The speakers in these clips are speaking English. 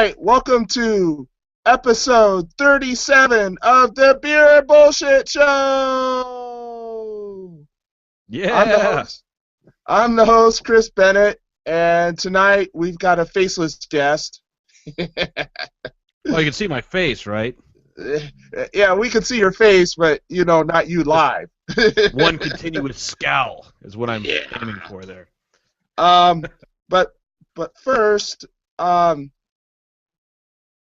right, welcome to episode 37 of the Beer Bullshit Show. Yeah. I'm the host, Chris Bennett, and tonight we've got a faceless guest. Well, you can see my face, right? Yeah, we can see your face, but not you live. One continuous scowl is what I'm aiming for there. But first,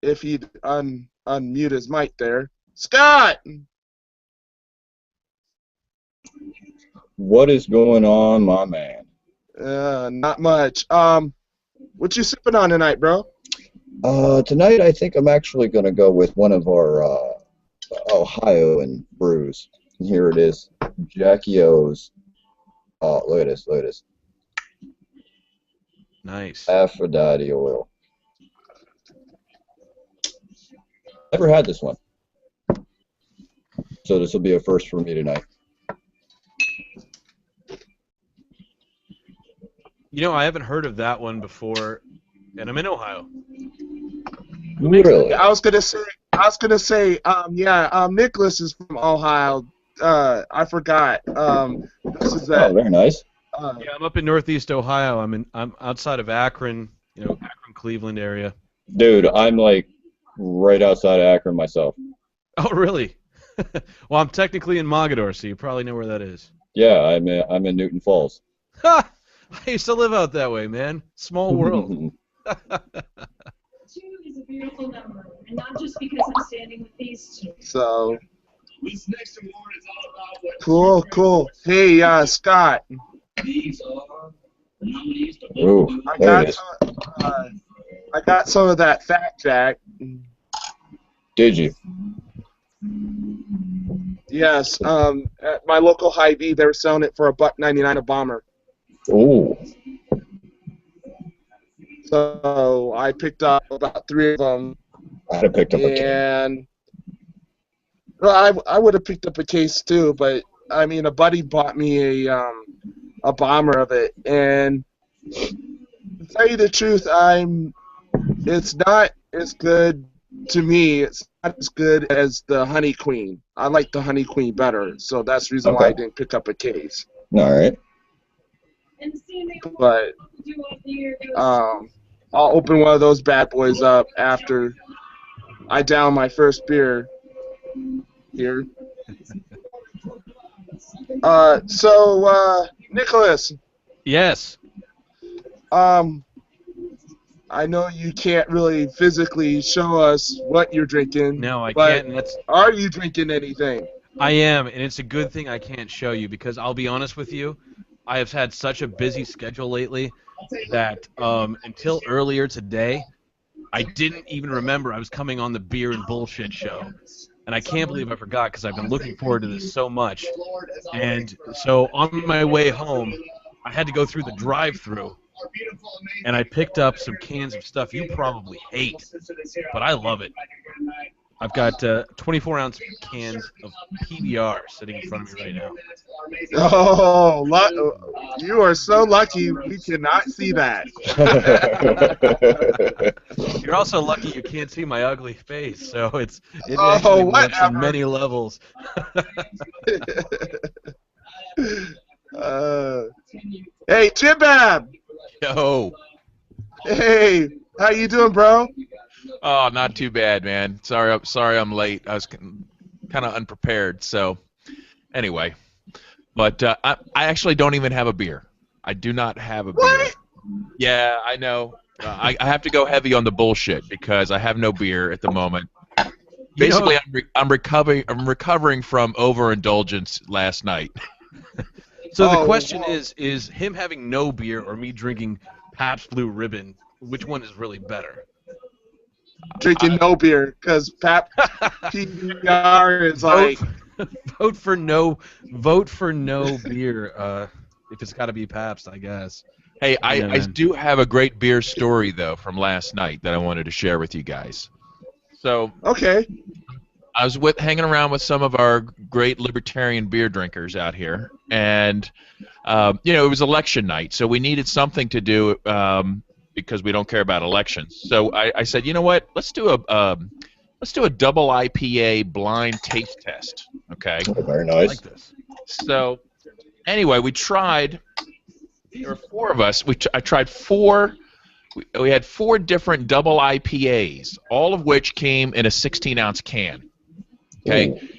if he'd unmute his mic there, Scott. What is going on, my man? Not much. What you sipping on tonight, bro? Tonight I think I'm actually going to go with one of our Ohioan brews. Here it is, Jackie O's. Oh, look at this, look at this. Nice. Aphrodite oil. Never had this one. So this will be a first for me tonight. I haven't heard of that one before, and I'm in Ohio. Really? I was gonna say, Nicholas is from Ohio. I forgot. This is that. Oh, very nice. Yeah, I'm up in Northeast Ohio. I'm outside of Akron, Akron, Cleveland area. Dude, I'm like right outside of Akron myself. Oh, really? Well, I'm technically in Mogador, so you probably know where that is. Yeah, I'm in Newton Falls. Ha! I used to live out that way, man. Small world. 2 is a beautiful number, and not just because I'm standing with these two. So cool. Hey, Scott. Ooh, I got some of that Fat Jack. Did you? Yes. At my local Hy-Vee, they were selling it for $1.99 a bomber. Ooh. So I picked up about 3 of them. I'd have picked up a can. And well, I would have picked up a case too, but I mean, a buddy bought me a bomber of it, and to tell you the truth, it's not as good to me. It's not as good as the Honey Queen. I like the Honey Queen better, so that's the reason why I didn't pick up a case. All right. But I'll open one of those bad boys up after I down my first beer here. So Nicholas. Yes. I know you can't really physically show us what you're drinking. No, I but can't. Are you drinking anything? I am, and it's a good thing I can't show you because I'll be honest with you, I have had such a busy schedule lately that until earlier today, I didn't even remember I was coming on the Beer and Bullshit Show. And I can't believe I forgot because I've been looking forward to this so much. And so on my way home, I had to go through the drive-thru, and I picked up some cans of stuff you probably hate, but I love it. I've got 24-ounce cans of PBR sitting in front of me right now. Oh, you are so lucky we cannot see that. You're also lucky you can't see my ugly face, so it Oh, actually works whatever. on many levels. Hey, Jim-Bab! Yo. Hey, how you doing, bro? Oh, not too bad, man. Sorry I'm late. I was kind of unprepared. So, anyway, but I actually don't even have a beer. I do not have a beer. What? Yeah, I know. I have to go heavy on the bullshit because I have no beer at the moment. Basically, I'm recovering from overindulgence last night. So the question is him having no beer or me drinking Pabst Blue Ribbon, which one is really better? Drinking no beer, because PBR is like... Vote for no beer if it's got to be Pabst, I guess. Hey, I do have a great beer story, though, from last night that I wanted to share with you guys. So, okay. I was hanging around with some of our great libertarian beer drinkers out here, and it was election night, so we needed something to do because we don't care about elections. So I said, you know what? Let's do a double IPA blind taste test. Okay. Oh, very I nice. like this. So anyway, we tried. There were four of us. I tried four. We had four different double IPAs, all of which came in a 16-ounce can. Okay.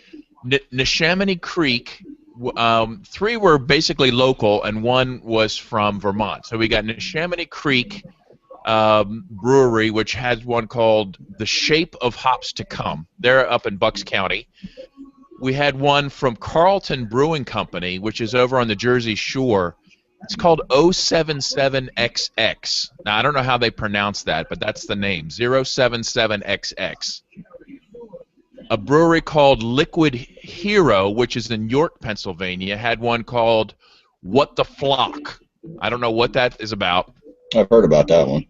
Neshaminy Creek. 3 were basically local, and 1 was from Vermont. So we got Neshaminy Creek Brewery, which has one called The Shape of Hops to Come. They're up in Bucks County. We had one from Carlton Brewing Company, which is over on the Jersey Shore. It's called 077XX. Now, I don't know how they pronounce that, but that's the name, 077XX. A brewery called Liquid Hero, which is in York, Pennsylvania, had one called What the Flock. I don't know what that is about. I've heard about that one.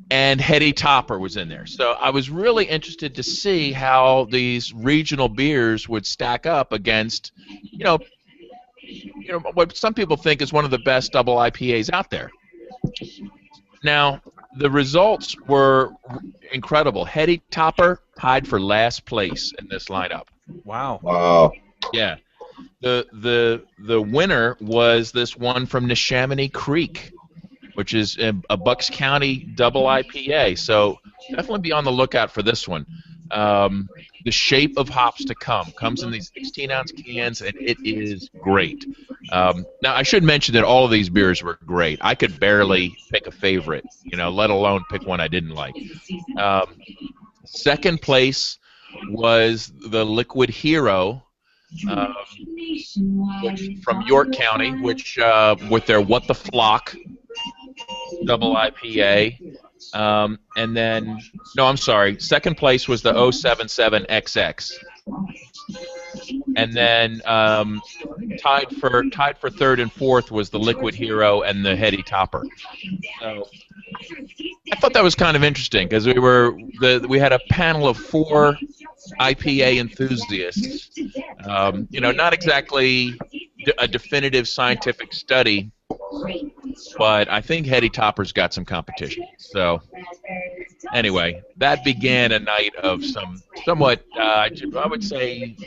And Heady Topper was in there. So I was really interested to see how these regional beers would stack up against, what some people think is one of the best double IPAs out there. Now, the results were incredible. Heady Topper tied for last place in this lineup. Wow. Wow. Yeah. The winner was this one from Neshaminy Creek, which is a Bucks County double IPA. So definitely be on the lookout for this one. The Shape of Hops to Come comes in these 16-ounce cans, and it is great. Now, I should mention that all of these beers were great. I could barely pick a favorite, let alone pick one I didn't like. Second place was the Liquid Hero, from York County, which with their What the Flock double IPA. And then, no, I'm sorry. Second place was the 077XX. And then tied for third and fourth was the Liquid Hero and the Heady Topper. So I thought that was kind of interesting because we had a panel of 4 IPA enthusiasts. Not exactly a definitive scientific study, but I think Heady Topper's got some competition. So anyway, that began a night of somewhat, I would say,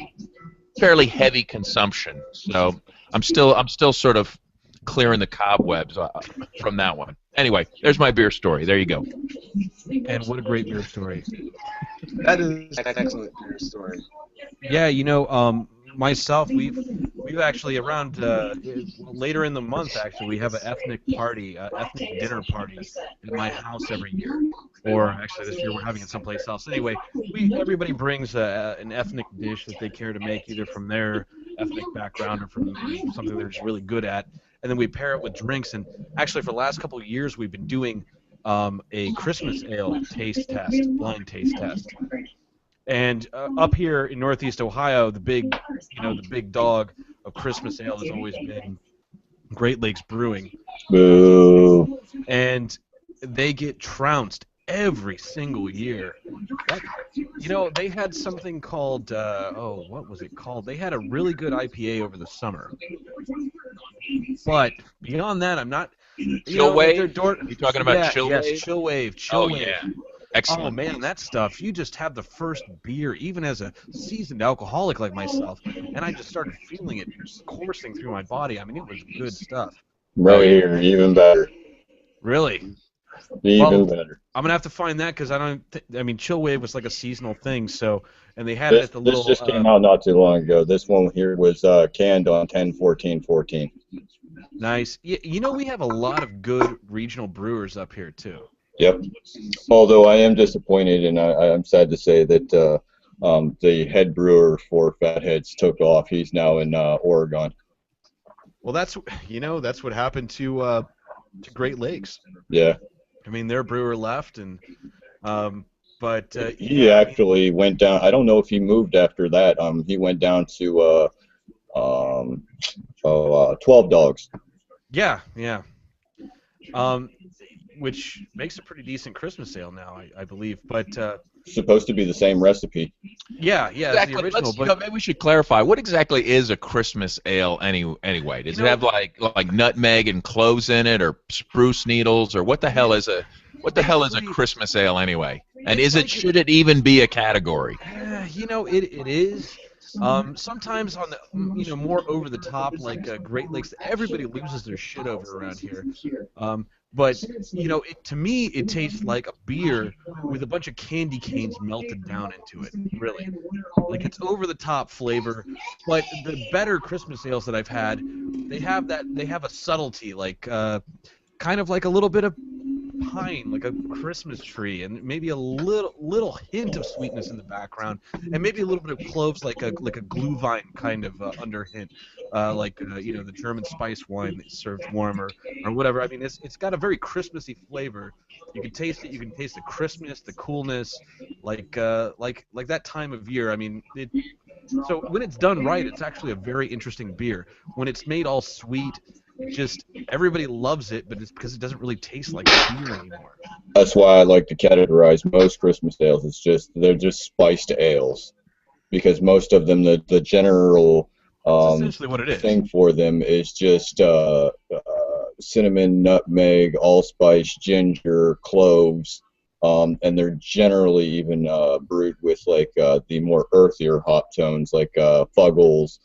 fairly heavy consumption. So I'm still sort of clearing the cobwebs from that one. Anyway, there's my beer story. There you go. And what a great beer story. That is an excellent beer story. Yeah, myself, we've actually around later in the month, actually, we have an ethnic dinner party in my house every year. Or actually, this year we're having it someplace else. Anyway, everybody brings an ethnic dish that they care to make, either from their ethnic background or from something they're just really good at, and then we pair it with drinks. And actually, for the last couple of years, we've been doing a Christmas ale taste test, blind taste test. And up here in Northeast Ohio, the big dog of Christmas ale has always been Great Lakes Brewing. Boo. And they get trounced every single year. They had something called, what was it called? They had a really good IPA over the summer. But beyond that, I'm not... Chill Wave? You talking about Chill Wave? Yes, Chill Wave. Yeah. Excellent. Oh, man, that stuff, you just have the first beer, even as a seasoned alcoholic like myself, and I just started feeling it just coursing through my body. I mean, it was good stuff. Right here, even better. Really? Even better. I'm going to have to find that because Chill Wave was like a seasonal thing, and they had it at the little... This just came out not too long ago. This one here was canned on 10/14/14. Nice. We have a lot of good regional brewers up here, too. Yep. Although I am disappointed, and I'm sad to say that the head brewer for Fatheads took off. He's now in Oregon. Well, that's what happened to Great Lakes. Yeah. I mean, their brewer left, and he actually went down. I don't know if he moved after that. He went down to 12 Dogs. Yeah. Which makes a pretty decent Christmas ale now, I believe. But supposed to be the same recipe. Yeah, exactly. The original. Maybe we should clarify what exactly is a Christmas ale anyway. Does it have like nutmeg and cloves in it, or spruce needles, or what the hell is a What the hell is a Christmas ale anyway? And should it even be a category? You know, it is. Sometimes on the more over the top like Great Lakes, everybody loses their shit over around here. But to me, it tastes like a beer with a bunch of candy canes melted down into it. Really, like it's over the top flavor. But the better Christmas ales that I've had, they have a subtlety, like kind of like a little bit of pine, like a Christmas tree, and maybe a little hint of sweetness in the background, and maybe a little bit of cloves, like a Glühwein kind of under hint, like the German spice wine that's served warm or whatever. I mean, it's got a very Christmassy flavor. You can taste it. You can taste the crispness, the coolness, like that time of year. I mean, so when it's done right, it's actually a very interesting beer. When it's made all sweet, just everybody loves it, but it's because it doesn't really taste like beer anymore. That's why I like to categorize most Christmas ales. They're just spiced ales, because most of them, the general essentially what it is. thing for them is just cinnamon, nutmeg, allspice, ginger, cloves, and they're generally even brewed with like the more earthier hop tones, like Fuggles.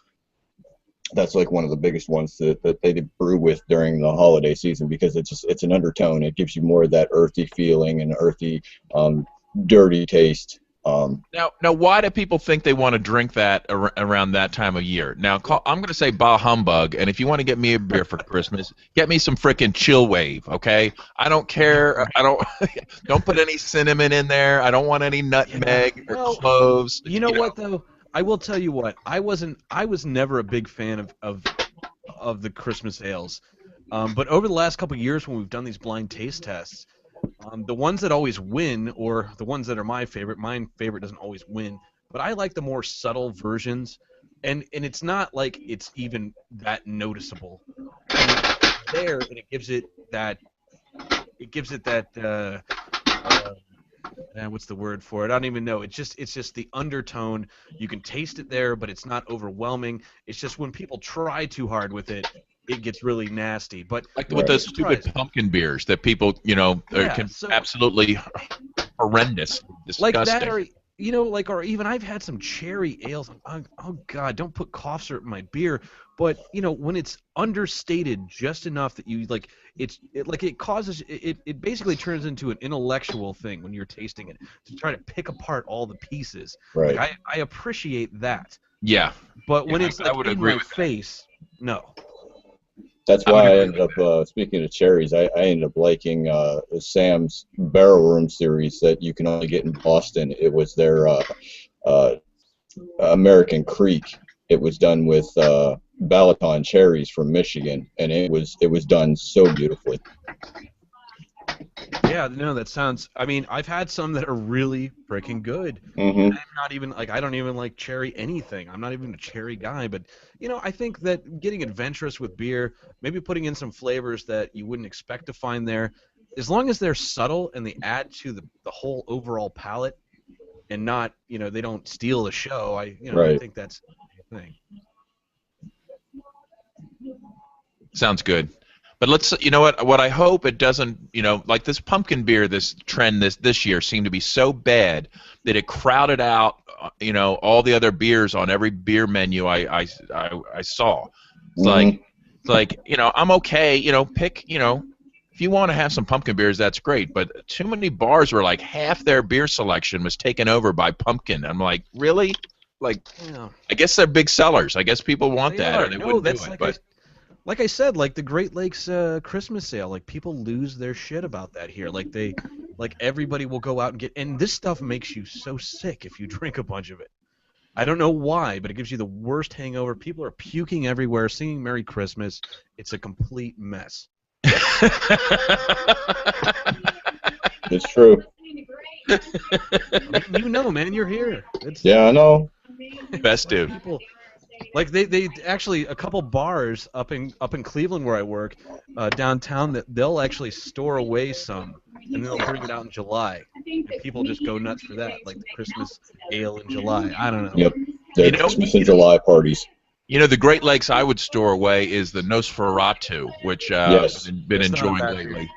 That's like one of the biggest ones that they brew with during the holiday season, because it's an undertone. It gives you more of that earthy feeling and earthy, dirty taste. Now, why do people think they want to drink that around that time of year? Now, I'm going to say bah humbug, and if you want to get me a beer for Christmas, get me some frickin' Chill Wave, okay? I don't care. I don't put any cinnamon in there. I don't want any nutmeg or cloves. You know what though? I will tell you what. I was never a big fan of the Christmas ales, but over the last couple of years when we've done these blind taste tests, the ones that always win, or the ones that are my favorite doesn't always win, but I like the more subtle versions, and it's not like it's even that noticeable. I mean, it's there, and it gives it that what's the word for it? I don't even know. It's just the undertone. You can taste it there, but it's not overwhelming. It's just when people try too hard with it, it gets really nasty. But like with those stupid pumpkin beers that people, absolutely horrendous, disgusting. Like that, or even I've had some cherry ales. Oh God, don't put cough syrup in my beer. But when it's understated just enough that you like, it causes it basically turns into an intellectual thing when you're tasting it, to try to pick apart all the pieces. Right. Like, I appreciate that. Yeah. But when it's like in my face, no. That's why I ended up, speaking of cherries, I ended up liking Sam's Barrel Room series that you can only get in Boston. It was their American Creek. It was done with Balaton cherries from Michigan, and it was done so beautifully. Yeah, no, that sounds. I mean, I've had some that are really freaking good. Mm-hmm. I'm not even like, I don't even like cherry anything. I'm not even a cherry guy, but I think that getting adventurous with beer, maybe putting in some flavors that you wouldn't expect to find there, as long as they're subtle and they add to the whole overall palate, and not they don't steal the show. I think that's the thing. Sounds good. But let's, what I hope it doesn't, like this pumpkin beer, this trend this year seemed to be so bad that it crowded out, all the other beers on every beer menu I saw. It's like, I'm okay, pick, if you want to have some pumpkin beers, that's great. But too many bars were like half their beer selection was taken over by pumpkin. I'm like, really? Like, I guess they're big sellers. I guess people want that, or they wouldn't do it. But like I said, like the Great Lakes Christmas sale, like people lose their shit about that here. Like everybody will go out and get, and this stuff makes you so sick if you drink a bunch of it. I don't know why, but it gives you the worst hangover. People are puking everywhere, singing Merry Christmas. It's a complete mess. It's true. Man, you're here. Yeah, I know. Best dude. People, like they actually, a couple bars up in Cleveland where I work, downtown, that they'll actually store away some, and then they'll bring it out in July. And people just go nuts for that, like the Christmas ale in July. I don't know. Yep. The Christmas and July parties. The Great Lakes I would store away is the Nosferatu, which yes. I've been enjoying lately.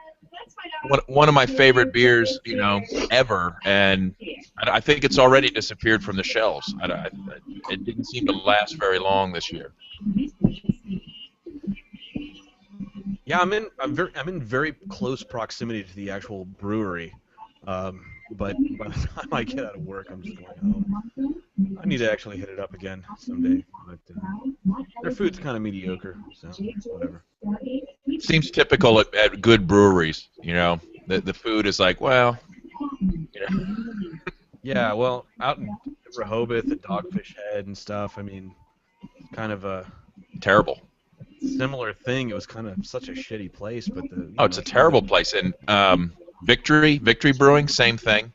one of my favorite beers, ever, and I think it's already disappeared from the shelves. It didn't seem to last very long this year. Yeah, I'm in very close proximity to the actual brewery, but by the time I get out of work, I'm just going home. I need to actually hit it up again someday, but their food's kind of mediocre, so whatever. Seems typical at good breweries. The food is like, well, Yeah, well, out in Rehoboth, the Dogfish Head and stuff, I mean, kind of a terrible. similar thing. It was kind of such a shitty place, but it's a terrible place. And Victory Brewing, same thing.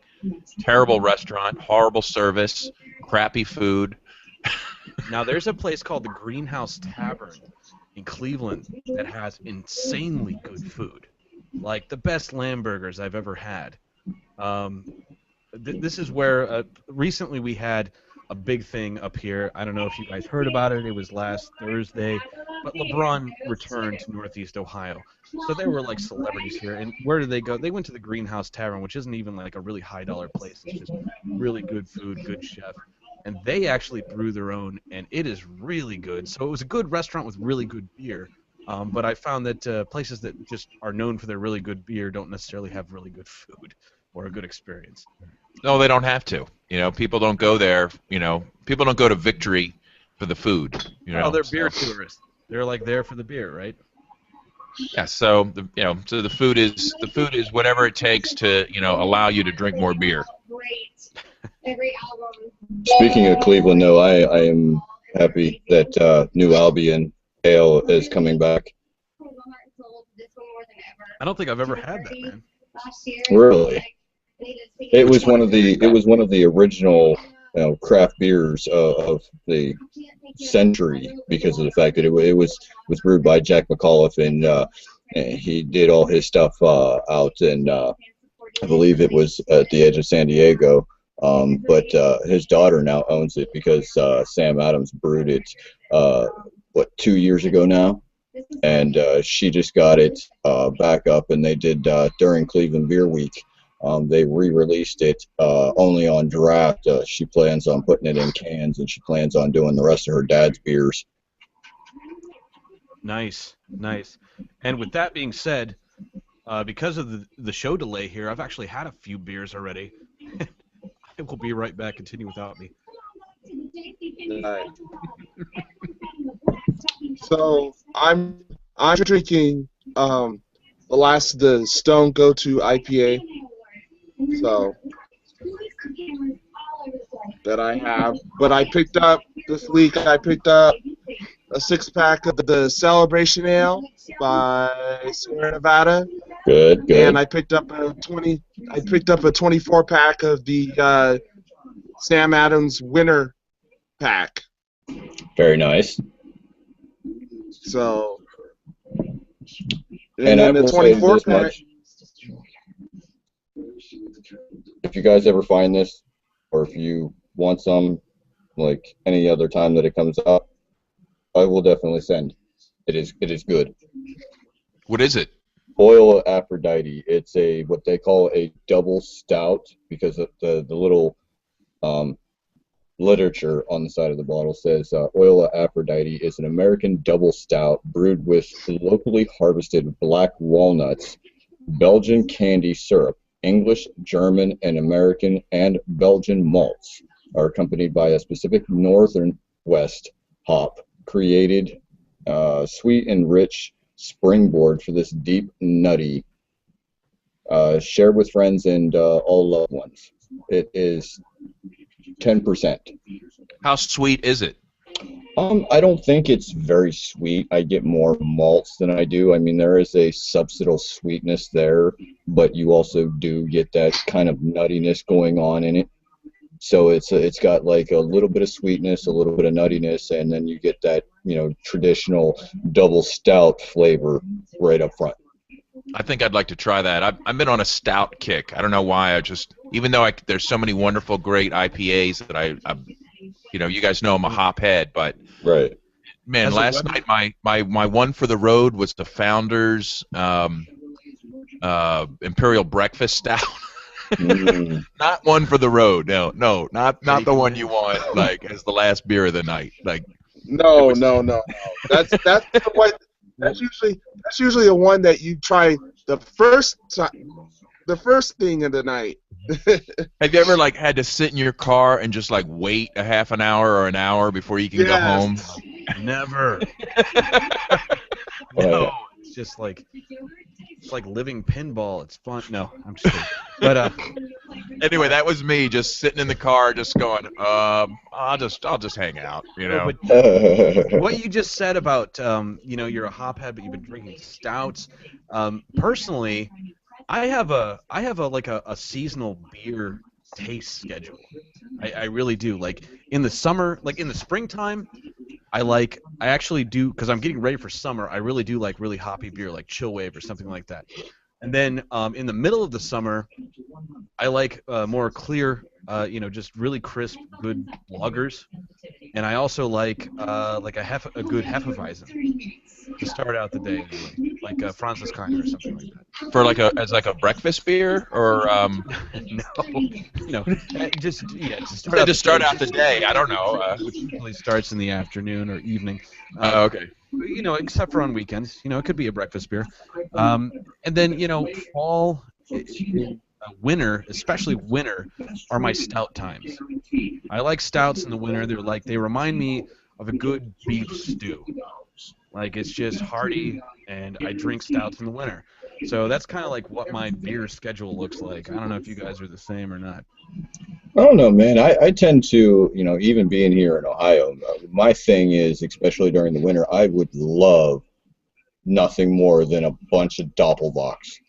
Terrible restaurant, horrible service, crappy food. Now there's a place called the Greenhouse Tavern in Cleveland that has insanely good food, like the best lamb burgers I've ever had. This is where recently we had a big thing up here. I don't know if you guys heard about it. It was last Thursday, but LeBron returned to Northeast Ohio. So there were like celebrities here, and where did they go? They went to the Greenhouse Tavern, which isn't even like a really high-dollar place. It's just really good food, good chef, and they actually brew their own, and it is really good. So it was a good restaurant with really good beer, but I found that places that just are known for their really good beer don't necessarily have really good food or a good experience. No, they don't have to. People don't go there. People don't go to Victory for the food. Oh, they're beer tourists. They're like there for the beer, right? Yeah. So the food is whatever it takes to allow you to drink more beer. Speaking of Cleveland, though, I am happy that New Albion Ale is coming back. I don't think I've ever had that, man. Really? It was one of the original craft beers of the century because of the fact that it was brewed by Jack McAuliffe, and he did all his stuff out in I believe it was at the edge of San Diego. But his daughter now owns it because Sam Adams brewed it 2 years ago now, and she just got it back up, and they did during Cleveland Beer Week. They re-released it only on draft. She plans on putting it in cans, and she plans on doing the rest of her dad's beers. Nice. And with that being said, because of the show delay here, I've actually had a few beers already. I will be right back. Continue without me. Right. So I'm drinking the Stone Go-To IPA. So that I have, but I picked up this week. I picked up a 6-pack of the Celebration Ale by Sierra Nevada. Good. And I picked up a 24-pack of the Sam Adams Winter Pack. Very nice. So, and then I the will say 24 this pack. much. If you guys ever find this, or if you want some, like any other time that it comes up, I will definitely send. It is good. What is it? Oil of Aphrodite. It's what they call a double stout because of the little literature on the side of the bottle says Oil of Aphrodite is an American double stout brewed with locally harvested black walnuts, Belgian candy syrup, English, German, and American and Belgian malts, are accompanied by a specific Northern West hop created sweet and rich springboard for this deep nutty, shared with friends and all loved ones. It is 10%. How sweet is it? I don't think it's very sweet. I get more malts than I do. I mean, there is a substantial sweetness there, but you also do get that kind of nuttiness going on in it. So it's got like a little bit of sweetness, a little bit of nuttiness, and then you get that, traditional double stout flavor right up front. I think I'd like to try that. I've been on a stout kick. I don't know why. Even though there's so many wonderful, great IPAs that I you guys know I'm a hop head, but right. Man, last night my one for the road was the Founders Imperial Breakfast Stout. Mm. Not one for the road. No, not the one you want like as the last beer of the night. Like No, was- no, no, no. That's the one. That's usually the one that you try the first thing of the night. have you ever like had to sit in your car and just like wait a half an hour or an hour before you can go Yes. home? Never. Oh, No, yeah. it's just like it's like living pinball. It's fun. No, I'm just kidding. But Anyway, that was me just sitting in the car, just going, I'll just hang out, you know. but what you just said about you're a hophead, but you've been drinking stouts. Personally, I have a like a seasonal beer taste schedule. I really do. Like in the summer, like in the springtime, I actually do, because I'm getting ready for summer. I really do like really hoppy beer, like Chill Wave or something like that. And then in the middle of the summer, I like more clear, just really crisp, good lagers. And I also like a good Hefeweizen to start out the day, like Franziskaner or something like that. For like as a breakfast beer or No, just to start out the day. I don't know. which usually starts in the afternoon or evening. Okay. Except for on weekends. It could be a breakfast beer. And then, fall, winter, especially winter, are my stout times. I like stouts in the winter. They remind me of a good beef stew. Like, it's just hearty, and I drink stouts in the winter. So that's kind of like what my beer schedule looks like. I don't know if you guys are the same or not. I don't know, man. I tend to, even being here in Ohio, my thing is, especially during the winter, I would love nothing more than a bunch of Doppelbocks.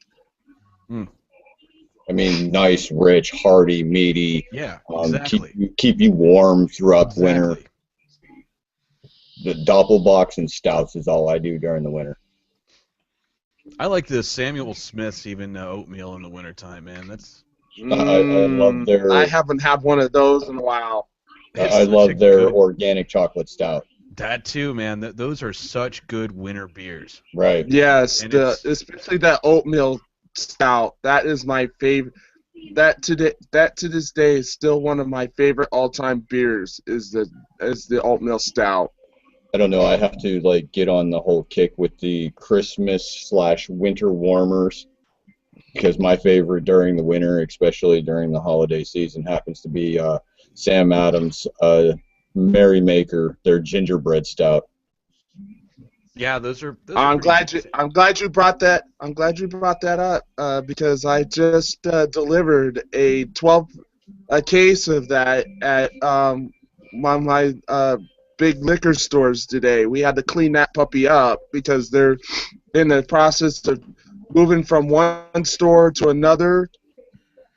Mm. I mean, nice, rich, hearty, meaty. Yeah, exactly. Keep you warm throughout the winter. Exactly. The Doppelbocks and stouts is all I do during the winter. I like the Samuel Smith's even oatmeal in the wintertime, man. That's I love their. I haven't had one of those in a while. it's I such a love their good- organic chocolate stout. That too, man. Those are such good winter beers. Right. Yes, And especially that oatmeal stout. That is my favorite. That to this day is still one of my favorite all-time beers. Is the oatmeal stout. I don't know. I have to get on the whole kick with the Christmas/winter warmers because my favorite during the winter, especially during the holiday season, happens to be Sam Adams' Merry Maker, their gingerbread stout. Yeah, those are I'm pretty glad good. you brought that. I'm glad you brought that up because I just delivered a case of that at my big liquor stores today. We had to clean that puppy up because they're in the process of moving from one store to another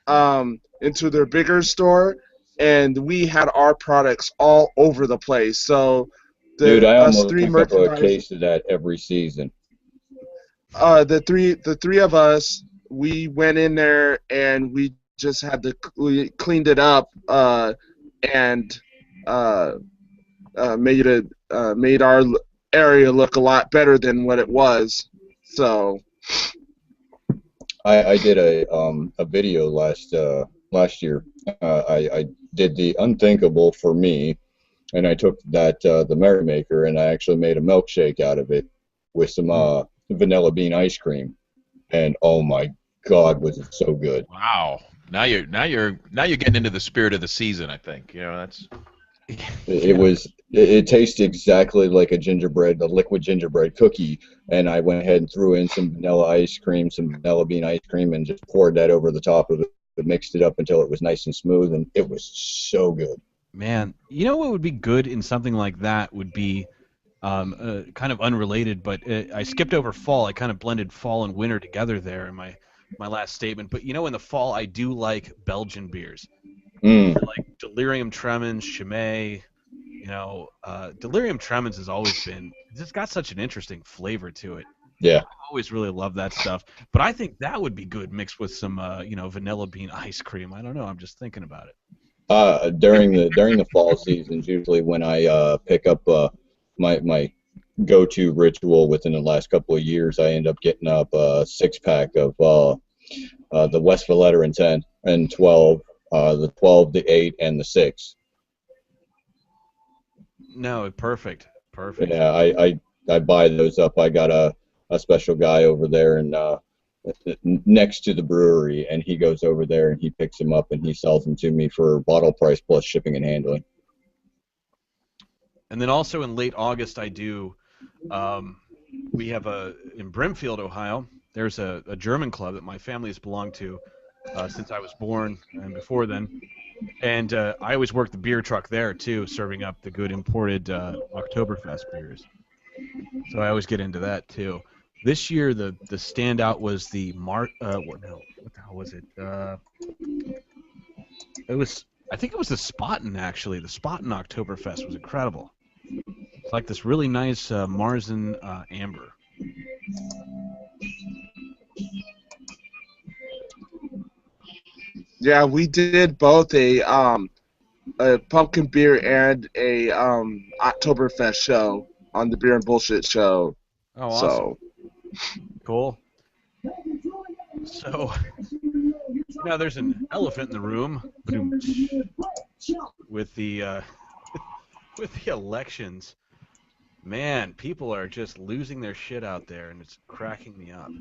into their bigger store, and we had our products all over the place. So Dude, I almost three pick up a merchandise. case of that every season. The three of us, we went in there and we just we cleaned it up and made our area look a lot better than what it was. So I did a video last year. I did the unthinkable for me, and I took the Merry Maker and I actually made a milkshake out of it with some vanilla bean ice cream, and oh my God, was it so good! Wow. Now you're getting into the spirit of the season. I think that's. It tastes exactly like a liquid gingerbread cookie, and I went ahead and threw in some vanilla ice cream, some vanilla bean ice cream, and just poured that over the top of it. Mixed it up until it was nice and smooth, and it was so good. Man, you know what would be good in something like that would be kind of unrelated, but I skipped over fall. I kind of blended fall and winter together there in my last statement. But in the fall I do like Belgian beers. Like Delirium Tremens, Chimay. Delirium Tremens has always been. It's got such an interesting flavor to it. Yeah. I always really love that stuff. But I think that would be good mixed with some vanilla bean ice cream. I don't know. I'm just thinking about it. During the fall seasons, usually when I pick up my go-to ritual within the last couple of years. I end up getting up a 6-pack of the West Valletta and 10 and 12, the 12, the 8, and the 6. No, perfect. Perfect. Yeah, I buy those up. I got a special guy over there and next to the brewery, and he goes over there and he picks them up and he sells them to me for bottle price plus shipping and handling. And then also in late August, I do. We have in Brimfield, Ohio. There's a German club that my family has belonged to since I was born and before then. And I always work the beer truck there too, serving up the good imported Oktoberfest beers. So I always get into that too. This year, the standout was the what the hell was it? I think it was the Spaten actually. The Spaten Oktoberfest was incredible. It's like this really nice Marzen amber. Yeah, we did both a pumpkin beer and a Oktoberfest show on the Beer and Bullshit show. Oh, awesome. Cool. So, now there's an elephant in the room with the with the elections. Man, people are just losing their shit out there, and it's cracking me up.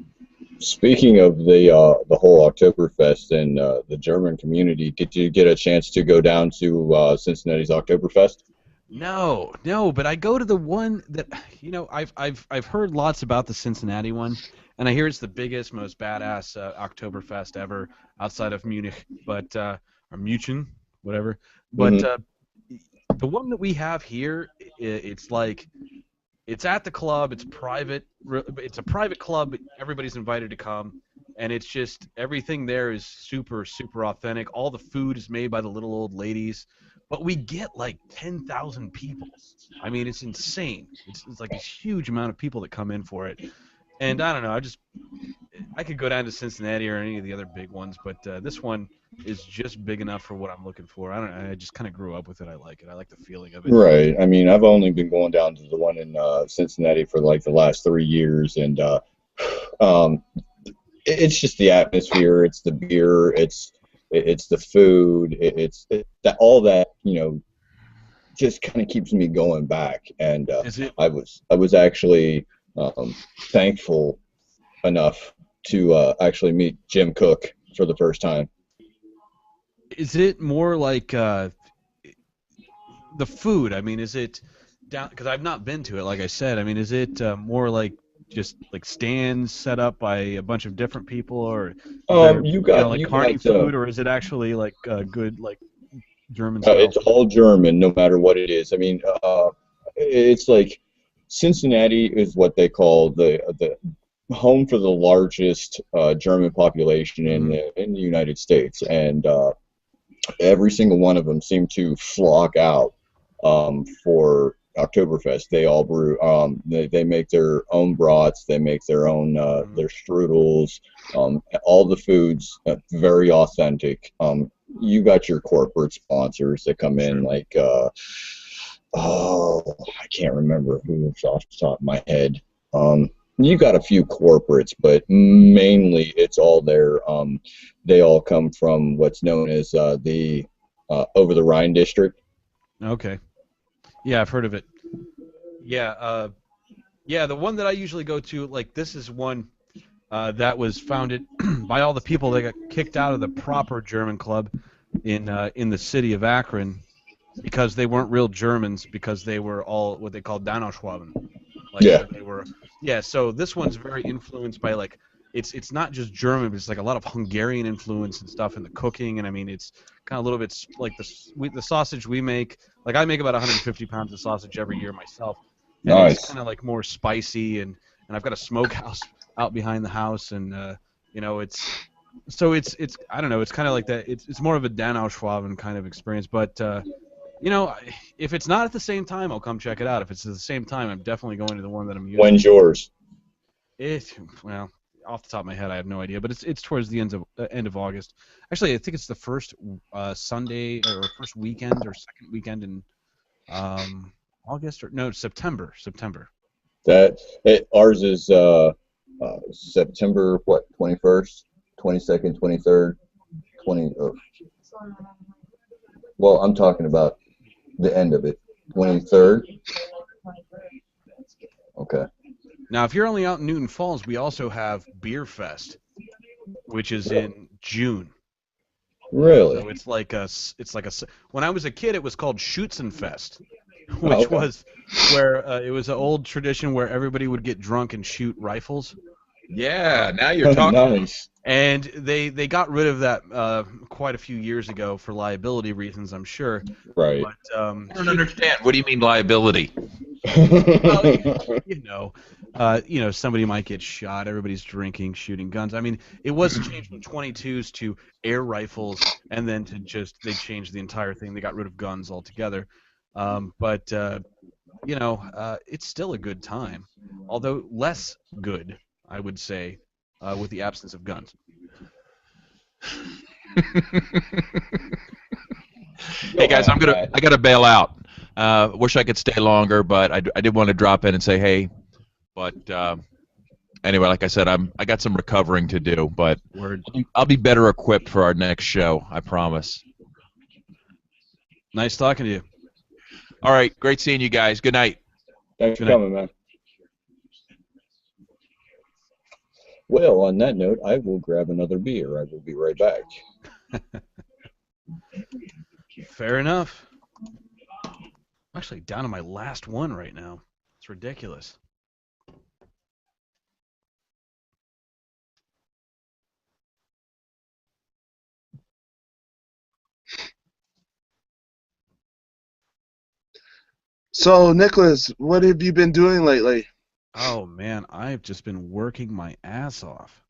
Speaking of the whole Oktoberfest and the German community, did you get a chance to go down to Cincinnati's Oktoberfest? No, but I go to the one that I've heard lots about the Cincinnati one, and I hear it's the biggest, most badass Oktoberfest ever outside of Munich, or München, whatever. But the one that we have here, it's like it's at the club. It's private. It's a private club. But everybody's invited to come, and it's just everything there is super, super authentic. All the food is made by the little old ladies. But we get like 10,000 people. I mean, it's insane. It's like a huge amount of people that come in for it. And I don't know. I could go down to Cincinnati or any of the other big ones, but this one is just big enough for what I'm looking for. I don't know. I just kind of grew up with it. I like it. I like the feeling of it. Right. I mean, I've only been going down to the one in Cincinnati for like the last 3 years, and it's just the atmosphere. It's the beer. It's the food. It's that all that just kind of keeps me going back. And I was actually thankful enough to actually meet Jim Cook for the first time. Is it more like the food? I mean, is it down? Because I've not been to it. Like I said, I mean, is it more like just like stands set up by a bunch of different people, or you got like carny food, or is it actually like good like German style? It's all German, no matter what it is. I mean, it's like Cincinnati is what they call the home for the largest German population in the United States, and every single one of them seem to flock out for Oktoberfest. They all brew. They make their own brats. They make their own their strudels. All the foods very authentic. You got your corporate sponsors that come in like I can't remember who's off the top of my head. You got a few corporates, but mainly it's all their. They all come from what's known as the Over the Rhine district. Okay. Yeah, I've heard of it. Yeah, the one that I usually go to, like this is one that was founded by all the people that got kicked out of the proper German club in the city of Akron because they weren't real Germans, because they were all what they call Donauschwaben. Like, yeah. They were. Yeah. So this one's very influenced by like it's not just German, but it's like a lot of Hungarian influence and stuff in the cooking, and I mean it's kind of a little bit like the sausage we make. Like I make about 150 pounds of sausage every year myself. And nice. It's kind of like more spicy, and I've got a smokehouse out behind the house, and it's I don't know, it's kind of like that. It's more of a Donauschwaben kind of experience, but if it's not at the same time, I'll come check it out. If it's at the same time, I'm definitely going to the one that I'm using. When's yours? Well, off the top of my head, I have no idea, but it's towards the end of August. Actually, I think it's the first Sunday or first weekend or second weekend in August or no September. Ours is September what 21st, 22nd, 23rd, 20. Well, I'm talking about the end of it. 23rd. Okay. Now, if you're only out in Newton Falls, we also have Beer Fest, which is in June. Really? So it's like a. When I was a kid, it was called Schützenfest, which was where it was an old tradition where everybody would get drunk and shoot rifles. Yeah, now you're talking. Nice. And they got rid of that quite a few years ago for liability reasons, I'm sure. Right. But I don't understand. What do you mean liability? well, somebody might get shot. Everybody's drinking, shooting guns. I mean, it was changed from 22s to air rifles, and then they changed the entire thing. They got rid of guns altogether. But it's still a good time, although less good, I would say, with the absence of guns. Hey guys, I gotta bail out. Wish I could stay longer, but I did want to drop in and say hey. But anyway, like I said, I got some recovering to do, but I'll be better equipped for our next show. I promise. Nice talking to you. All right, great seeing you guys. Good night. Thanks for coming, man. Well, on that note, I will grab another beer. I will be right back. Fair enough. I'm actually down to my last one right now. It's ridiculous. So, Nicholas, what have you been doing lately? Oh man, I've just been working my ass off.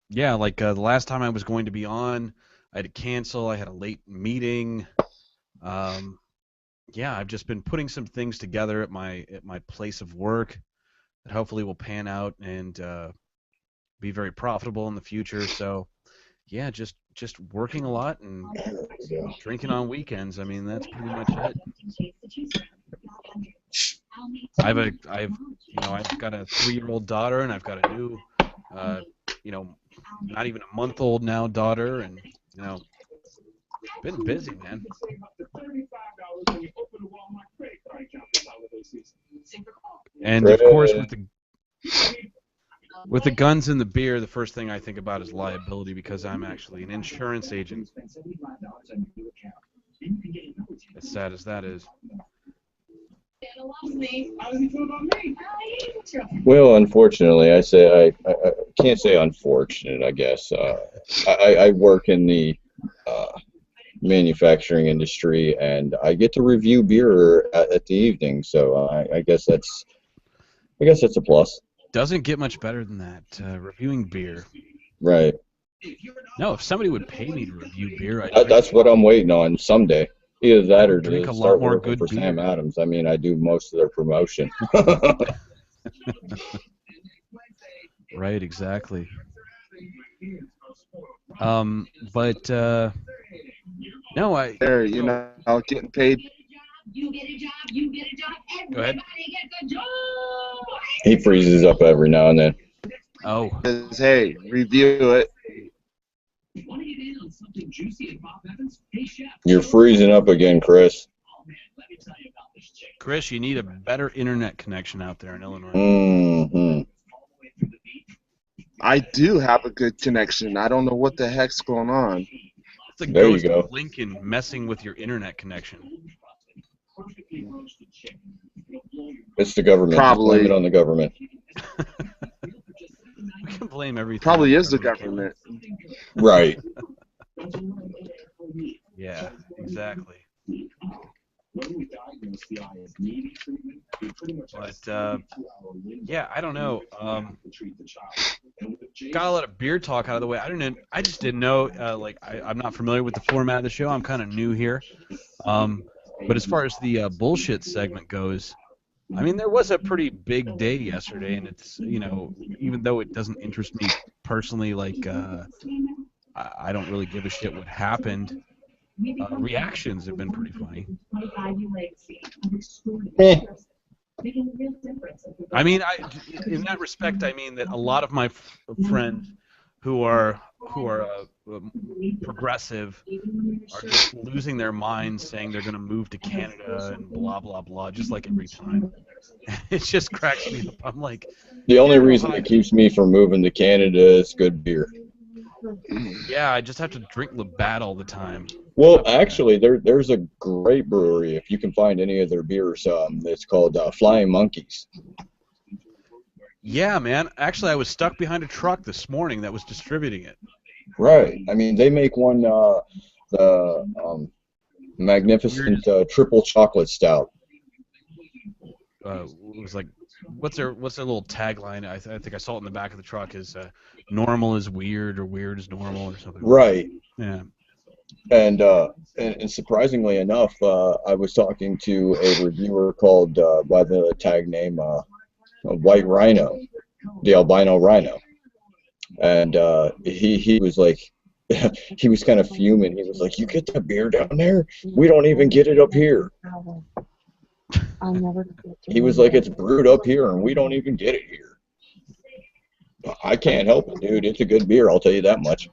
Yeah, like the last time I was going to be on, I had to cancel. I had a late meeting. Yeah, I've just been putting some things together at my place of work that hopefully will pan out and be very profitable in the future. So, yeah, just working a lot and drinking on weekends. I mean, that's pretty much it. I've got a 3-year-old daughter, and I've got a new, not even a month-old now daughter, and been busy, man. And of course, with the guns and the beer, the first thing I think about is liability because I'm actually an insurance agent. As sad as that is. Well, unfortunately, I can't say unfortunate. I guess I work in the manufacturing industry, and I get to review beer at the evening. So I guess that's a plus. Doesn't get much better than that. Reviewing beer. Right. No, if somebody would pay me to review beer, that's what I'm waiting on someday. Either that or drink to a start lot more working good for beer. Sam Adams. I mean, I do most of their promotion. Right, exactly. No, There, getting paid. Go ahead. He freezes up every now and then. Oh. Says, hey, review it. You're freezing up again, Chris. Chris, you need a better internet connection out there in Illinois. Mm-hmm. I do have a good connection. I don't know what the heck's going on. It's a ghost of Lincoln messing with your internet connection. It's the government. Probably. Blame it on the government. We can blame everything. Probably is the government. Right. Yeah, exactly. But yeah, I don't know. Got a lot of beer talk out of the way. I just didn't know. I'm not familiar with the format of the show. I'm kind of new here. But as far as the bullshit segment goes, I mean, there was a pretty big day yesterday, and it's even though it doesn't interest me personally, I don't really give a shit what happened. Reactions have been pretty funny. making a real difference. I mean, in that respect, I mean that a lot of my friends who are progressive are just losing their minds, saying they're going to move to Canada and blah blah blah, just like every time. It just cracks me up. I'm like, The only yeah, reason it keeps me from moving to Canada is good beer. yeah, I just have to drink Labatt all the time. Well, actually, there's a great brewery if you can find any of their beers. It's called Flying Monkeys. Yeah, man. Actually, I was stuck behind a truck this morning that was distributing it. Right. I mean, they make one the magnificent triple chocolate stout. It was like, what's their little tagline? I think I saw it in the back of the truck. Is normal is weird or weird is normal or something. Right. Yeah. And surprisingly enough, I was talking to a reviewer called by the tag name White Rhino, the albino rhino, and he was like, he was kind of fuming. He was like, "You get that beer down there? We don't even get it up here." He was like, "It's brewed up here, and we don't even get it here." I can't help it, dude. It's a good beer, I'll tell you that much.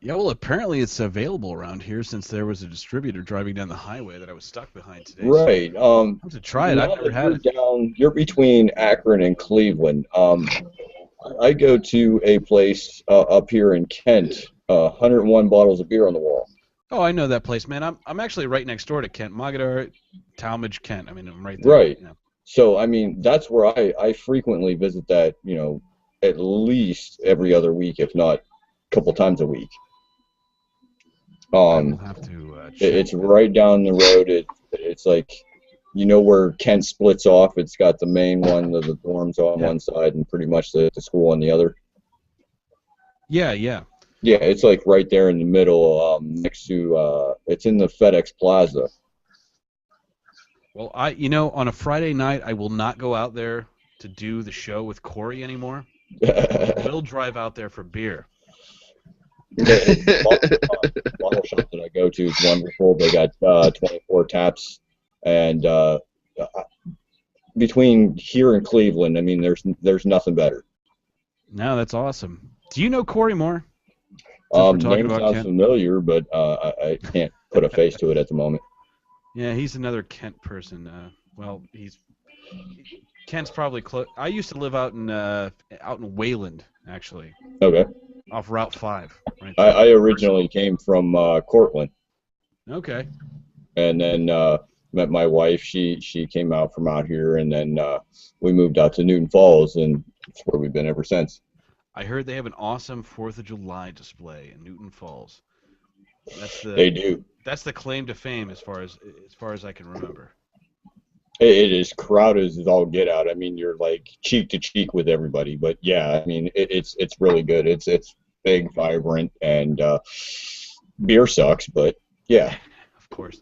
Yeah, well, apparently it's available around here since there was a distributor driving down the highway that I was stuck behind today. Right. So I have to try it. I've never had it. You're between Akron and Cleveland. I go to a place up here in Kent, 101 bottles of beer on the wall. Oh, I know that place, man. I'm actually right next door to Kent, Mogador, Talmadge, Kent. I mean, I'm right there. Right. You know. So, I mean, that's where I frequently visit that, at least every other week, if not a couple times a week. I'll have to check it's right down the road. It's like, where Kent splits off. It's got the main one, the dorms on one side, and pretty much the school on the other. Yeah, yeah. Yeah, it's like right there in the middle, next to. It's in the FedEx Plaza. Well, on a Friday night, I will not go out there to do the show with Corey anymore. I will drive out there for beer. The bottle shop that I go to is wonderful. They got 24 taps, and between here and Cleveland, I mean, there's nothing better. No, that's awesome. Do you know Corey Moore? Name sounds familiar, but I can't put a face to it at the moment. Yeah, he's another Kent person. Kent's probably close. I used to live out in Wayland, actually. Okay. Off Route 5. Right I originally came from Cortland. Okay. And then met my wife. She came out from out here, and then we moved out to Newton Falls, and that's where we've been ever since. I heard they have an awesome 4th of July display in Newton Falls. They do. That's the claim to fame as far as I can remember. It is crowded as all get out. I mean, you're like cheek to cheek with everybody. But yeah, I mean, it's really good. It's big, vibrant, and beer sucks. But yeah, of course.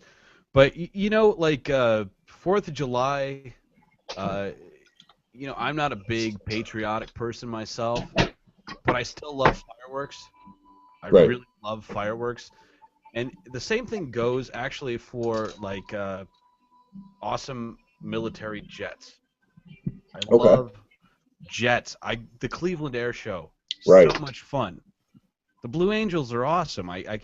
But like 4th of July, I'm not a big patriotic person myself, but I still love fireworks. I really love fireworks. And the same thing goes actually for like awesome military jets. I love jets. The Cleveland Air Show. So much fun. The Blue Angels are awesome. I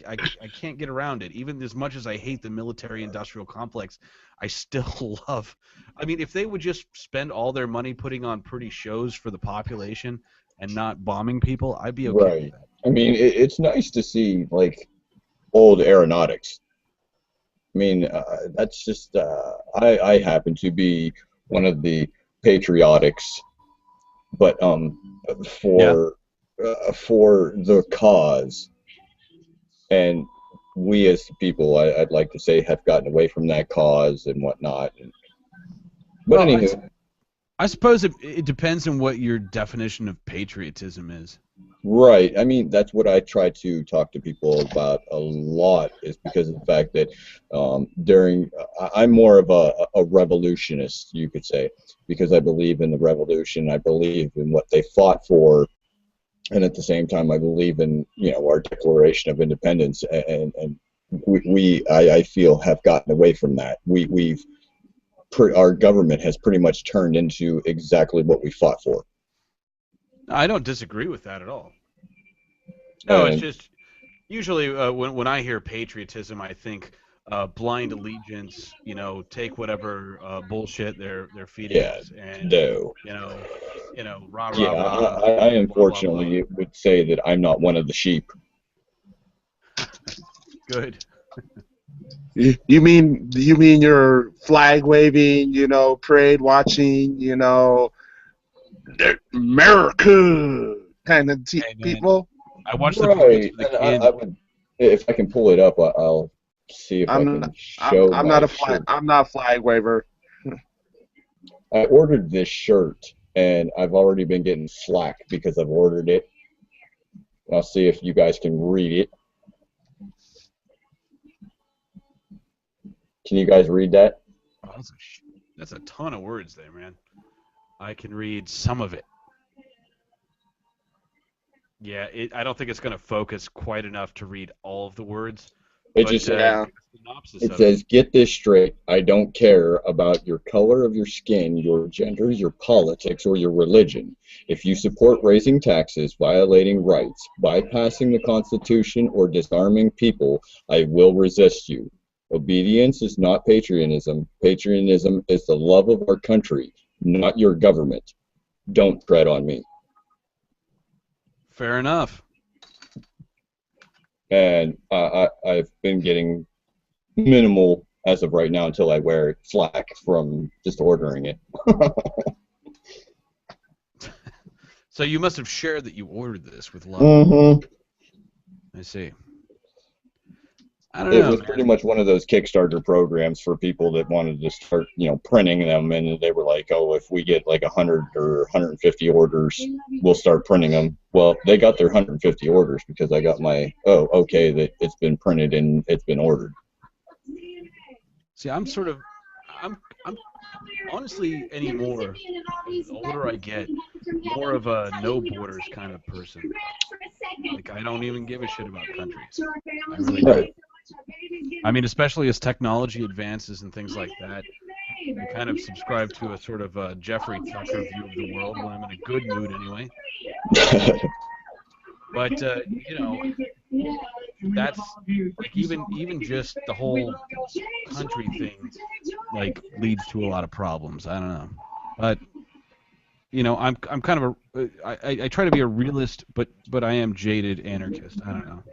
can't get around it. Even as much as I hate the military-industrial complex, I still love. I mean, if they would just spend all their money putting on pretty shows for the population and not bombing people, I'd be okay with that. I mean, it's nice to see like old aeronautics. I mean, that's just. I happen to be one of the patriotics, but for the cause, and we as people, I'd like to say, have gotten away from that cause and whatnot. But anyway, I suppose it depends on what your definition of patriotism is. Right. I mean, that's what I try to talk to people about a lot, is because of the fact that I'm more of a revolutionist, you could say, because I believe in the revolution. I believe in what they fought for. And at the same time, I believe in, our Declaration of Independence. And I feel, have gotten away from that. We've our government has pretty much turned into exactly what we fought for. I don't disagree with that at all. No, it's And- just usually when I hear patriotism, I think blind allegiance. You know, take whatever bullshit they're feeding Yeah, us, and no. rah rah Yeah, rah. I blah, unfortunately blah, would say that I'm not one of the sheep. blah. Good. You mean you're flag waving, parade watching, America kind of Hey, man, people? I watched the videos Right, for the and kids. I would, if I can pull it up, I'll see if I can show I'm my not a flag. shirt. I'm not a flag waver. I ordered this shirt, and I've already been getting flack because I've ordered it. I'll see if you guys can read it. Can you guys read that? Oh, that's a ton of words there, man. I can read some of it. Yeah, I don't think it's going to focus quite enough to read all of the words. It But, just Yeah. give a synopsis it of says, "Get this straight. I don't care about your color of your skin, your gender, your politics, or your religion. If you support raising taxes, violating rights, bypassing the Constitution, or disarming people, I will resist you. Obedience is not patriotism. Patriotism is the love of our country, not your government. Don't tread on me." Fair enough. And I've been getting minimal, as of right now, until I wear it, flack from just ordering it. So you must have shared that you ordered this with love. Mm-hmm. I see. I don't It know, was man. pretty much one of those Kickstarter programs for people that wanted to start, printing them, and they were like, "Oh, if we get like 100 or 150 orders, we'll start printing them." Well, they got their 150 orders because I got my okay that it's been printed and it's been ordered. See, I'm honestly anymore, the older I get, more of a no borders kind of person. Like, I don't even give a shit about countries. I really don't. Right. I mean, especially as technology advances and things like that, I kind of subscribe to a sort of Jeffrey Tucker view of the world when I'm in a good mood anyway. But, that's, like, even just the whole country thing, like, leads to a lot of problems. I don't know. But, I'm kind of I try to be a realist, but I am jaded anarchist. I don't know.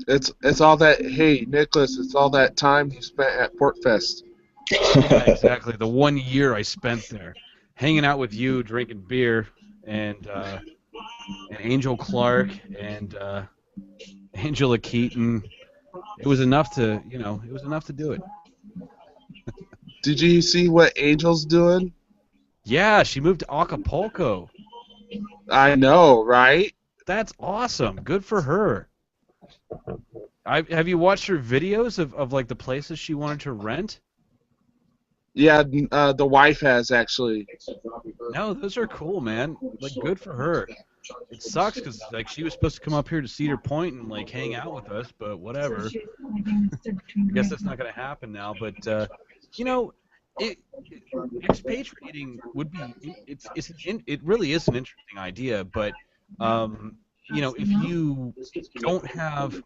It's all that. Hey, Nicholas, it's all that time you spent at Portfest. Yeah, exactly. The 1 year I spent there, hanging out with you, drinking beer, and Angel Clark and Angela Keaton. It was enough to, do it. Did you see what Angel's doing? Yeah, she moved to Acapulco. I know, right? That's awesome. Good for her. Have you watched her videos of like the places she wanted to rent? Yeah, the wife has actually. No, those are cool, man. Like, good for her. It sucks because like she was supposed to come up here to Cedar Point and like hang out with us, but whatever. I guess that's not gonna happen now. But expatriating would be it really is an interesting idea. But if you don't have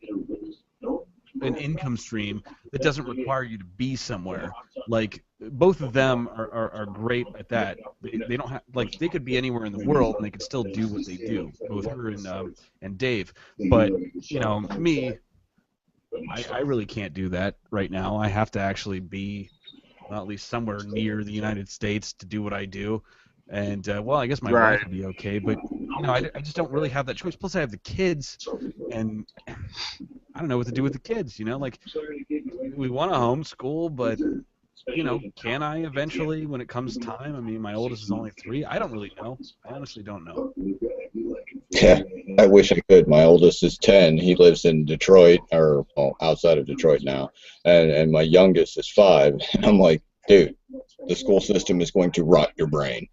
an income stream that doesn't require you to be somewhere, like both of them are great at that. They don't have, like, they could be anywhere in the world and they could still do what they do, both her and Dave. But me, I really can't do that right now. I have to actually be, well, at least somewhere near the United States to do what I do. And well, I guess my wife would be okay, but I just don't really have that choice. Plus, I have the kids, and I don't know what to do with the kids. Like, we want to homeschool, but can I eventually when it comes time? I mean, my oldest is only 3. I don't really know. I honestly don't know. Yeah, I wish I could. My oldest is 10. He lives in Detroit, or outside of Detroit now, and my youngest is 5. And I'm like, dude, the school system is going to rot your brain.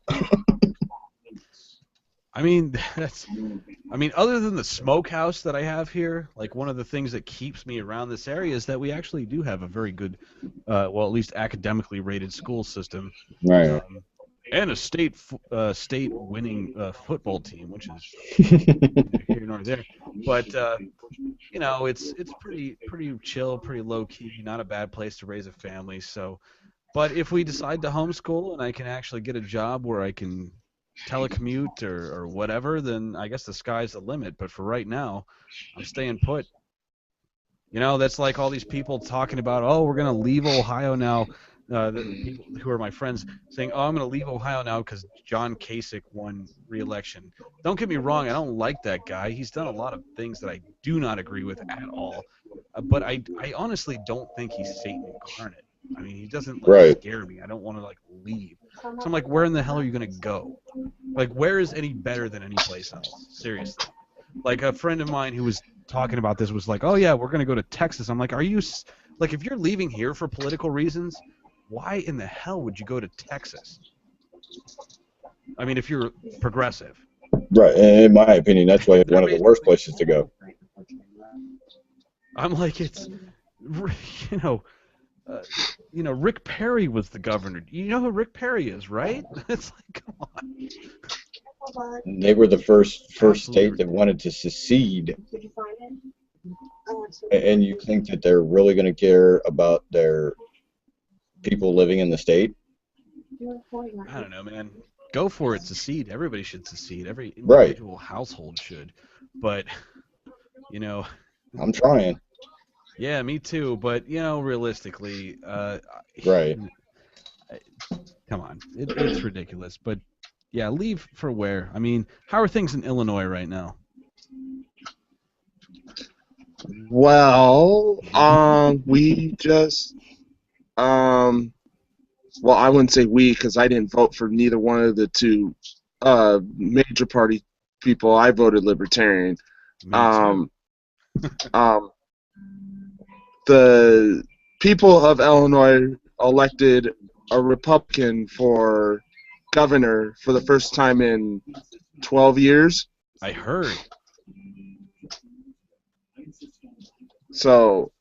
I mean, other than the smokehouse that I have here, like one of the things that keeps me around this area is that we actually do have a very good, well, at least academically rated school system, Right. and a state winning football team, which is here nor there. But it's pretty chill, pretty low key, not a bad place to raise a family. So, but if we decide to homeschool and I can actually get a job where I can telecommute or whatever, then I guess the sky's the limit. But for right now, I'm staying put. That's like all these people talking about, oh, we're going to leave Ohio now. The people who are my friends saying, oh, I'm going to leave Ohio now because John Kasich won re-election. Don't get me wrong, I don't like that guy. He's done a lot of things that I do not agree with at all. But I honestly don't think he's Satan incarnate. I mean, he doesn't Right. scare me. I don't want to leave. So I'm like, where in the hell are you going to go? Like, where is any better than any place else? Seriously. Like, a friend of mine who was talking about this was like, oh, yeah, we're going to go to Texas. I'm like, are you, like, if you're leaving here for political reasons, why in the hell would you go to Texas? I mean, if you're progressive. Right. In my opinion, that's why it's one of the worst places to go. I'm like, it's, Rick Perry was the governor. You know who Rick Perry is, right? It's like, come on. They were the first state that wanted to secede. And you think that they're really going to care about their people living in the state? I don't know, man. Go for it, secede. Everybody should secede. Every individual household should. But, I'm trying. Yeah, me too. But, realistically, right. Come on. It's ridiculous. But, yeah, leave for where? I mean, how are things in Illinois right now? Well, we just, well, I wouldn't say we because I didn't vote for neither one of the two major party people. I voted Libertarian. The people of Illinois elected a Republican for governor for the first time in 12 years. I heard. So,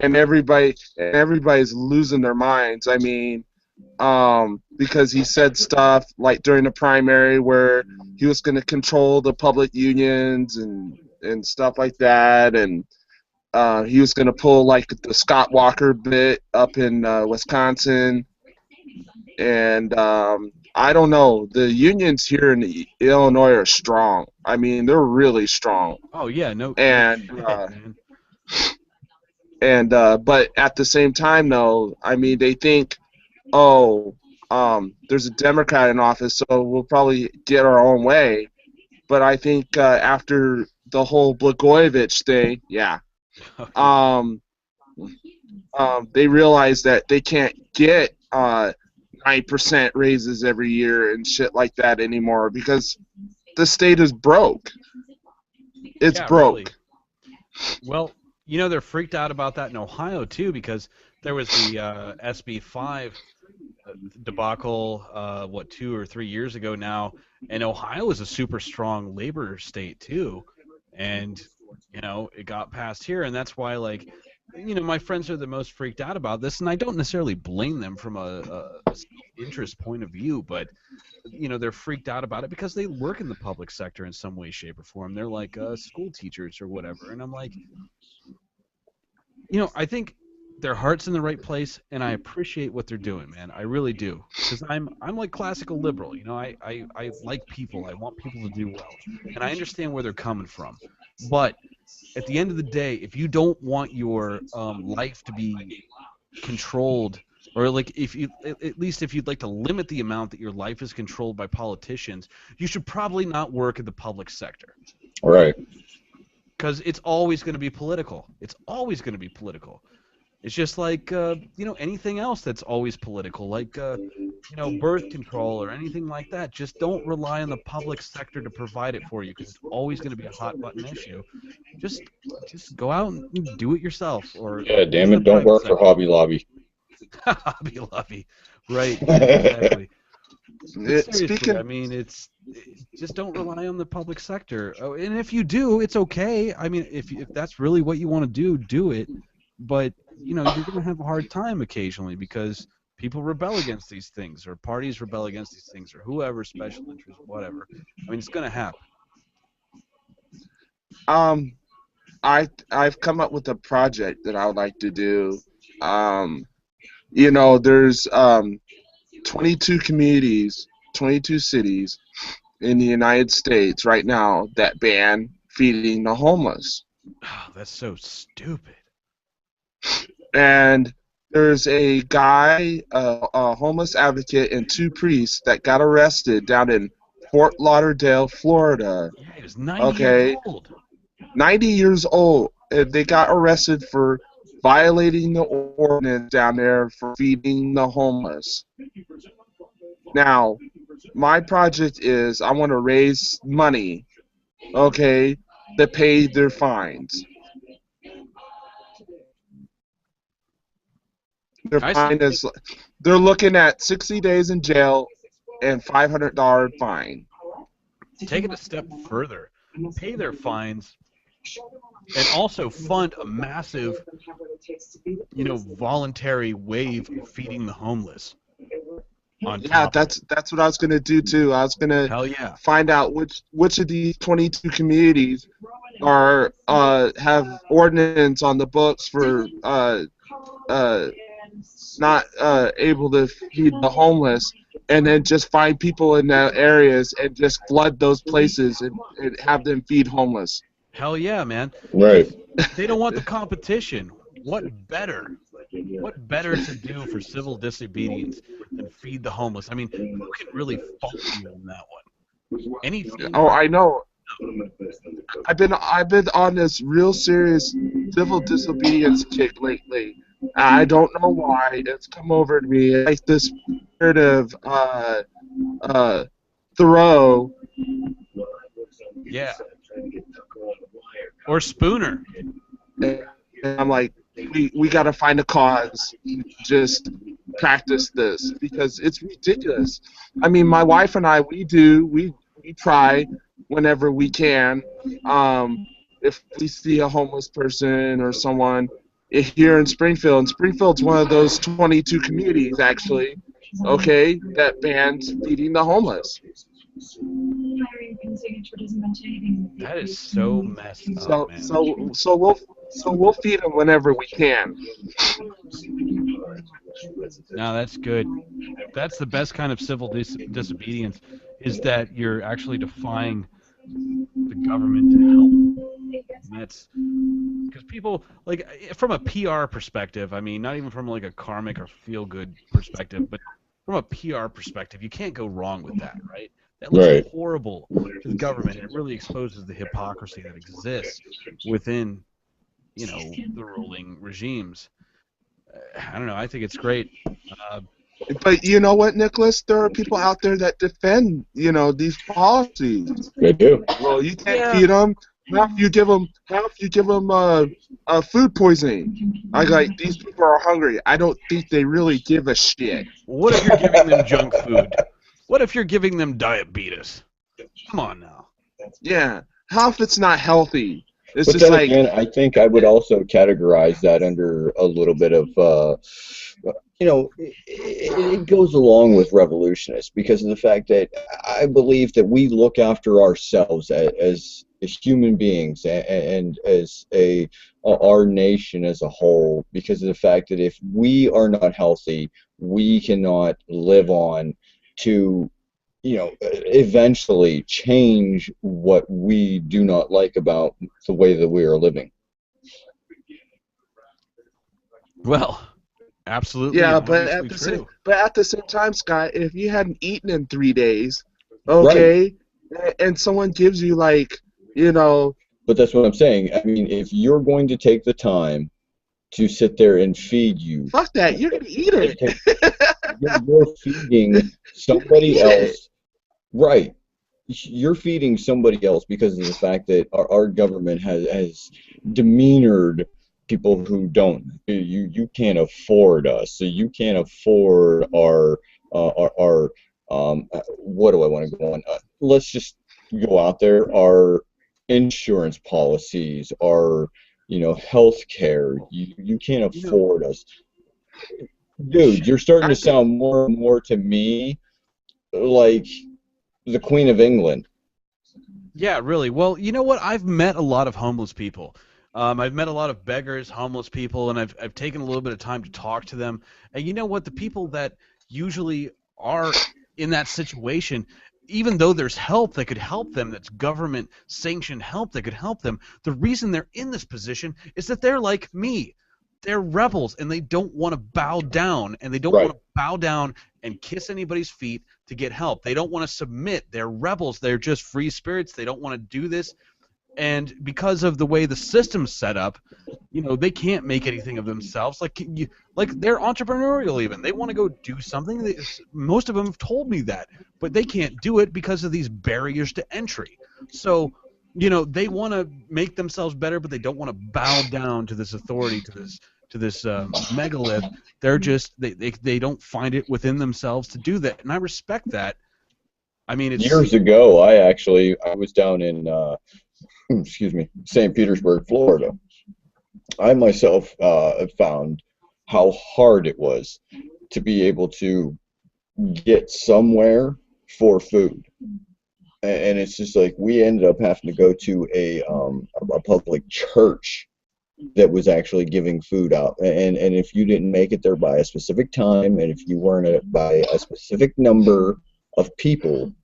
and everybody's losing their minds. I mean, because he said stuff like during the primary where he was going to control the public unions and stuff like that, and he was going to pull like the Scott Walker bit up in Wisconsin, and I don't know. The unions here in Illinois are strong. I mean, they're really strong. Oh yeah, no. But at the same time, though, I mean, they think, there's a Democrat in office, so we'll probably get our own way. But I think after the whole Blagojevich thing, they realize that they can't get 9% raises every year and shit like that anymore because the state is broke. It's broke. Really. Well, they're freaked out about that in Ohio, too, because there was the SB 5 debacle, 2 or 3 years ago now, and Ohio is a super strong labor state, too, and, it got passed here, and that's why, like, my friends are the most freaked out about this, and I don't necessarily blame them from a interest point of view, but, they're freaked out about it because they work in the public sector in some way, shape, or form. They're like school teachers or whatever, and I'm like, I think their heart's in the right place, and I appreciate what they're doing, man. I really do, because I'm like classical liberal. I like people. I want people to do well, and I understand where they're coming from. But at the end of the day, if you don't want your life to be controlled, or like at least if you'd like to limit the amount that your life is controlled by politicians, you should probably not work in the public sector. Right. Because it's always going to be political. It's always going to be political. It's just like, anything else that's always political, like, birth control or anything like that. Just don't rely on the public sector to provide it for you because it's always going to be a hot-button issue. Just go out and do it yourself. Or yeah, damn it, don't work for Hobby Lobby. Hobby Lobby. Right, exactly. Seriously, Speaking... I mean, just don't rely on the public sector. Oh, and if you do, it's okay. I mean, if that's really what you want to do, do it. But you know, you're going to have a hard time occasionally because people rebel against these things, or parties rebel against these things, or whoever, special interest, whatever. I mean, it's going to happen. I've come up with a project that I would like to do. You know, there's 22 communities, 22 cities in the United States right now that ban feeding the homeless. Oh, that's so stupid. And there's a guy, a homeless advocate, and 2 priests that got arrested down in Fort Lauderdale, Florida. Yeah, he was 90 years old. 90 years old. They got arrested for violating the ordinance down there for feeding the homeless. Now, my project is I want to raise money, okay, to pay their fines. Their fine is, they're looking at 60 days in jail and $500 fine. Take it a step further. Pay their fines and also fund a massive, you know, voluntary wave of feeding the homeless. Yeah, that's what I was gonna do too. I was gonna find out which of these 22 communities are have ordinance on the books for not able to feed the homeless, and then just find people in the areas and just flood those places and have them feed homeless. Hell yeah, man. Right. They don't want the competition. What better to do for civil disobedience than feed the homeless? I mean, who can really fault you on that one? Anything. Oh, I know. I've been on this real serious civil disobedience kick lately. I don't know why it's come over to me like this spirit of Thoreau. Yeah. Or Spooner. And I'm like, we got to find a cause. Just practice this because it's ridiculous. I mean, my wife and I, we try whenever we can. If we see a homeless person or someone here in Springfield, and Springfield's one of those 22 communities actually, okay, that bans feeding the homeless. That is so messed up, man. So we'll feed them whenever we can. No, that's good. That's the best kind of civil disobedience, is that you're actually defying the government to help. And that's because people, like, from a PR perspective, I mean, not even from like a karmic or feel-good perspective, but from a PR perspective, you can't go wrong with that, right? That looks horrible to the government, and it really exposes the hypocrisy that exists within, you know, the ruling regimes. I don't know. I think it's great. But you know what, Nicholas? There are people out there that defend, you know, these policies. They do. Well, you can't feed them. How if you give them food poisoning? I like, these people are hungry. I don't think they really give a shit. What if you're giving them junk food? What if you're giving them diabetes? Come on now. Yeah. How if it's not healthy? It's but just then like, again, I think I would also categorize that under a little bit of, you know, it goes along with revolutionists because of the fact that I believe that we look after ourselves as human beings and as our nation as a whole, because of the fact that if we are not healthy, we cannot live on to, you know, eventually change what we do not like about the way that we are living. Well, absolutely. yeah, but at the same time, Scott, if you hadn't eaten in 3 days, okay, and someone gives you, like, you know. But that's what I'm saying. I mean, if you're going to take the time to sit there and feed you, fuck that, you're gonna eat it. You're feeding somebody else. Right. You're feeding somebody else because of the fact that our government has demeanored people who don't. You can't afford us, so you can't afford our what do I want to go on? Let's just go out there, our insurance policies, our health care. You can't You know, afford us. Dude, you're starting I to think sound more and more to me like the Queen of England. yeah, really. Well, you know what? I've met a lot of homeless people. I've met a lot of beggars, homeless people, and I've taken a little bit of time to talk to them. And you know what? The people that usually are in that situation, even though there's help that could help them, that's government sanctioned help that could help them, the reason they're in this position is that they're like me. They're rebels and they don't want to bow down, and they don't want Right. to bow down and kiss anybody's feet to get help. They don't want to submit. They're rebels. They're just free spirits. They don't want to do this. And because of the way the system's set up, they can't make anything of themselves. Like they're entrepreneurial even. They want to go do something. Most of them have told me that, but they can't do it because of these barriers to entry. So, they want to make themselves better, but they don't want to bow down to this authority, to this megalith. They're just they don't find it within themselves to do that, and I respect that. I mean, Years ago, I was down in excuse me, St. Petersburg, Florida. I myself found how hard it was to be able to get somewhere for food. And it's just like we ended up having to go to a public church that was actually giving food out. And if you didn't make it there by a specific time, and if you weren't by a specific number of people,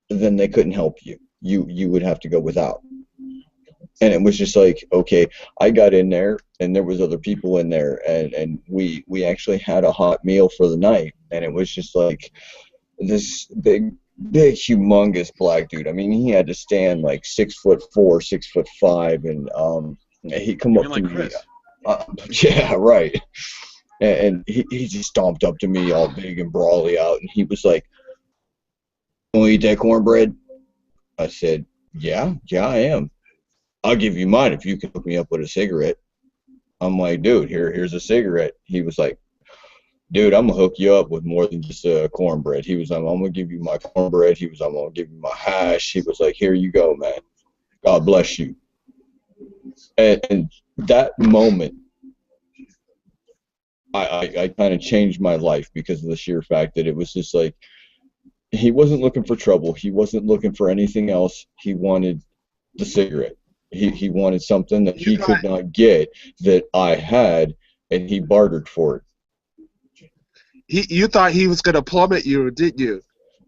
then they couldn't help you. You would have to go without. And it was just like, okay, I got in there, and there was other people in there, and we actually had a hot meal for the night, and it was just like this big, humongous black dude. I mean, he had to stand like 6'4", 6'5", and he come you're up to like me. Chris. Yeah, right. And he just stomped up to me all big and brawly out, and he was like, "Want to eat that cornbread?" I said, yeah, I am. I'll give you mine if you can hook me up with a cigarette. I'm like, dude, here's a cigarette. He was like, dude, I'm gonna hook you up with more than just cornbread. He was like, I'm gonna give you my cornbread. He was like, I'm gonna give you my hash. He was like, here you go, man. God bless you. And that moment, I kind of changed my life because of the sheer fact that it was just like, he wasn't looking for trouble. He wasn't looking for anything else. He wanted the cigarette. He wanted something that you he could thought not get that I had, and he bartered for it. you thought he was gonna plummet you, didn't you?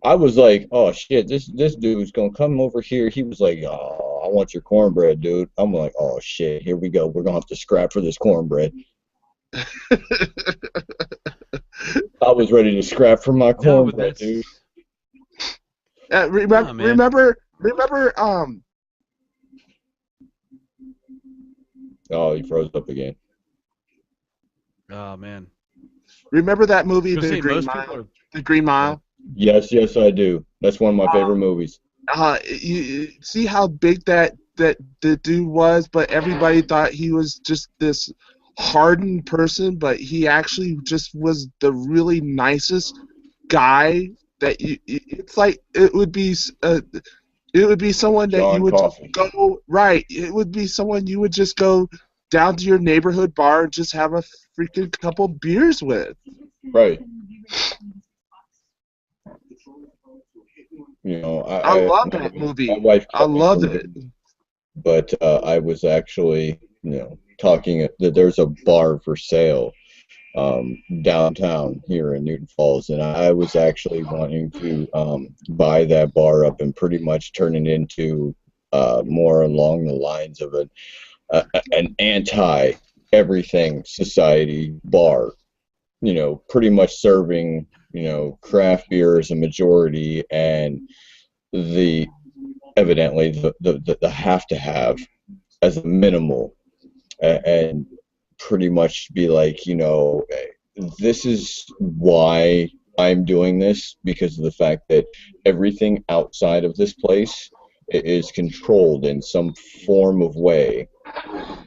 I was like, oh shit, this dude's gonna come over here. He was like, oh, I want your cornbread, dude. I'm like, oh shit, here we go. We're gonna have to scrap for this cornbread. I was ready to scrap for my No, but cornbread, that's dude. Remember, nah, man. remember, Oh, he froze up again. Oh man. remember that I movie, was gonna The say Green most people Mile? are. The Green Yeah. Mile. Yes, I do. That's one of my favorite movies. You see how big that the dude was, but everybody thought he was just this hardened person, but he actually just was the really nicest guy that it's like it would be someone that you John would just Coffey. go right. It would be someone you would just go down to your neighborhood bar and just have a freaking couple beers with. Right. I love my that my movie. wife I kept me love from it. doing, but I was actually, talking that there's a bar for sale downtown here in Newton Falls, and I was actually wanting to buy that bar up and pretty much turn it into more along the lines of an anti everything society bar. Pretty much serving craft beer as a majority, and the evidently the have to have as a minimal, and pretty much be like, this is why I'm doing this, because of the fact that everything outside of this place is controlled in some form of way.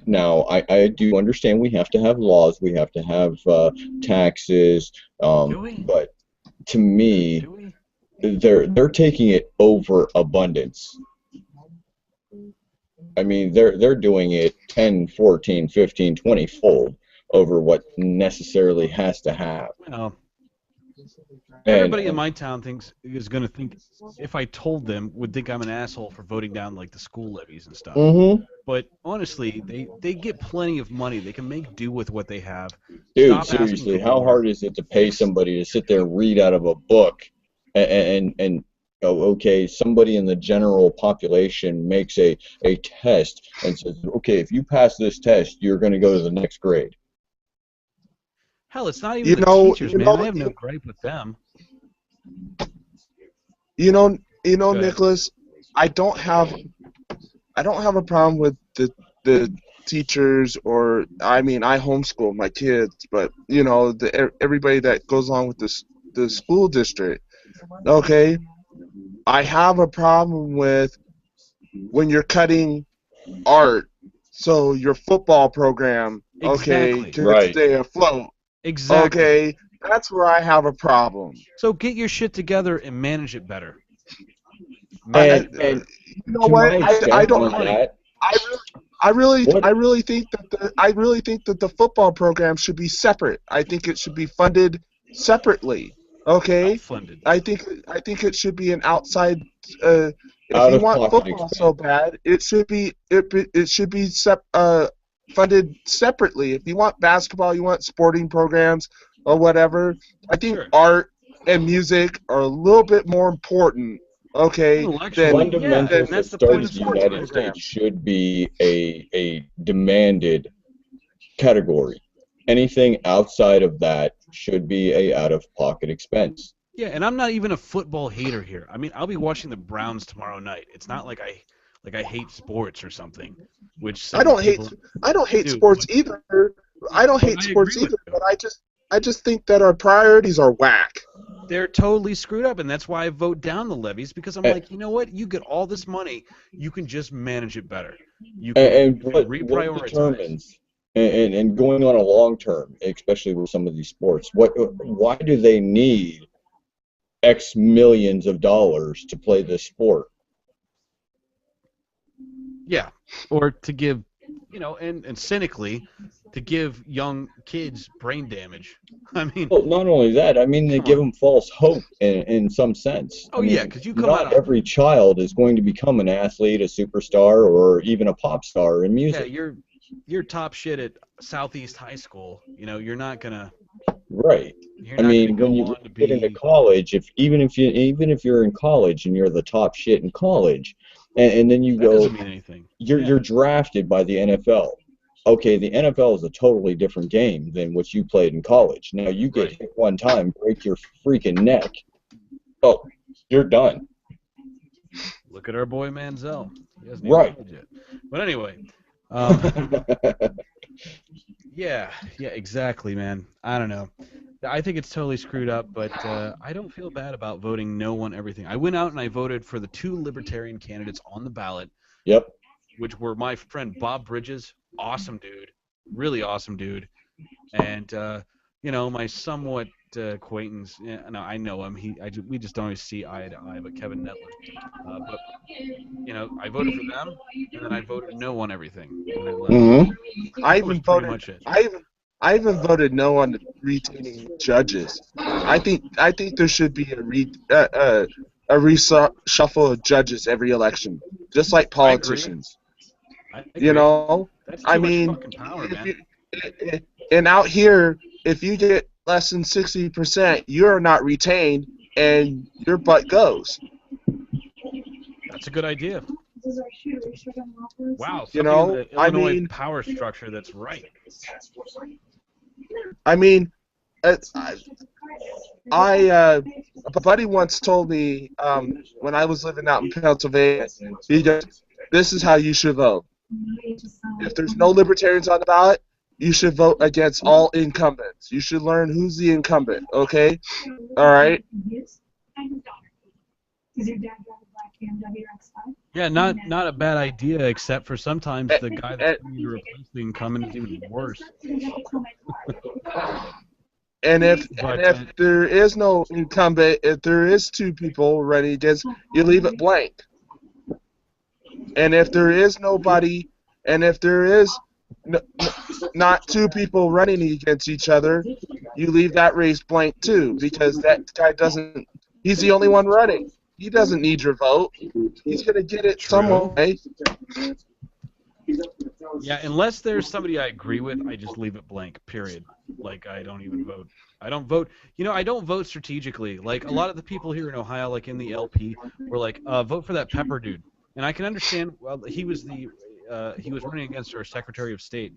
Now, I do understand we have to have laws, we have to have taxes, Do we? but to me, Do we? they're taking it over abundance. I mean, they're doing it 10, 14, 15, 20 fold over what necessarily has to have. Well, And, everybody in my town is going to think, if I told them, would think I'm an asshole for voting down like the school levies and stuff. Mhm. But honestly, they get plenty of money. They can make do with what they have. Dude, Stop asking seriously, for how more. hard is it to pay somebody to sit there and read out of a book and oh, okay, somebody in the general population makes a test and says, okay, if you pass this test, you're going to go to the next grade. Hell, it's not even You the know, teachers, you man. know, I have no gripe with them. you know, ahead. Nicholas, I don't have a problem with the teachers, or I mean, I homeschool my kids, but you know, everybody that goes along with the school district. Okay, I have a problem with when you're cutting art, so your football program, okay, Exactly. can Right. stay afloat. Exactly. Okay, that's where I have a problem. So get your shit together and manage it better. And You know to what? my extent I don't. on that, I really What? think that the football program should be separate. I think it should be funded separately. Okay. Funded. I think it should be an outside. If Out you of want pocket football expense. so bad, it should be funded separately. If you want basketball, you want sporting programs or whatever. I think Sure. art and music are a little bit more important. Okay. Intellectually, Than yeah, Fundamentals and that's that the point started of the sports United programs. States should be a demanded category. Anything outside of that should be a out-of-pocket expense. Yeah, and I'm not even a football hater here. I mean, I'll be watching the Browns tomorrow night. It's not like I hate sports or something. Which I don't hate do, sports either. I don't but hate I sports agree with either, you. but I just think that our priorities are whack. They're totally screwed up, and that's why I vote down the levies, because I'm like, you know what? You get all this money, you can just manage it better. You can, And you can what reprioritize. determines, and going on a long term, especially with some of these sports, why do they need X millions of dollars to play this sport? Yeah, or to give, and cynically, to give young kids brain damage. I mean, Well, not only that, I mean, they Come give on. them false hope in some sense. Oh, I mean, yeah, 'cause you come not out of- every child is going to become an athlete, a superstar, or even a pop star in yeah, music. you're top shit at Southeast High School. You're not gonna. Right. You're I not mean, gonna when go you on to get into be. college, even if you're in college and you're the top shit in college, and then you That go, doesn't mean anything. you're drafted by the NFL. Okay, the NFL is a totally different game than what you played in college. Now you get Right. hit one time, break your freaking neck. Oh, you're done. Look at our boy Manziel. He hasn't Right. even played yet. But anyway, yeah, exactly, man. I don't know. I think it's totally screwed up, but I don't feel bad about voting no on everything. I went out and I voted for the 2 libertarian candidates on the ballot, Yep. which were my friend Bob Bridges, awesome dude, really awesome dude, and my somewhat acquaintance. No, I know him. We just don't always see eye to eye. But Kevin Nettler. But I voted for them, and then I voted no on everything. And I left. Mm-hmm. I That was even pretty voted. much it. I even voted no on retaining judges. I think there should be a reshuffle of judges every election, just like politicians. I agree. You know, That's I too much mean, fucking power, if man. you, and out here, if you get less than 60%, you're not retained, and your butt goes. That's a good idea. Wow, You something know, in the I Illinois mean- power structure that's right. I mean, a buddy once told me when I was living out in Pennsylvania, he goes, "This is how you should vote. If there's no libertarians on the ballot, you should vote against all incumbents. You should learn who's the incumbent, okay? All right? Does your dad drive a black BMW X5? Yeah, not a bad idea, except for sometimes the guy that's going to replace the incumbent is even worse. And if But, there is no incumbent, if there is two people running against, you leave it blank. And if there is nobody, and if there is not two people running against each other, you leave that race blank too, because that guy doesn't. He's the only one running. He doesn't need your vote. He's gonna get it some way. yeah, unless there's somebody I agree with, I just leave it blank, period. Like, I don't even vote. I don't vote. I don't vote strategically. Like, a lot of the people here in Ohio, like in the LP, were like, vote for that Pepper dude. And I can understand, well, he was running against our Secretary of State.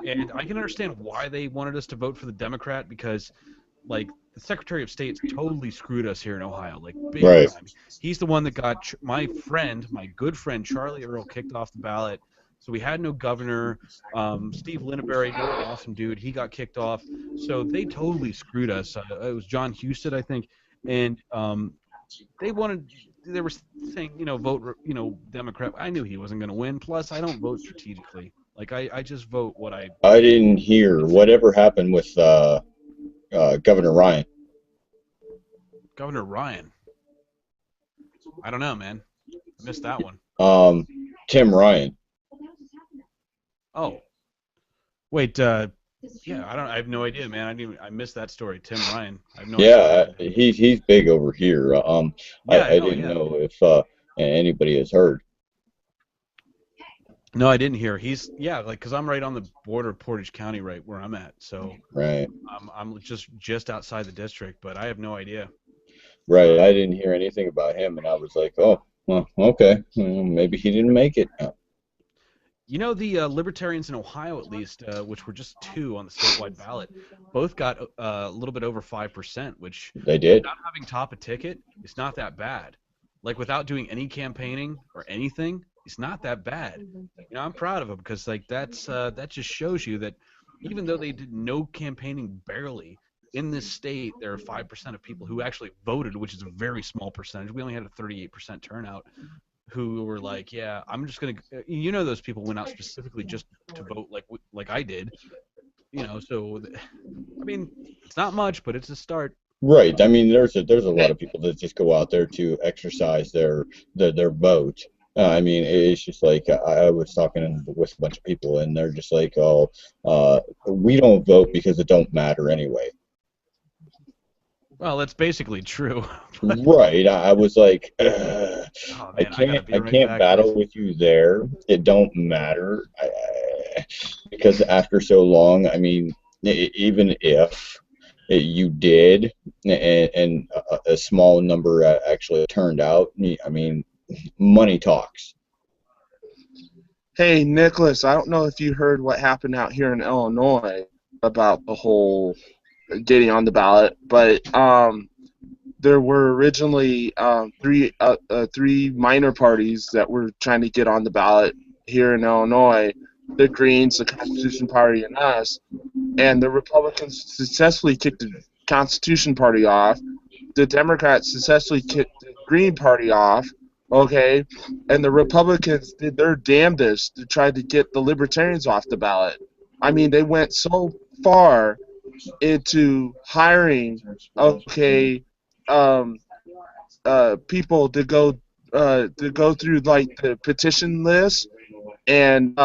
And I can understand why they wanted us to vote for the Democrat, because, like, the Secretary of State totally screwed us here in Ohio, like, big Right. time. He's the one that got my good friend Charlie Earl kicked off the ballot. So we had no governor. Steve Lindenberry, another awesome dude, he got kicked off. So they totally screwed us. It was John Husted, I think, and they were saying, vote, Democrat. I knew he wasn't going to win. Plus, I don't vote strategically. Like, I just vote what I didn't hear whatever happened with Governor Ryan. Governor Ryan. I don't know, man. I missed that one. Tim Ryan. Oh. Wait, yeah, I have no idea, man. I missed that story. Tim Ryan. I have no idea. Yeah, he's big over here. I didn't know if anybody has heard. No, I didn't hear. Because I'm right on the border of Portage County, right where I'm at. So Right. I'm just outside the district, but I have no idea. Right. I didn't hear anything about him, and I was like, oh, well, okay, maybe he didn't make it. The Libertarians in Ohio, at least, which were just 2 on the statewide ballot, both got a little bit over 5%, which They did. without having top a ticket, it's not that bad. Like, without doing any campaigning or anything, it's not that bad. I'm proud of them, because like that just shows you that even though they did no campaigning barely, in this state there are 5% of people who actually voted, which is a very small percentage. We only had a 38% turnout, who were like, yeah, I'm just gonna. Those people went out specifically just to vote, like I did. So I mean, it's not much, but it's a start. Right. I mean, there's a lot of people that just go out there to exercise their vote. I mean, it's just like I was talking with a bunch of people, and they're just like, oh, we don't vote because it don't matter anyway. Well, that's basically true. Right. I was like, man, I can't battle with you there. It don't matter. Because after so long, I mean, even if you did, and a small number actually turned out, I mean, money talks. Hey, Nicholas, I don't know if you heard what happened out here in Illinois about the whole getting on the ballot, but there were originally 3 minor parties that were trying to get on the ballot here in Illinois: the Greens, the Constitution Party, and us. And the Republicans successfully kicked the Constitution Party off. The Democrats successfully kicked the Green Party off. Okay, and the Republicans did their damnedest to try to get the Libertarians off the ballot. I mean, they went so far into hiring, people to go through like the petition list and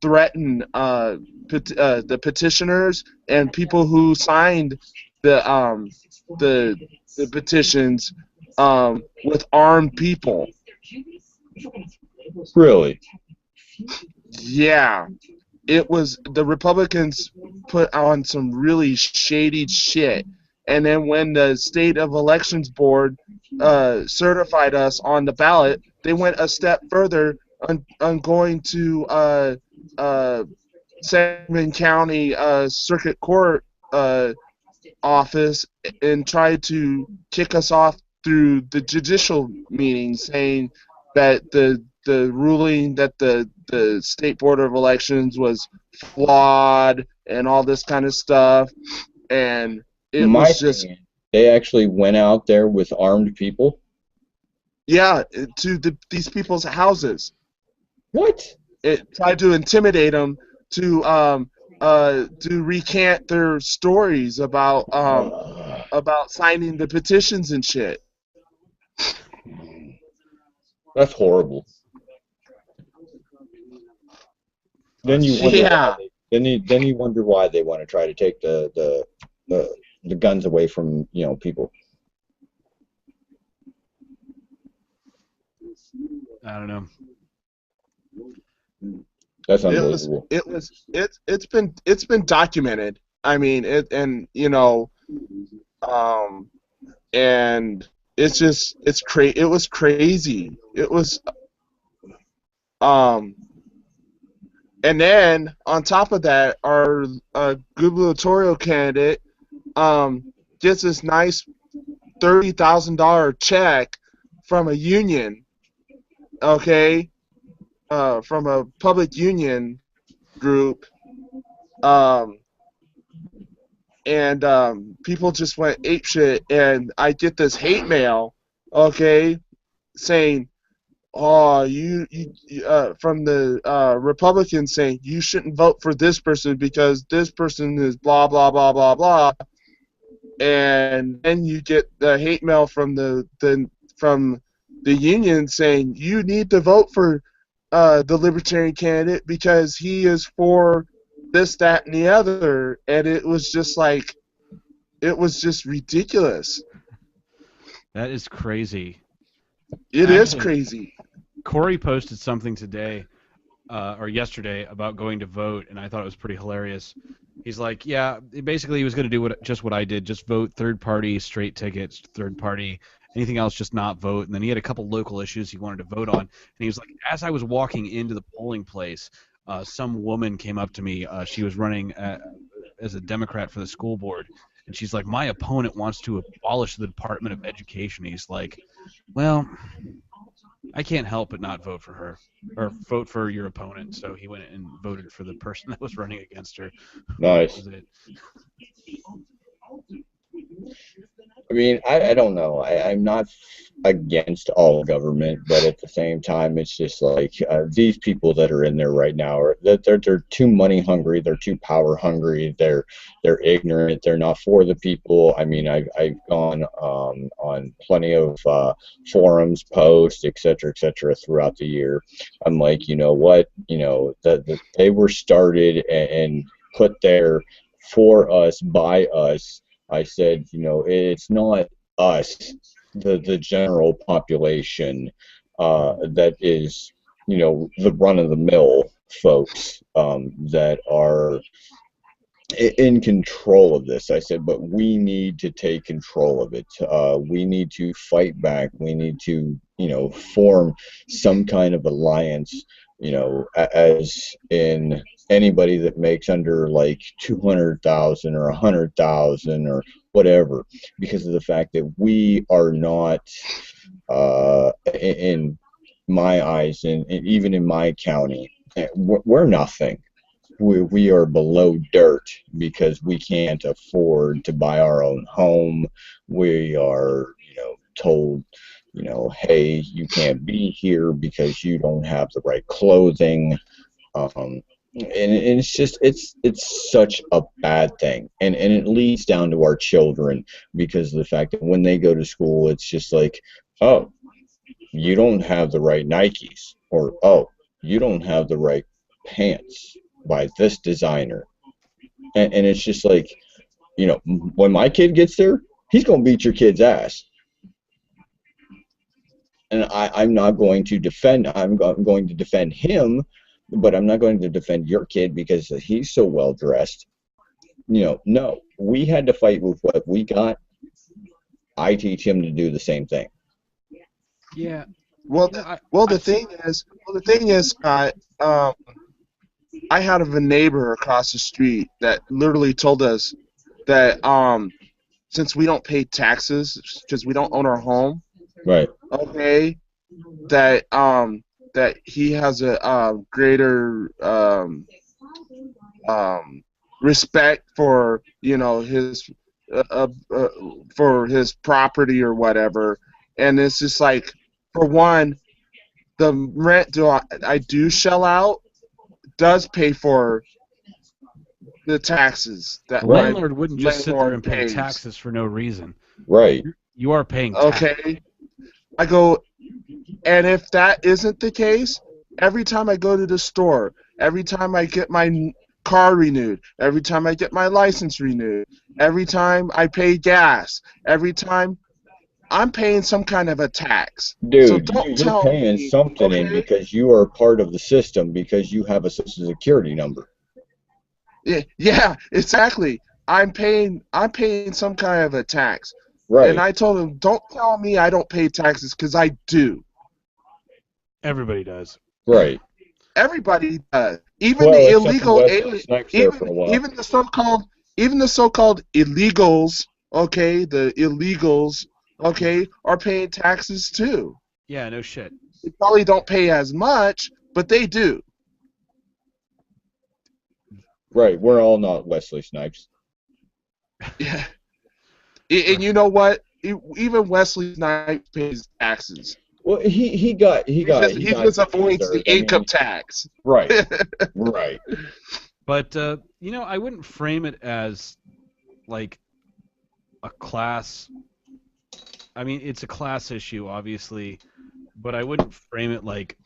threaten the petitioners and people who signed the petitions with armed people. Really? Yeah. It was, the Republicans put on some really shady shit. And then when the State of Elections Board certified us on the ballot, they went a step further on going to Sangamon County Circuit Court office and tried to kick us off through the judicial meeting, saying that the ruling that the State Board of Elections was flawed and all this kind of stuff. And it was just... They actually went out there with armed people? Yeah, to these people's houses. What? It tried to intimidate them to to recant their stories about signing the petitions and shit. That's horrible. Then you wonder Yeah. why then you wonder why they want to try to take the guns away from people. I don't know. That's unbelievable. It's been documented. I mean, and it was crazy. It was and then on top of that, our gubernatorial candidate gets this nice $30,000 check from a union, okay, from a public union group, and people just went apeshit, and I get this hate mail, okay, saying, "Oh, you from the Republicans saying you shouldn't vote for this person because this person is blah blah blah blah blah," and then you get the hate mail from the union saying you need to vote for the Libertarian candidate because he is for this, that, and the other, and it was just ridiculous. That is crazy. It is crazy. Corey posted something today or yesterday about going to vote, and I thought it was pretty hilarious. He's like, yeah, basically he was going to do what I did, just vote third party, straight tickets, third party, anything else, just not vote. And then he had a couple local issues he wanted to vote on, and he was like, as I was walking into the polling place, some woman came up to me. She was running as a Democrat for the school board, and she's like, my opponent wants to abolish the Department of Education. He's like, well, I can't help but not vote for her, or vote for your opponent. So he went and voted for the person that was running against her. Nice. That was it. I mean, I don't know. I'm not against all government, but at the same time, it's just like these people that are in there right now they're too money hungry. They're too power hungry. They're ignorant. They're not for the people. I mean, I've gone on plenty of forums, posts, etc., throughout the year. I'm like, you know what? They were started and put there for us, by us. I said, it's not us, the general population, that is, the run-of-the-mill folks that are in control of this. I said, but we need to take control of it. We need to fight back. We need to, form some kind of alliance, as in anybody that makes under like 200,000 or 100,000 or whatever, because of the fact that we are not, in my eyes, and even in my county, we're nothing. We are below dirt because we can't afford to buy our own home. We are, told, hey, you can't be here because you don't have the right clothing. And it's just it's such a bad thing, and it leads down to our children because of the fact that when they go to school, it's just like, oh, you don't have the right Nikes, or oh, you don't have the right pants by this designer, and it's just like, when my kid gets there, he's gonna beat your kid's ass. And I'm not going to defend. I'm going to defend him, but I'm not going to defend your kid because he's so well dressed. No, we had to fight with what we got. I teach him to do the same thing. Yeah. The thing is, Scott. I had a neighbor across the street that literally told us that since we don't pay taxes because we don't own our home, right? Okay, that he has a greater respect for his for his property or whatever, and it's just like, for one, the rent I do shell out does pay for the taxes that A Right. my landlord wouldn't just sit there landlord and pay pays. taxes for no reason. Right. You are paying tax. Okay, I go, and if that isn't the case, every time I go to the store, every time I get my car renewed, every time I get my license renewed, every time I pay gas, every time I'm paying some kind of a tax. So Dude, don't you're tell paying me, something in okay? because you are part of the system because you have a social security number. Yeah, exactly. I'm paying some kind of a tax. And Right. I told him, don't tell me I don't pay taxes, because I do. Everybody does. Right. Everybody does. Even Well, the except for illegal Wesley alien, Snipes there for a while. even the so-called illegals, okay, the illegals, okay, are paying taxes too. Yeah, no shit. They probably don't pay as much, but they do. Right. We're all not Wesley Snipes. Yeah. And you know what? Even Wesley Snipes pays taxes. Well, he got He just avoids the deserved. I mean, income tax. right. Right. But I wouldn't frame it as like a class. I mean, it's a class issue, obviously, but I wouldn't frame it like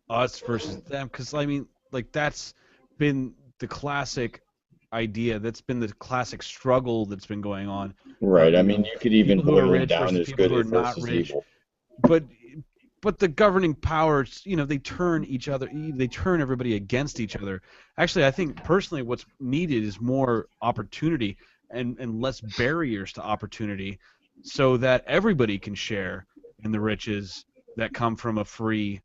us versus them, because I mean, like that's been the classic idea. That's been the classic struggle that's been going on. Right. I mean, you could even People who are boil it rich down versus as people who good are not versus rich. evil. But the governing powers, they turn everybody against each other. Actually, I think personally what's needed is more opportunity and less barriers to opportunity, so that everybody can share in the riches that come from a free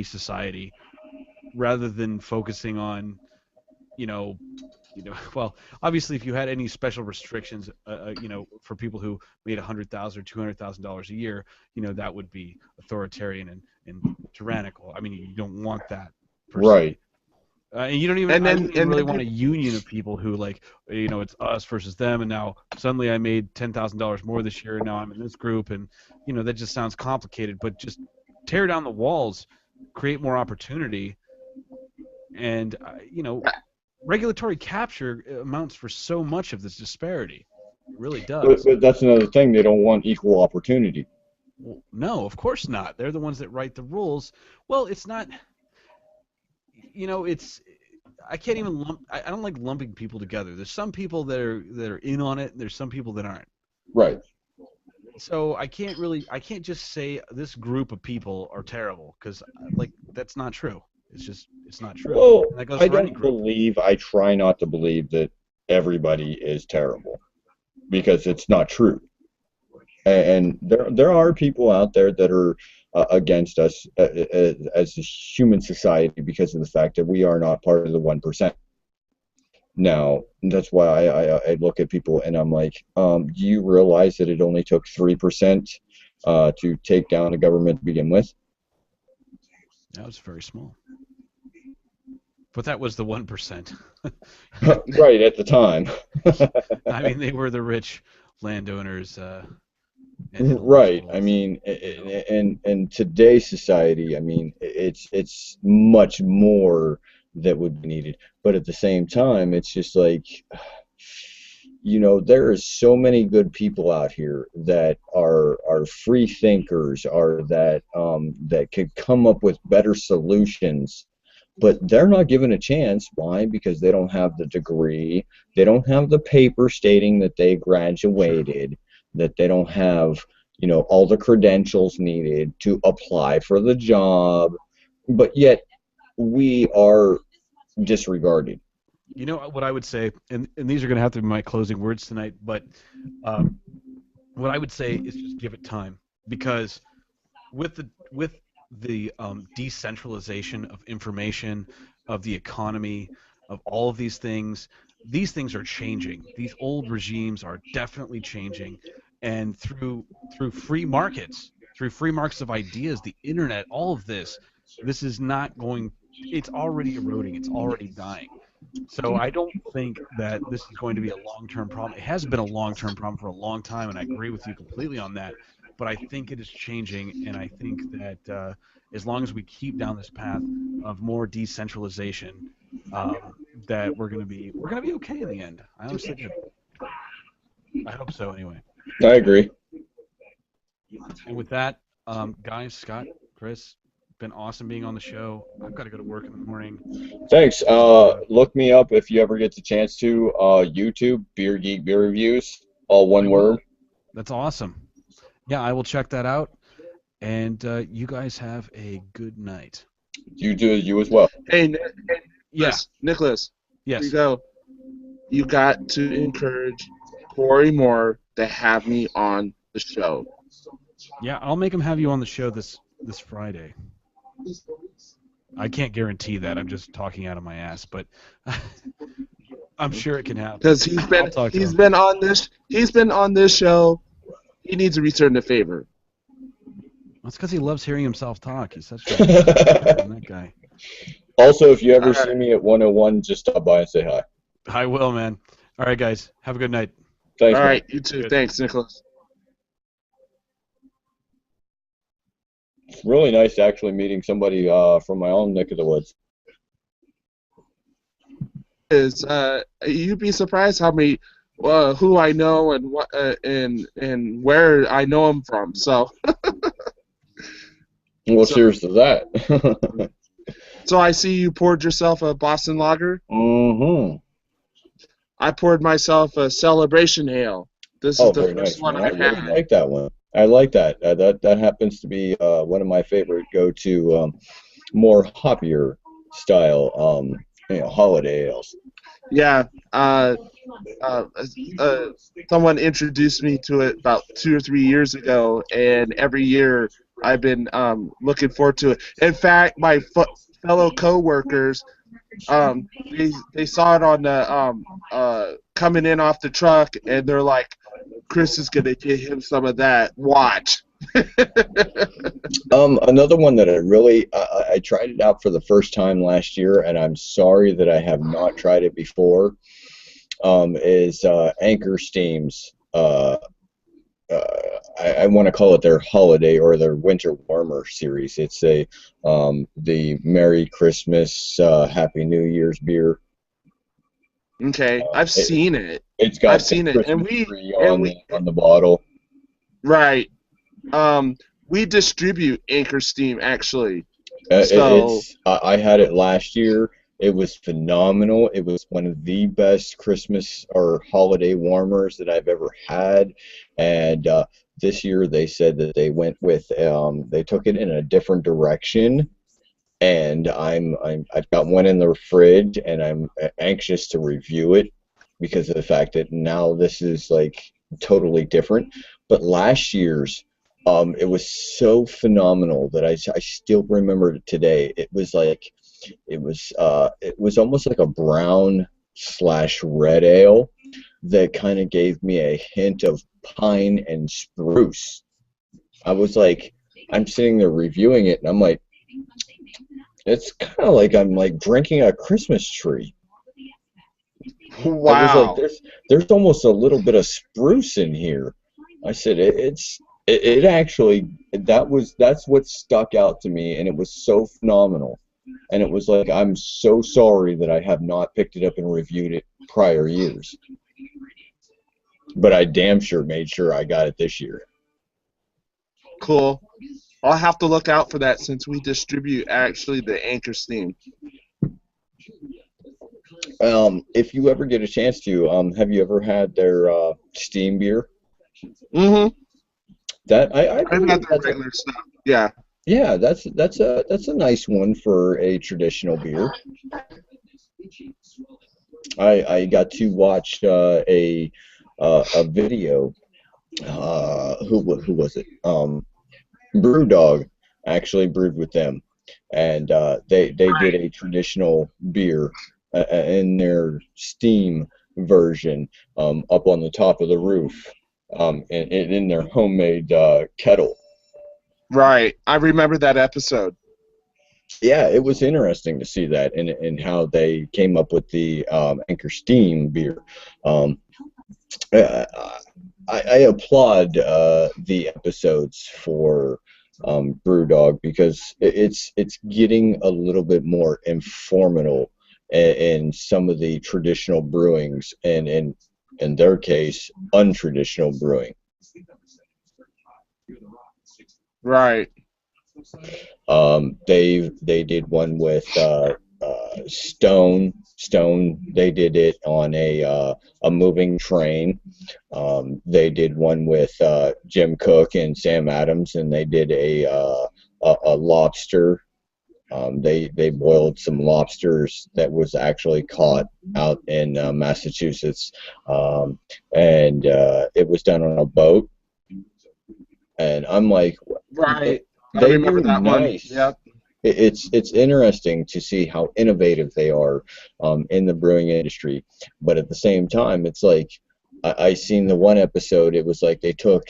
society, rather than focusing on, well, obviously, if you had any special restrictions, for people who made $100,000 or $200,000 a year, that would be authoritarian and tyrannical. I mean, you don't want that. Per se. Right. And you don't even. And I then- wouldn't and really then want a union of people who it's us versus them, and now suddenly I made $10,000 more this year, and now I'm in this group, and that just sounds complicated. But just tear down the walls, create more opportunity, and regulatory capture amounts for so much of this disparity. It really does. But that's another thing. They don't want equal opportunity. Well, no, of course not. They're the ones that write the rules. Well, it's not. I can't even lump. I don't like lumping people together. There's some people that are in on it, and there's some people that aren't. Right. So I can't just say this group of people are terrible, because that's not true. It's not true. Well, And that goes I for any don't group. I try not to believe that everybody is terrible, because it's not true. And there are people out there that are against us as a human society because of the fact that we are not part of the 1%. Now, that's why I look at people and I'm like, do you realize that it only took 3% to take down a government to begin with? That was very small. But that was the 1%. Right, at the time. I mean, they were the rich landowners. Right. I mean, in today's society, I mean, it's much more that would be needed. But at the same time, it's just like, there is so many good people out here that are free thinkers, that could come up with better solutions. But they're not given a chance. Why? Because they don't have the degree. They don't have the paper stating that they graduated. That they don't have, all the credentials needed to apply for the job. But yet, we are disregarded. You know what I would say, and these are going to have to be my closing words tonight, but what I would say is just give it time, because with the decentralization of information, of the economy, of all of these things are changing. These old regimes are definitely changing, and through free markets of ideas, the internet, all of this is not going. It's already eroding. It's already dying. So I don't think that this is going to be a long-term problem. It has been a long-term problem for a long time, and I agree with you completely on that. But I think it is changing, and I think that as long as we keep down this path of more decentralization, that we're gonna be okay in the end. I honestly do. I hope so, anyway. I agree. And with that, guys, Scott, Chris, been awesome being on the show. I've got to go to work in the morning. Thanks. Look me up if you ever get the chance to. YouTube, Beer Geek Beer Reviews, all one word. That's awesome. Yeah, I will check that out. And you guys have a good night. You do, you as well. Hey, Yes. Nicholas. Yes. You go. You got to encourage Corey Moore to have me on the show. Yeah, I'll make him have you on the show this Friday. I can't guarantee that. I'm just talking out of my ass, but I'm sure it can happen. Because he's been on this show. He needs to return the favor. That's because he loves hearing himself talk. He's such a that guy. Also, if you ever see me at 101, just stop by and say hi. I will, man. All right, guys. Have a good night. Thanks. All man. right, you too. Good. Thanks, Nicholas. It's really nice actually meeting somebody from my own neck of the woods. You'd be surprised how many who I know and what and where I know them from. So. Well, cheers to that. So I see you poured yourself a Boston Lager. Mm-hmm. I poured myself a Celebration Ale. This is the very first nice, one man. I've I really had. like that one. I like that. That happens to be one of my favorite go-to more hoppier style holiday ales. Yeah. Someone introduced me to it about 2 or 3 years ago, and every year I've been looking forward to it. In fact, my fellow coworkers, they saw it on the coming in off the truck, and they're like, "Chris is gonna get him some of that. Watch." Another one that I tried it out for the first time last year, and I'm sorry that I have not tried it before. Is Anchor Steam's. I want to call it their holiday or their winter warmer series. It's the Merry Christmas, Happy New Year's beer. Okay, I've seen it. It's got I've seen it, and Christmas tree on the bottle. Right. We distribute Anchor Steam actually. I had it last year. It was phenomenal. It was one of the best Christmas or holiday warmers that I've ever had. And this year they said that they went with they took it in a different direction. And I've got one in the fridge, and I'm anxious to review it because of the fact that now this is like totally different. But last year's, it was so phenomenal that I still remember it today. It was almost like a brown/red ale that kind of gave me a hint of pine and spruce. I was like, I'm sitting there reviewing it, and I'm like, it's kind of like I'm like drinking a Christmas tree. Wow. I was like, there's almost a little bit of spruce in here. I said it actually that's what stuck out to me, and it was so phenomenal. And it was like, I'm so sorry that I have not picked it up and reviewed it prior years. But I damn sure made sure I got it this year. Cool. I'll have to look out for that since we distribute actually the Anchor Steam. If you ever get a chance to, have you ever had their steam beer? Mm-hmm. That I've had the regular stuff. Yeah. Yeah, that's a nice one for a traditional beer. I got to watch a video. Who was it? Brewdog actually brewed with them, and they did a traditional beer in their steam version up on the top of the roof, in their homemade kettle. Right. I remember that episode. Yeah, it was interesting to see that and how they came up with the Anchor Steam beer. I applaud the episodes for Brewdog because it's getting a little bit more informative in some of the traditional brewings, and in their case, untraditional brewing. Right. They did one with Stone. They did it on a moving train. They did one with Jim Cook and Sam Adams, and they did a lobster. They boiled some lobsters that was actually caught out in Massachusetts, and it was done on a boat. And I'm like, Right. I they remember do that one. nice. Yep. It's interesting to see how innovative they are in the brewing industry, but at the same time, it's like I seen the one episode. It was like they took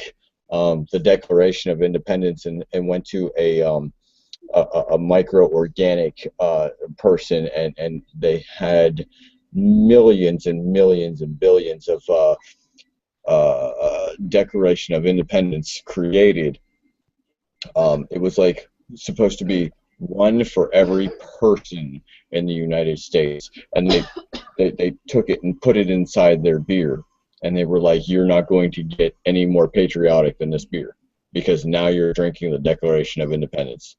the Declaration of Independence and went to a micro-organic person, and they had millions and millions and billions of Declaration of Independence created. It was like supposed to be one for every person in the United States, and they took it and put it inside their beer, and they were like, "You're not going to get any more patriotic than this beer, because now you're drinking the Declaration of Independence."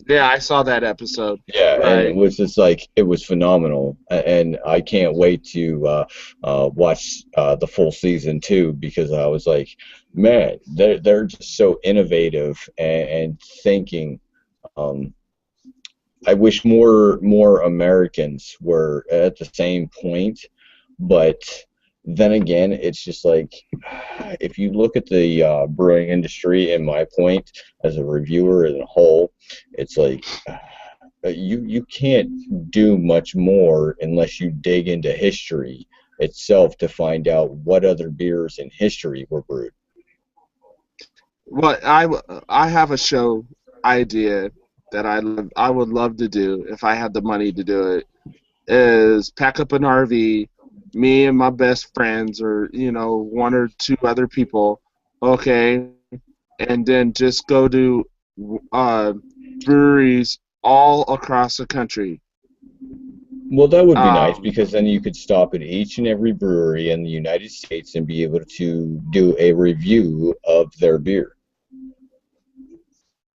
Yeah, I saw that episode. Yeah, and Right. it was just like, it was phenomenal, and I can't wait to watch the full season too, because I was like, man, they're just so innovative and thinking. I wish more Americans were at the same point, but then again, it's just like, if you look at the brewing industry, in my point as a reviewer as a whole, it's like, you can't do much more unless you dig into history itself to find out what other beers in history were brewed. Well, I have a show idea that I would love to do if I had the money to do it. Is pack up an RV, me and my best friends, or one or two other people, okay, and then just go to breweries all across the country. Well, that would be nice, Um, because then you could stop at each and every brewery in the United States and be able to do a review of their beer.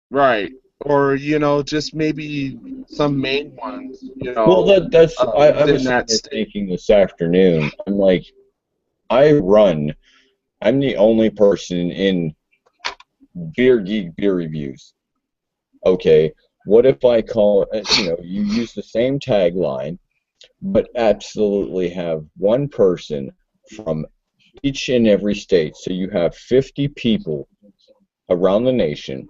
right. Or just maybe some main ones, Well, I within was sitting that there state. thinking this afternoon. I'm like, I'm the only person in Beer Geek beer reviews. Okay, what if I call, you use the same tagline, but absolutely have one person from each and every state. So you have 50 people around the nation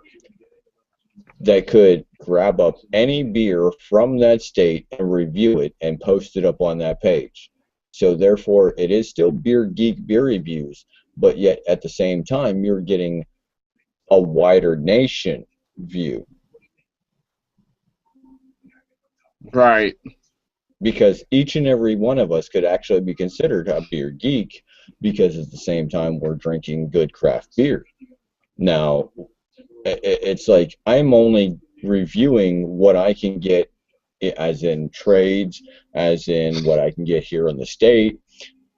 that could grab up any beer from that state and review it and post it up on that page. So therefore, it is still Beer Geek beer reviews, but yet at the same time, you're getting a wider nation view, Right. because each and every one of us could actually be considered a beer geek, because at the same time we're drinking good craft beer. Now, it's like, I'm only reviewing what I can get, as in trades, as in what I can get here in the state.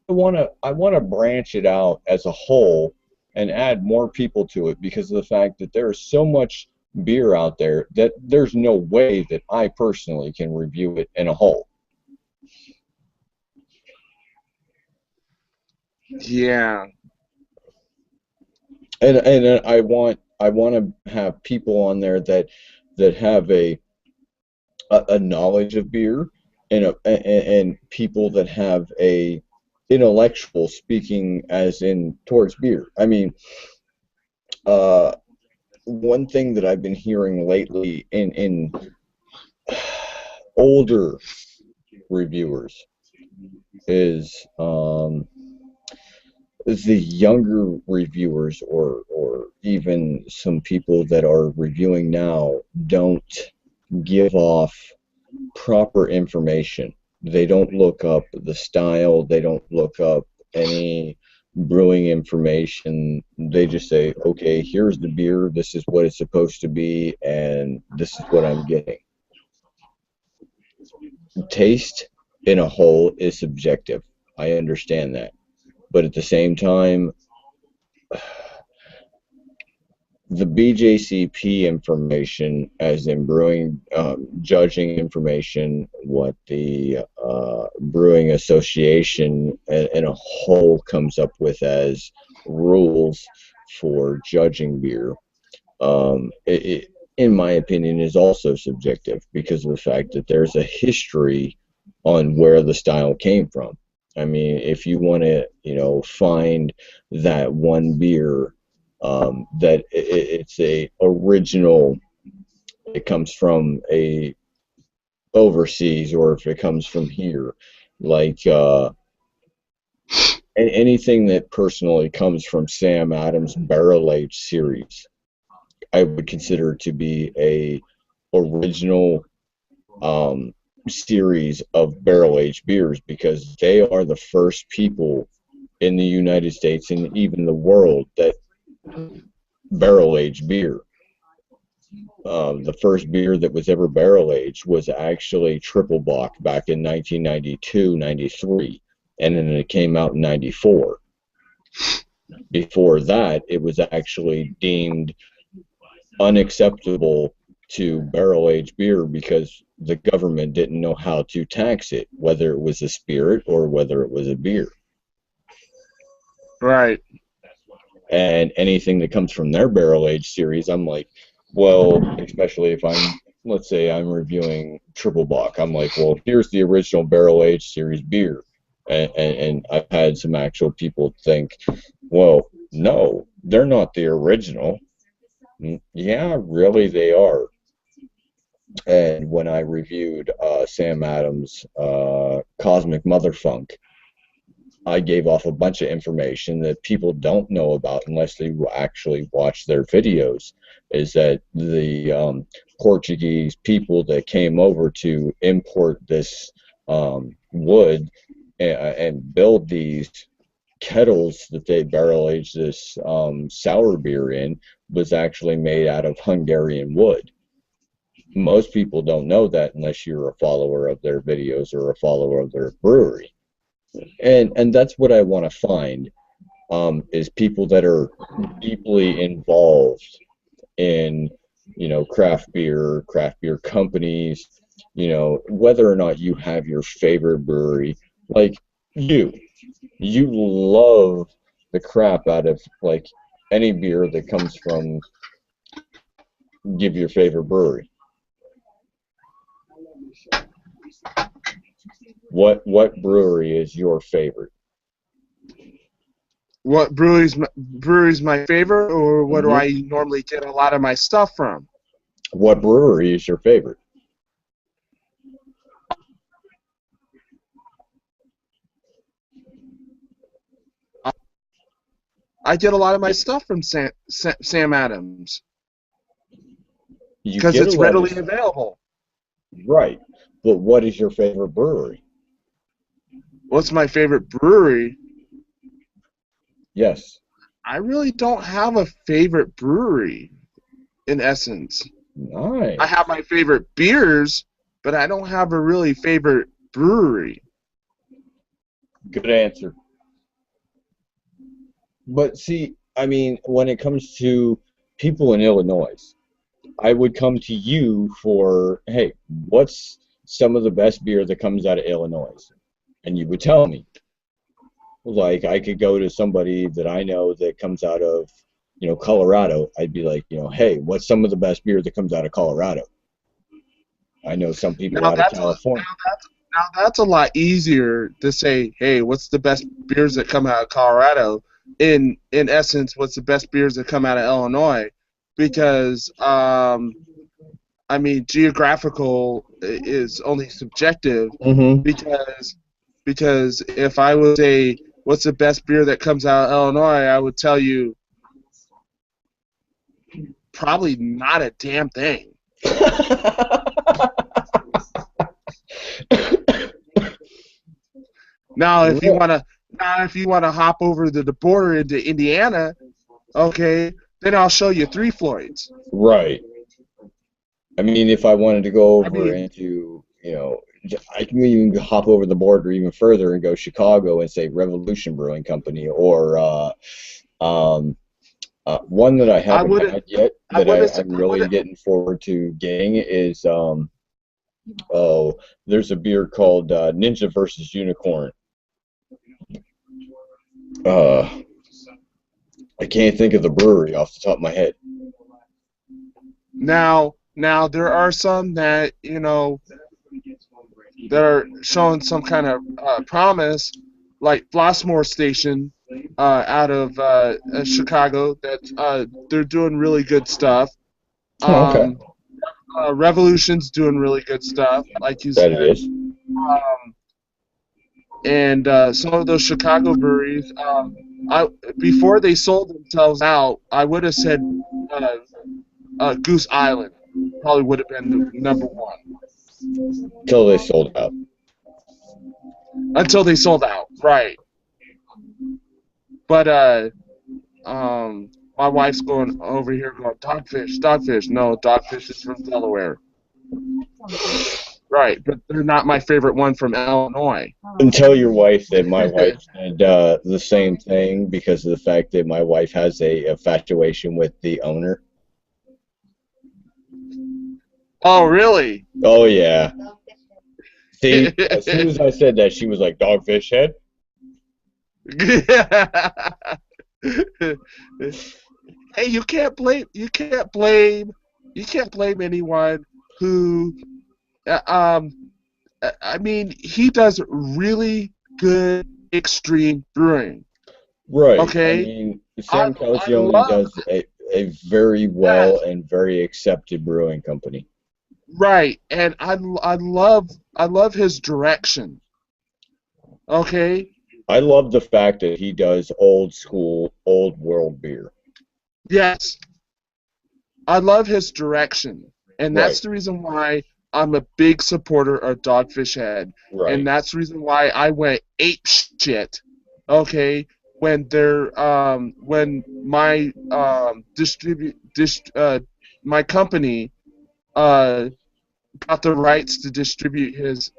I want to branch it out as a whole and add more people to it, because of the fact that there is so much beer out there that there's no way that I personally can review it in a whole. Yeah. And I want to have people on there that have a knowledge of beer, and people that have a intellectual speaking as in towards beer. I mean, one thing that I've been hearing lately in older reviewers is the younger reviewers, or even some people that are reviewing now, don't give off proper information. They don't look up the style. They don't look up any brewing information. They just say, okay, here's the beer, this is what it's supposed to be, and this is what I'm getting. Taste in a whole is subjective. I understand that. But at the same time, the BJCP information, as in brewing, judging information, what the Brewing Association in a whole comes up with as rules for judging beer, in my opinion, is also subjective because of the fact that there's a history on where the style came from. I mean, if you want to, find that one beer that it's a original, it comes from a overseas, or if it comes from here, like anything that personally comes from Sam Adams Barrel Age series, I would consider to be a original series of barrel aged beers, because they are the first people in the United States and even the world that barrel aged beer. The first beer that was ever barrel aged was actually Triple Bock back in 1992, 93, and then it came out in 94. Before that, it was actually deemed unacceptable to barrel age beer because the government didn't know how to tax it, whether it was a spirit or whether it was a beer. Right. And anything that comes from their barrel age series, I'm like, well, especially if let's say I'm reviewing Triple Bock, I'm like, well, here's the original barrel age series beer. And I've had some actual people think, well, no, they're not the original. Yeah, really, they are. And when I reviewed Sam Adams' Cosmic Motherfunk, I gave off a bunch of information that people don't know about unless they actually watch their videos, is that the Portuguese people that came over to import this wood and build these kettles that they barrel aged this sour beer in was actually made out of Hungarian wood. Most people don't know that unless you're a follower of their videos or a follower of their brewery. And that's what I want to find, is people that are deeply involved in, craft beer companies, whether or not you have your favorite brewery. Like you love the crap out of like any beer that comes from, give your favorite brewery. What brewery is your favorite? What brewery's my favorite, or what do I normally get a lot of my stuff from? What brewery is your favorite? I get a lot of my stuff from Sam Adams You because get it's a lot of- readily available. Right. But what is your favorite brewery? What's my favorite brewery? Yes. I really don't have a favorite brewery, in essence. Nice. I have my favorite beers, but I don't have a really favorite brewery. Good answer. But see, I mean, when it comes to people in Illinois, I would come to you for, hey, what's some of the best beer that comes out of Illinois? And you would tell me. Like, I could go to somebody that I know that comes out of, Colorado. I'd be like, hey, what's some of the best beer that comes out of Colorado? I know some people out of California. Now that's a lot easier to say, hey, what's the best beers that come out of Colorado? In essence, what's the best beers that come out of Illinois? Because, geographical is only subjective. Because if I would say, what's the best beer that comes out of Illinois, I would tell you probably not a damn thing. Now, if you Now, if you want to hop over the border into Indiana, okay, then I'll show you Three Floyds. Right. I mean, if I wanted to go I over mean, into, I can even hop over the border even further and go Chicago and say Revolution Brewing Company, or one that I I haven't would have, had yet I that would have, I'm I would really have. getting forward to getting is oh, there's a beer called Ninja versus Unicorn. Uh, I can't think of the brewery off the top of my head. Now there are some that that are showing some kind of promise, like Flossmoor Station out of Chicago. That they're doing really good stuff. Oh, okay. Um, Revolution's doing really good stuff, like you That it said. is. And some of those Chicago breweries, I before they sold themselves out, I would have said Goose Island probably would have been the number one Till they sold out. until they sold out, right? But my wife's going over here going Dogfish, Dogfish. No, Dogfish is from Delaware, right? But they're not my favorite one from Illinois. And tell your wife that my wife said the same thing because of the fact that my wife has a infatuation with the owner. Oh, really? Oh, yeah. See, as soon as I said that, she was like, Dogfish Head? Hey, you can't blame anyone who I mean, he does really good extreme brewing. Right. I Okay, mean, Sam I Calagione love does a very that. well and very accepted brewing company. Right, and I love his direction. Okay, I love the fact that he does old school, old world beer. yes, I love his direction, and that's Right, the reason why I'm a big supporter of Dogfish Head, and right. that's the reason why I went ape shit. Okay, when my my company uh got the rights to distribute his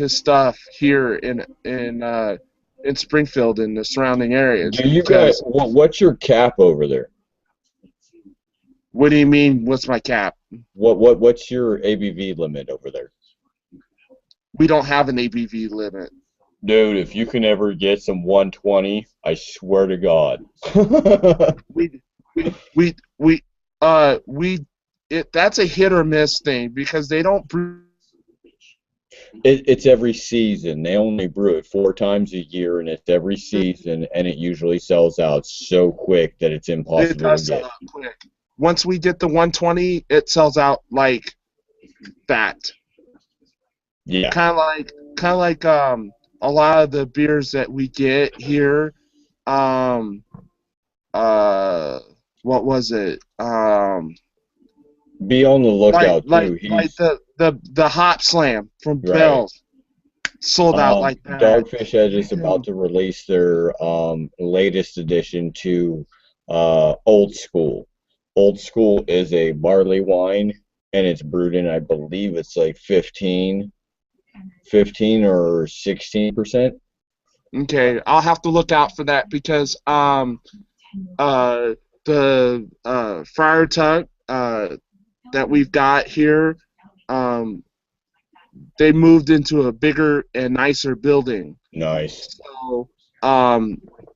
stuff here in Springfield and the surrounding areas. Do you got Because what's your cap over there? what do you mean? What's my cap? What's your ABV limit over there? We don't have an ABV limit. Dude, if you can ever get some 120, I swear to God. We we we that's a hit or miss thing because they don't brew. It's every season. They only brew it 4 times a year, and it's every season, and it usually sells out so quick that it's It impossible to does sell get. out quick. Once we get the 120, it sells out like that. Yeah. Kind of like a lot of the beers that we get here. Um, what was it? Be on the lookout too. Like He's the Hop Slam from right. Bell's sold out like that. Dogfish Head is about to release their latest addition to Old School. Old School is a barley wine, and it's brewed in, I believe it's like 15 or 16%. Okay, I'll have to look out for that because the Friar Tuck that we've got here, they moved into a bigger and nicer building. Nice. So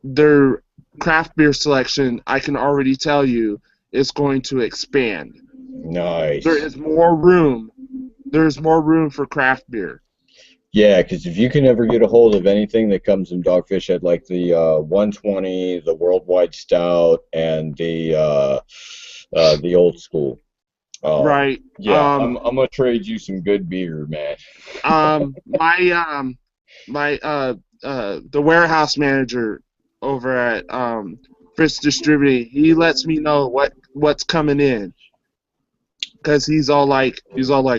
their craft beer selection, I can already tell you, is going to expand. Nice. There is more room. There's more room for craft beer. Yeah, because if you can ever get a hold of anything that comes from Dogfish Head, like the 120, the Worldwide Stout, and the Old School. Right. Yeah, I'm gonna trade you some good beer, man. The warehouse manager over at Fritz Distributing, he lets me know what's coming in. Because he's all like,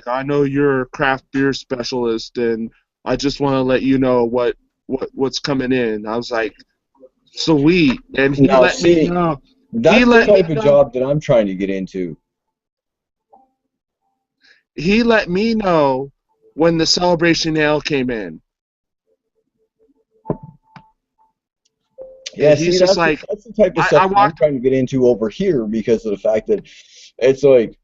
I know you're a craft beer specialist, and I just want to let you know what what's coming in. I was like, sweet, and he Now, let me see, know. that's the let me type of know. job that I'm trying to get into. He let me know when the Celebration Ale came in. Yeah, And see, he's that's just like, that's the type of I stuff that I'm walked. trying to get into over here because of the fact that it's like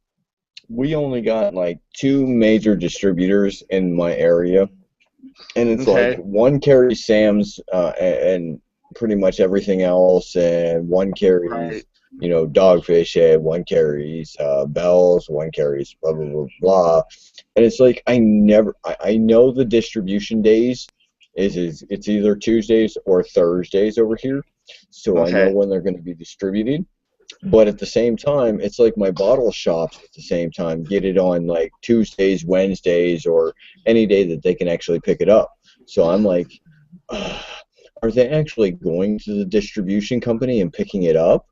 we only got like 2 major distributors in my area, and it's like Okay. one carries Sam's and pretty much everything else, and one carries Right. Dogfish Head, one carries Bell's, one carries blah blah blah blah, and it's like I know the distribution days is it's either Tuesdays or Thursdays over here, so I know Okay. when they're going to be distributed. But at the same time, it's like my bottle shops at the same time get it on like Tuesdays, Wednesdays, or any day that they can actually pick it up. So I'm like, are they actually going to the distribution company and picking it up?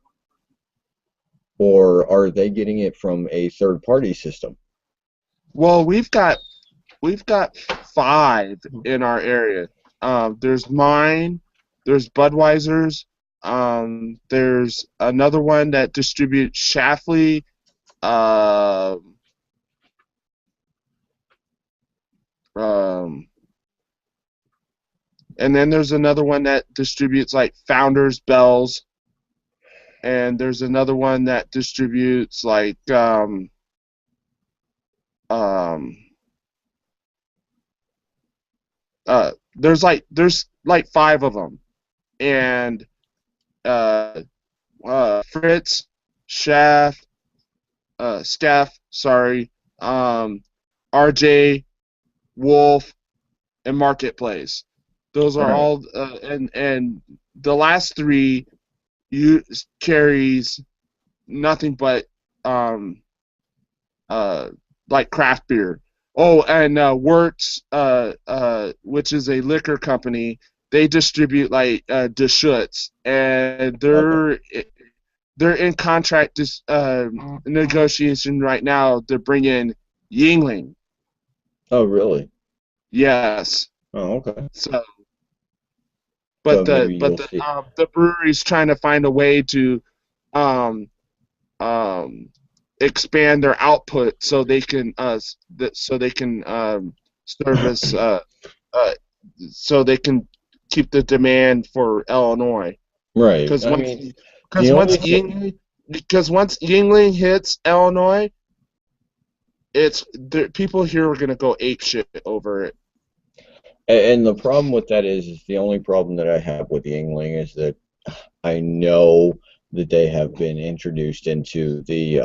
Or are they getting it from a third-party system? Well, we've got 5 in our area. There's mine. There's Budweiser's. There's another one that distributes Schlafly. Um, um, and then there's another one that distributes like Founders, Bells, and there's another one that distributes like um, there's like 5 of them, and Fritz, Shaft, Steph, sorry, RJ, Wolf, and Marketplace. Those are Right. all, and the last 3 carries nothing but like craft beer. Oh, and Wirtz, which is a liquor company, they distribute like Deschutes, and Okay. they're in contract negotiation right now to bring in Yingling. Oh, really? Yes. Oh, okay. So, So but maybe you'll see. the brewery's trying to find a way to um, um, expand their output so they can service uh, so they can keep the demand for Illinois. Right. Because I once mean, because the once only thing. Yingling because once Yingling hits Illinois, people here are gonna go ape shit over it. And the problem with that is the only problem that I have with Yingling is that I know that they have been introduced into the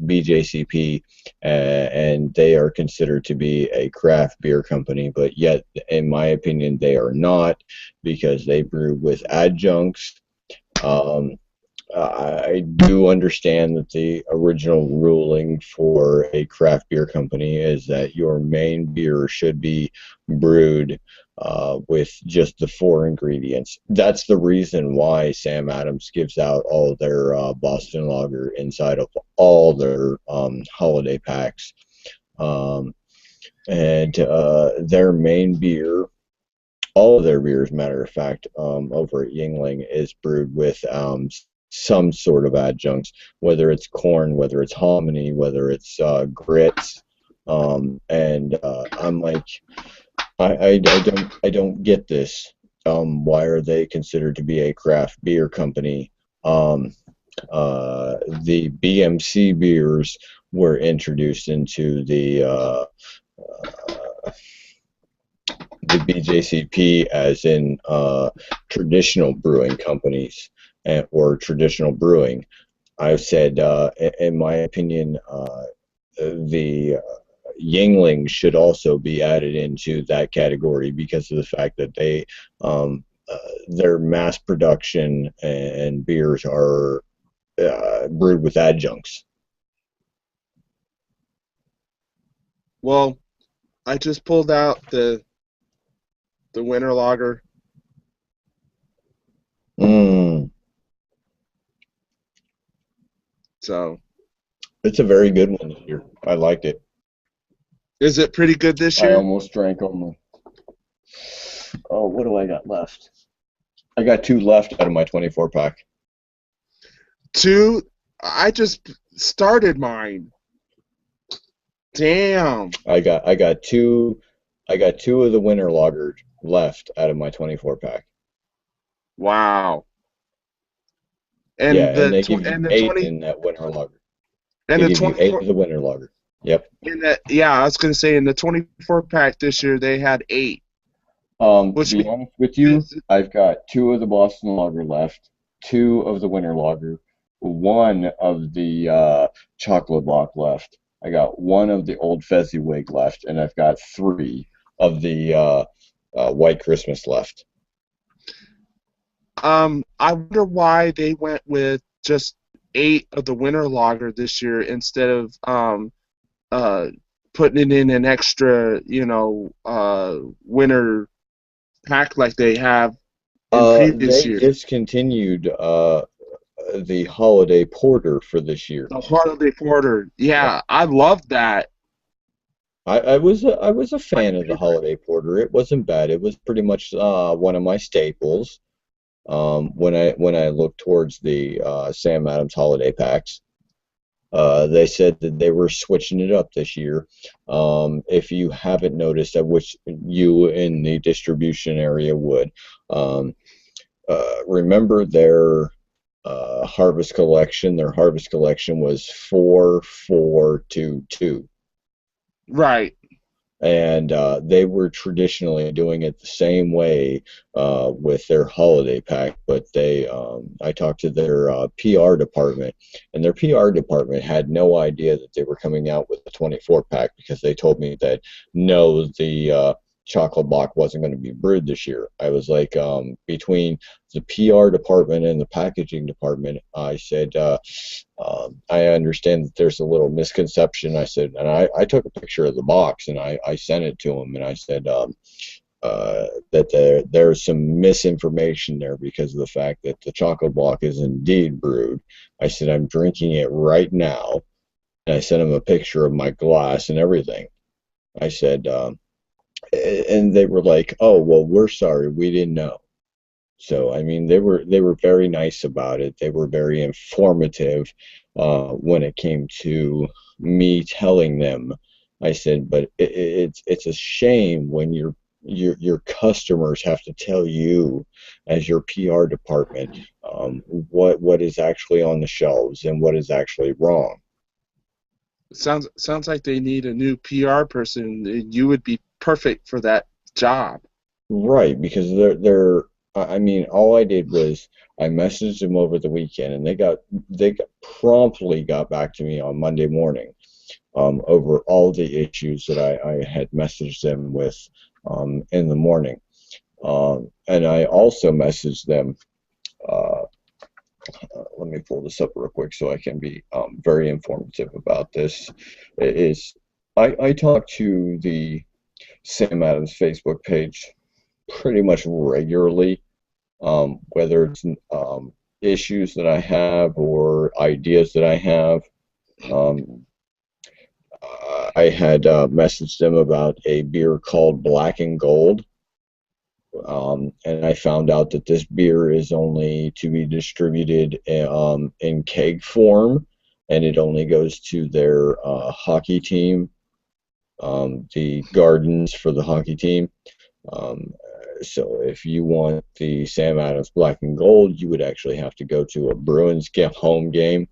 BJCP, and they are considered to be a craft beer company, but yet, in my opinion, they are not because they brew with adjuncts. Um, I do understand that the original ruling for a craft beer company is that your main beer should be brewed with just the 4 ingredients. That's the reason why Sam Adams gives out all their Boston Lager inside of all their holiday packs. Um, and their main beer, all of their beers, matter of fact, over at Yingling, is brewed with some sort of adjuncts, whether it's corn, whether it's hominy, whether it's grits, and I'm like, I don't get this. Why are they considered to be a craft beer company? Um, the BMC beers were introduced into the BJCP as in traditional brewing companies or traditional brewing. I've said, in my opinion, the Yingling should also be added into that category because of the fact that their mass production and beers are brewed with adjuncts. Well, I just pulled out the winter lager. Mm, So, it's a very good one this year. I liked it. is it pretty good this I year? almost drank them. Oh, what do I got left? I got 2 left out of my 24 pack. 2. I just started mine. Damn. I got 2 of the winter lager left out of my 24 pack. Wow. Yeah, And and the they give you and the 8 20 in that winter lager. and They the give you 8 24 of the winter lager. Yep. in that, yeah, I was gonna say in the 24 pack this year they had 8. To Which be honest with you, I've got 2 of the Boston Lager left, 2 of the Winter Lager, 1 of the Chocolate Block left. I got 1 of the Old Fezziwig left, and I've got 3 of the White Christmas left. I wonder why they went with just 8 of the winter lager this year instead of putting it in an extra, winter pack like they have in previous They years. discontinued the Holiday Porter for this year. The holiday porter, yeah, I love that. I was a fan of the Holiday Porter. It wasn't bad. It was pretty much one of my staples. When I look towards the Sam Adams holiday packs, they said that they were switching it up this year. If you haven't noticed, I wish you in the distribution area would. Remember their harvest collection? Their harvest collection was 4-4-2-2. Right. And they were traditionally doing it the same way with their holiday pack, but I talked to their PR department, and their PR department had no idea that they were coming out with the 24 pack because they told me that no, the chocolate block wasn't going to be brewed this year. I was like, between the PR department and the packaging department, I said, I understand that there's a little misconception. I said, and I took a picture of the box and I sent it to him, and I said that there's some misinformation there because of the fact that the chocolate block is indeed brewed. I said, I'm drinking it right now, and I sent him a picture of my glass and everything. I said, and they were like, oh, well, we're sorry, we didn't know. So I mean, they were very nice about it. They were very informative when it came to me telling them. I said, but it's a shame when your customers have to tell you as your PR department what is actually on the shelves and what is actually wrong. Sounds like they need a new PR person. You would be perfect for that job. Right, because they're I mean, all I did was I messaged them over the weekend, and they promptly got back to me on Monday morning over all the issues that I had messaged them with in the morning. And I also messaged them. Let me pull this up real quick so I can be very informative about this. I talked to the Sam Adams Facebook page pretty much regularly, whether it's issues that I have or ideas that I have. I had messaged them about a beer called Black and Gold, and I found out that this beer is only to be distributed in keg form, and it only goes to their hockey team, the Gardens for the hockey team. So if you want the Sam Adams Black and Gold, you would actually have to go to a Bruins home game,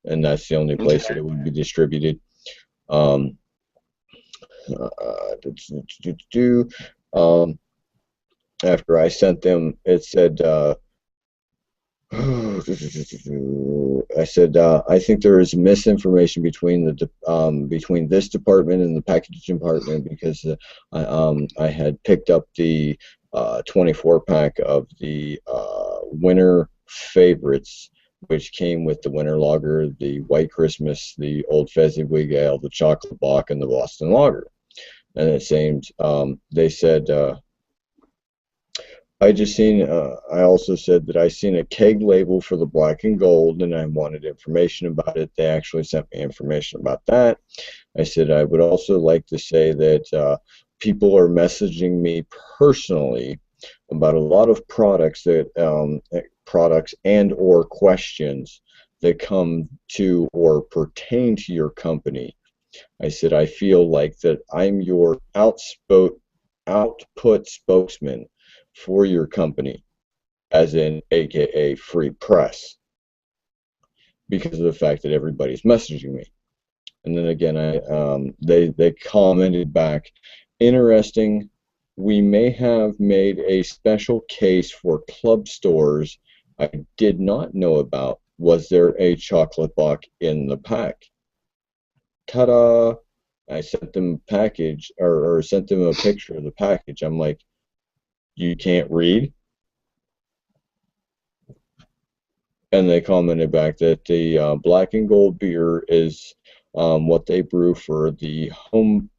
and that's the only place that it would be distributed. After I sent them, it said, I said, I think there is misinformation between between this department and the packaging department because I had picked up the 24 pack of the winter favorites, which came with the winter lager, the White Christmas, the Old Fezziwig Ale, the Chocolate Block, and the Boston Lager. And it seemed they said. I also said that I seen a keg label for the Black and Gold, and I wanted information about it. They actually sent me information about that. I said I would also like to say that people are messaging me personally about a lot of products and or questions that come to or pertain to your company. I said, I feel like that I'm your output spokesman for your company, as in AKA free press, because of the fact that everybody's messaging me. And then again, they commented back, interesting, we may have made a special case for club stores I did not know about. Was there a chocolate box in the pack? Ta-da! I sent them a package, or sent them a picture of the package. I'm like, you can't read? And they commented back that the black and gold beer is what they brew for the home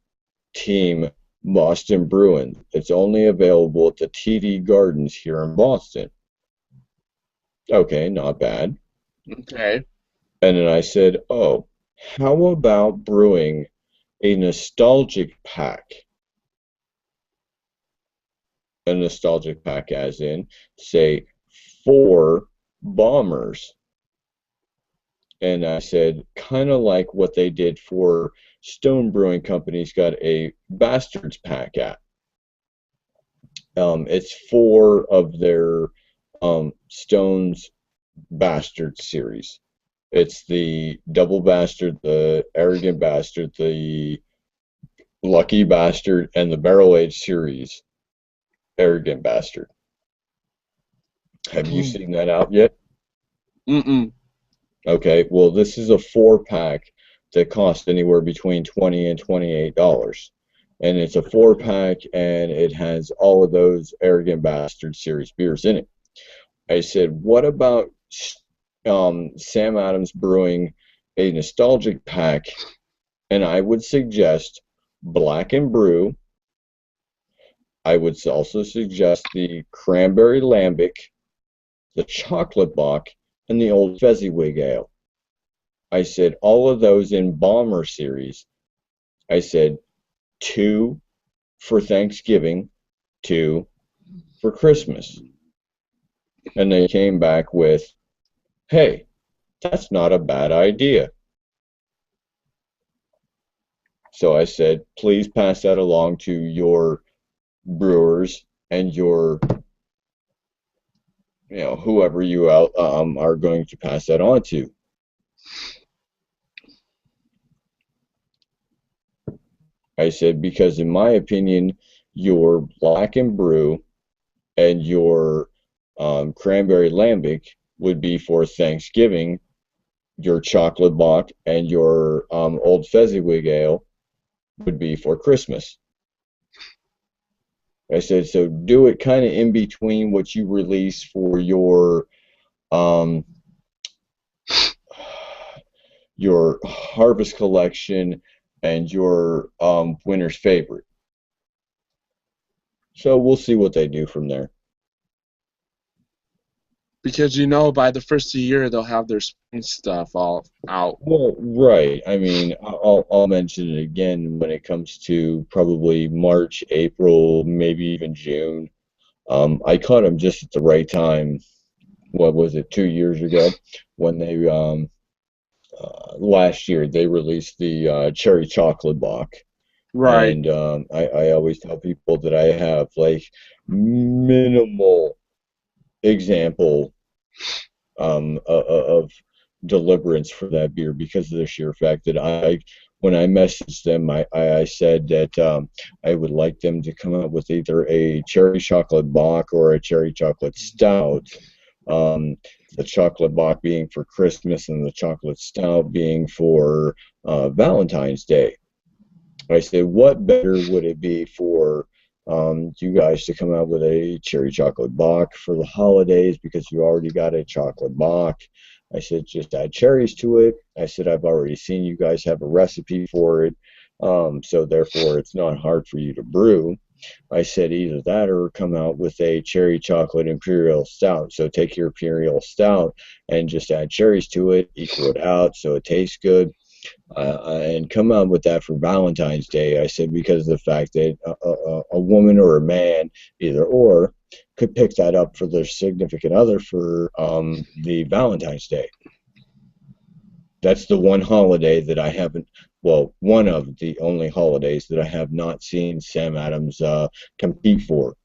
team, Boston Bruins. It's only available at the TD Gardens here in Boston. Okay, not bad. Okay. And then I said, oh, how about brewing a nostalgic pack? A nostalgic pack as in, say, 4 bombers. And I said, kind of like what they did for Stone Brewing Company's got a Bastards pack at. It's 4 of their Stone's Bastard series. It's the Double Bastard, the Arrogant Bastard, the Lucky Bastard, and the Barrel Age series Arrogant Bastard. Have you seen that out yet? Mm-mm. Okay, well, this is a 4-pack that costs anywhere between $20 and $28. And it's a 4-pack, and it has all of those Arrogant Bastard series beers in it. I said, what about Sam Adams brewing a nostalgic pack? And I would suggest Black and Brew. I would also suggest the Cranberry Lambic, the Chocolate Bock, and the Old Fezziwig Ale. I said, all of those in Bomber series. I said, 2 for Thanksgiving, 2 for Christmas. And they came back with, hey, that's not a bad idea. So I said, please pass that along to your brewers and your, whoever you are going to pass that on to. I said, because in my opinion, your Black and Brew and your Cranberry Lambic would be for Thanksgiving, your Chocolate Bock and your Old Fezziwig Ale would be for Christmas. I said, so do it kind of in between what you release for your Harvest Collection and your Winter's Favorite. So we'll see what they do from there. Because by the first of the year they'll have their spring stuff all out. Well, right. I mean, I'll mention it again when it comes to probably March, April, maybe even June. I caught them just at the right time. What was it, 2 years ago, when they last year they released the Cherry Chocolate Bock. Right. And I always tell people that I have like minimal example of deliverance for that beer because of the sheer fact that when I messaged them, I said that I would like them to come out with either a cherry chocolate bock or a cherry chocolate stout. The chocolate bock being for Christmas and the chocolate stout being for Valentine's Day. I said, what better would it be for you guys to come out with a cherry chocolate bock for the holidays because you already got a chocolate bock. I said, just add cherries to it. I said, I've already seen you guys have a recipe for it, so therefore it's not hard for you to brew. I said, either that or come out with a cherry chocolate imperial stout. So take your imperial stout and just add cherries to it, equal it out so it tastes good. and come out with that for Valentine's Day. I said because of the fact that a woman or a man, either or, could pick that up for their significant other for the Valentine's Day. That's the one holiday that I haven't, well, one of the only holidays that I have not seen Sam Adams compete for.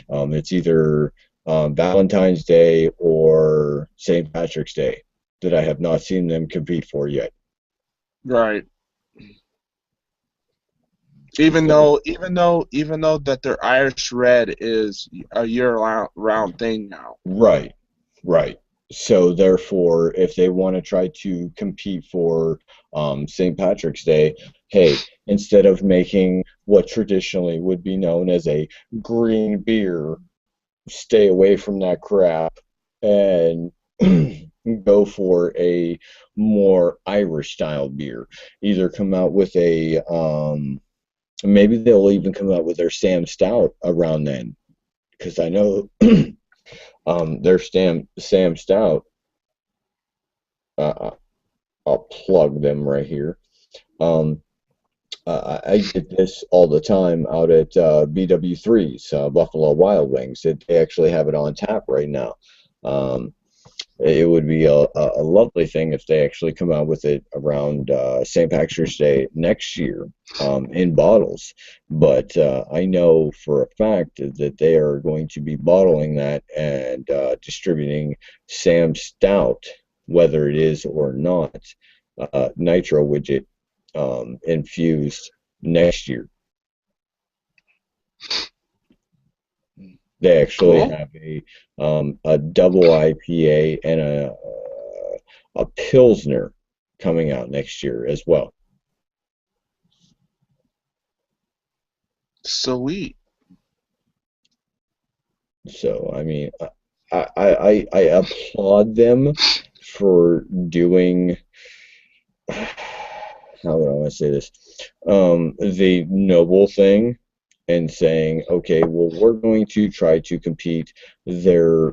It's either Valentine's Day or St. Patrick's Day that I have not seen them compete for yet. Right. Even though that their Irish Red is a year-round thing now. Right, right. So therefore, if they want to try to compete for St. Patrick's Day, hey, instead of making what traditionally would be known as a green beer, stay away from that crap and go for a more Irish style beer. Either come out with a maybe they'll even come out with their Sam Stout around then, because I know their Sam Stout. I'll plug them right here. I get this all the time out at BW3's, Buffalo Wild Wings. They actually have it on tap right now. It would be a lovely thing if they actually come out with it around St. Patrick's Day next year in bottles. But I know for a fact that they are going to be bottling that and distributing Sam Stout, whether it is or not nitro widget infused next year. They actually have a double IPA and a Pilsner coming out next year as well. Sweet. So I mean, I applaud them for doing. How would I want to say this? The noble thing. And saying, okay, well, we're going to try to compete. Their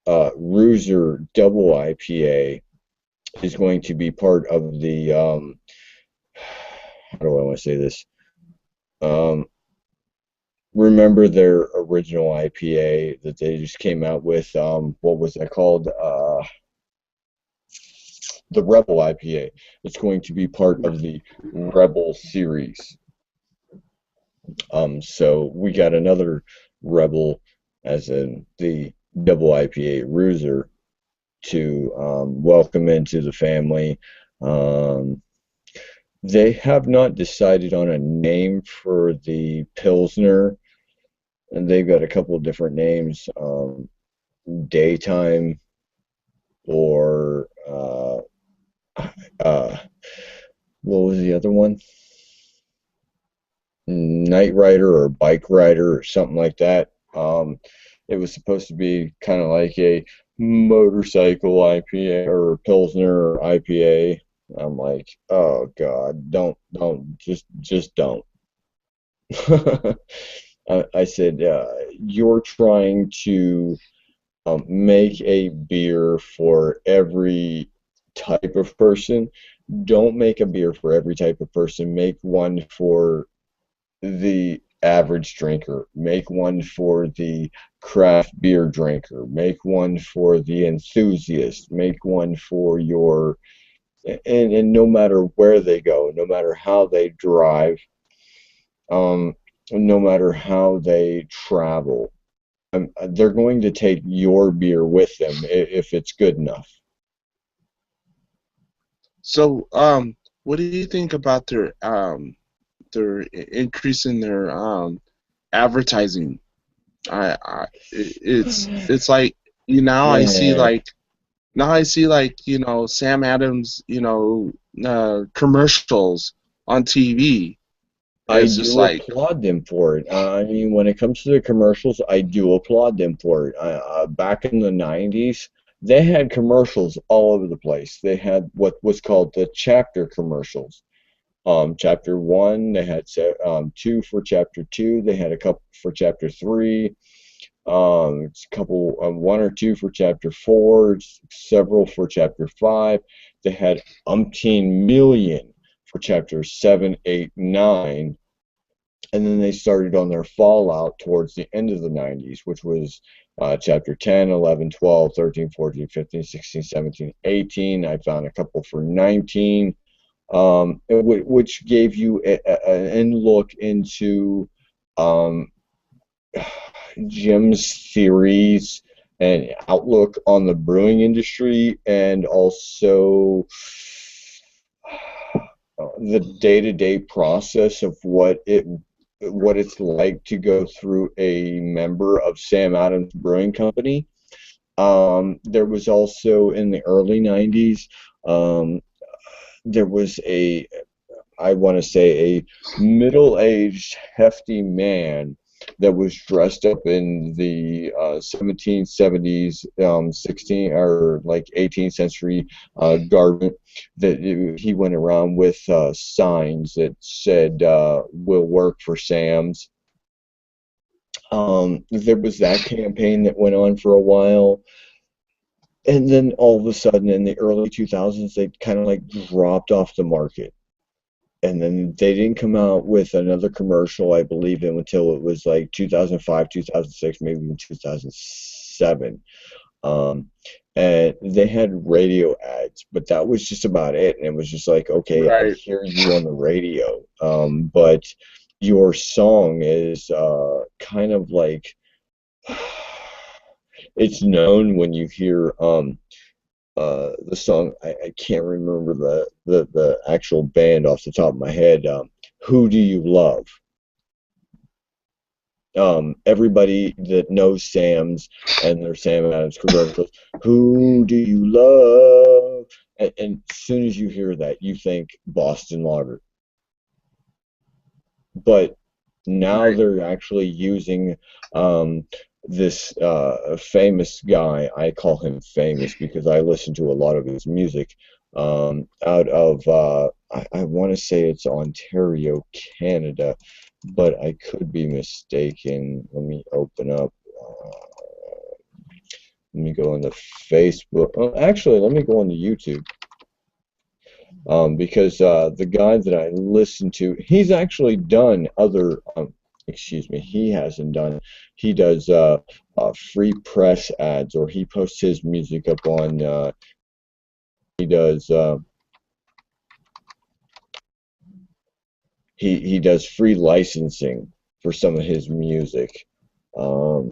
Ruser Double IPA is going to be part of the, how do I want to say this? Remember their original IPA that they just came out with, what was that called? The Rebel IPA. It's going to be part of the Rebel series. So we got another Rebel, as in the double IPA Ruser, to welcome into the family. They have not decided on a name for the Pilsner, and they've got a couple of different names, Daytime or what was the other one? Night Rider or Bike Rider or something like that. It was supposed to be kind of like a motorcycle IPA or Pilsner or IPA. I'm like, oh God, don't, just don't. I said, you're trying to make a beer for every type of person. Don't make a beer for every type of person. Make one for the average drinker. Make one for the craft beer drinker. Make one for the enthusiast. Make one for your, and no matter where they go, no matter how they drive, no matter how they travel, they're going to take your beer with them if it's good enough. So, what do you think about their increase in their advertising? It's like I see like Sam Adams commercials on TV. I do applaud them for it. I mean, when it comes to the commercials, I do applaud them for it. Back in the 90s, they had commercials all over the place. They had what was called the chapter commercials. Chapter 1, they had 2 for Chapter 2. They had a couple for Chapter 3. It's a couple, one or two for chapter 4, several for chapter 5. They had umpteen million for chapters 7, 8, 9. And then they started on their fallout towards the end of the 90s, which was chapter 10, 11, 12, 13, 14, 15, 16, 17, 18. I found a couple for 19, which gave you an look into Jim's theories and outlook on the brewing industry, and also the day-to-day process of what it's like to go through a member of Sam Adams Brewing Company. There was also, in the early 90s, there was I want to say, a middle-aged, hefty man that was dressed up in the 1770s, 16 or like 18th century garment. That he went around with signs that said "Will work for Sam's." There was that campaign that went on for a while, and then all of a sudden, in the early 2000s, they kind of like dropped off the market. And then they didn't come out with another commercial, I believe, until it was like 2005, 2006, maybe even 2007. And they had radio ads, but that was just about it. And it was just like, okay, I hear you on the radio, but your song is kind of like, it's known when you hear the song, I can't remember the actual band off the top of my head. Who Do You Love? Everybody that knows Sam's and their Sam Adams commercials, who do you love? And as soon as you hear that, you think Boston Lager. But now they're actually using this famous guy. I call him famous because I listen to a lot of his music, out of I want to say it's Ontario, Canada, but I could be mistaken. Let me open up. Let me go into Facebook. Actually, let me go into YouTube. Because the guy that I listen to, he's actually done other. Excuse me, he hasn't done. He does free press ads, or he posts his music up on. He does. He does free licensing for some of his music. You're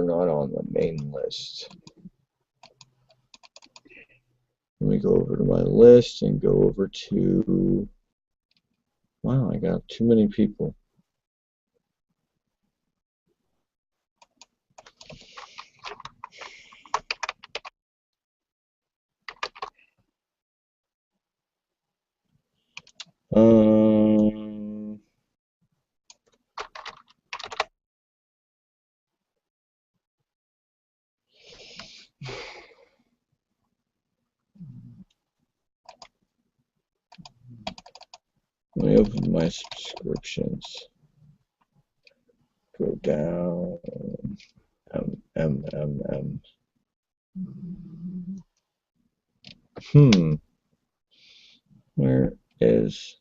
not on the main list. Let me go over to my list and go over to. Wow, I got too many people. Let me open my subscriptions. Go down. Where is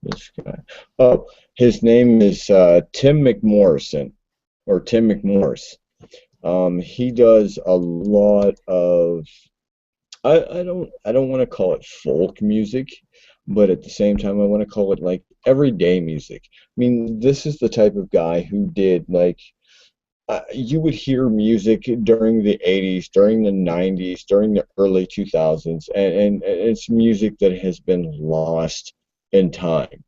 this guy? Oh, his name is Tim McMorrison, or Tim McMorris. He does a lot of. I don't want to call it folk music, but at the same time I want to call it like everyday music. I mean, this is the type of guy who did like. You would hear music during the 80s, during the 90s, during the early 2000s, and it's music that has been lost in time.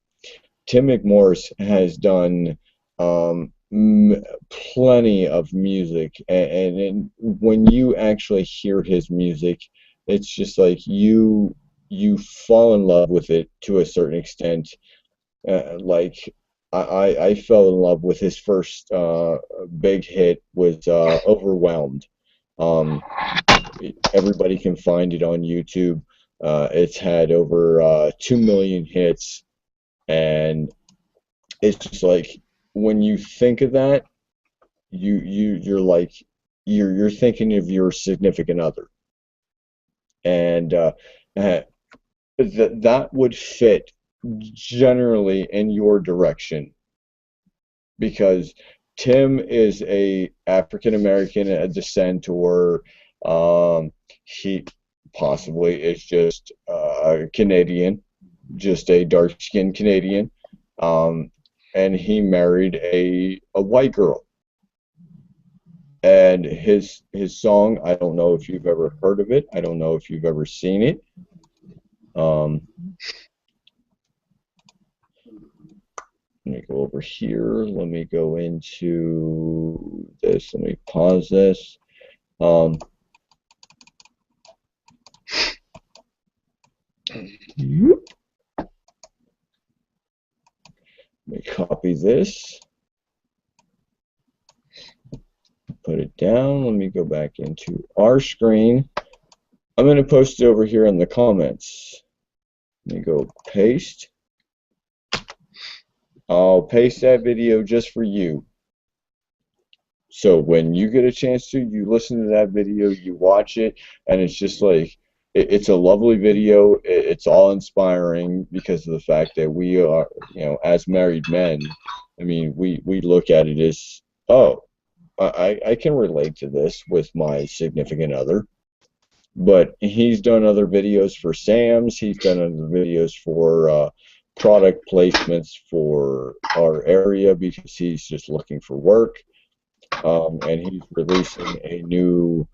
Tim McMorris has done plenty of music, and when you actually hear his music, it's just like you fall in love with it to a certain extent. Like I fell in love with his first big hit was Overwhelmed. Everybody can find it on YouTube. It's had over 2 million hits. And it's just like when you think of that, you're like you're thinking of your significant other, and that would fit generally in your direction because Tim is a African American descent, or he possibly is just Canadian, just a dark-skinned Canadian, um, and he married a white girl. And his song, I don't know if you've ever heard of it. I don't know if you've ever seen it. Um, Let me go over here. Let me go into this. Let me pause this. Let me copy this. Put it down. Let me go back into our screen. I'm going to post it over here in the comments. Let me go paste. I'll paste that video just for you. So when you get a chance to, you listen to that video, you watch it, and it's just like, it's a lovely video. It's all inspiring because of the fact that we are, as married men, I mean, we look at it as, oh, I can relate to this with my significant other. But he's done other videos for Sam's. He's done other videos for product placements for our area because he's just looking for work. And he's releasing a new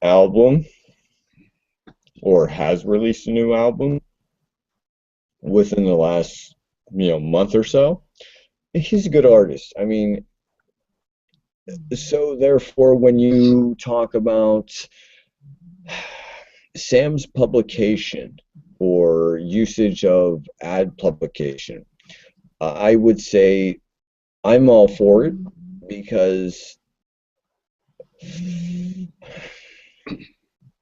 album, or has released a new album within the last month or so. He's a good artist. I mean, so therefore, when you talk about Sam's publication or usage of ad publication, I would say I'm all for it because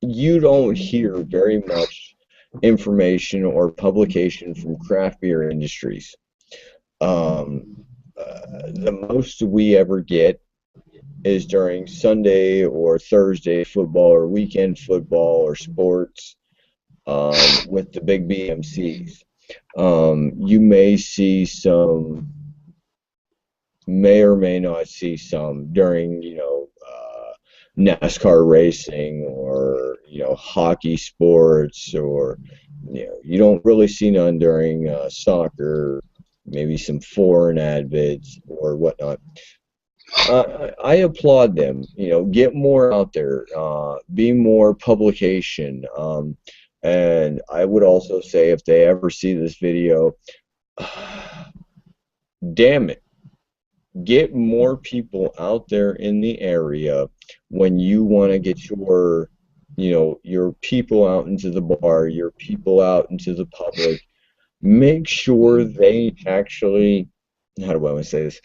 you don't hear very much information or publication from craft beer industries. The most we ever get is during Sunday or Thursday football or weekend football or sports with the big BMCs. You may or may not see some during, NASCAR racing or, hockey sports, or, you don't really see none during soccer, maybe some foreign ad vids or whatnot. I applaud them. Get more out there, be more publication. And I would also say if they ever see this video, damn it, get more people out there in the area when you want to get your people out into the bar, your people out into the public. Make sure they actually, how do I want to say this?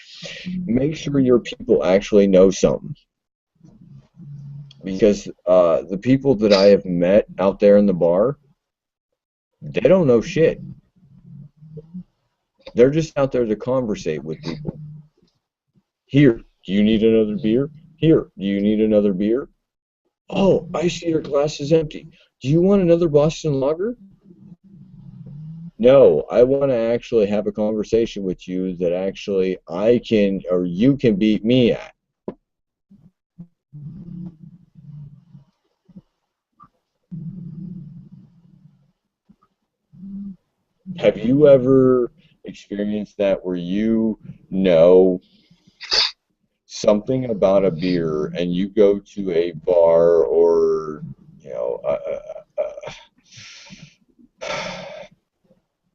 Make sure your people actually know something. Because the people that I have met out there in the bar, they don't know shit. They're just out there to conversate with people. Here, do you need another beer? Here, do you need another beer? Oh, I see your glass is empty. Do you want another Boston Lager? No, I want to actually have a conversation with you that actually I can, or you can beat me at. Have you ever experienced that where you know something about a beer and you go to a bar or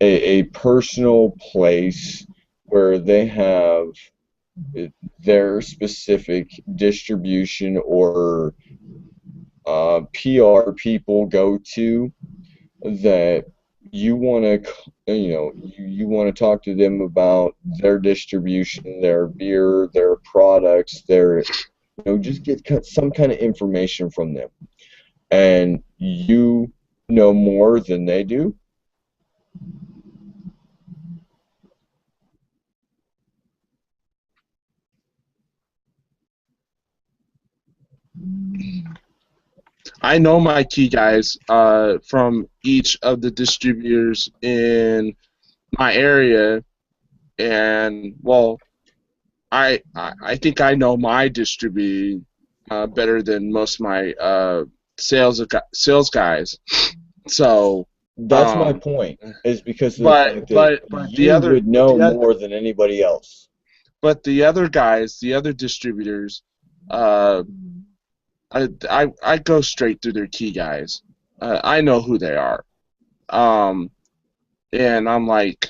a personal place where they have their specific distribution or PR people go to, that you want to, you want to talk to them about their distribution, their beer, their products, their, just get some kind of information from them, and you know more than they do. I know my key guys from each of the distributors in my area, and well, I think I know my distributor better than most of my sales guys. So That's my point. Is because of the fact that but you would know more than anybody else. But the other guys, the other distributors, I go straight through their key guys. I know who they are. And I'm like,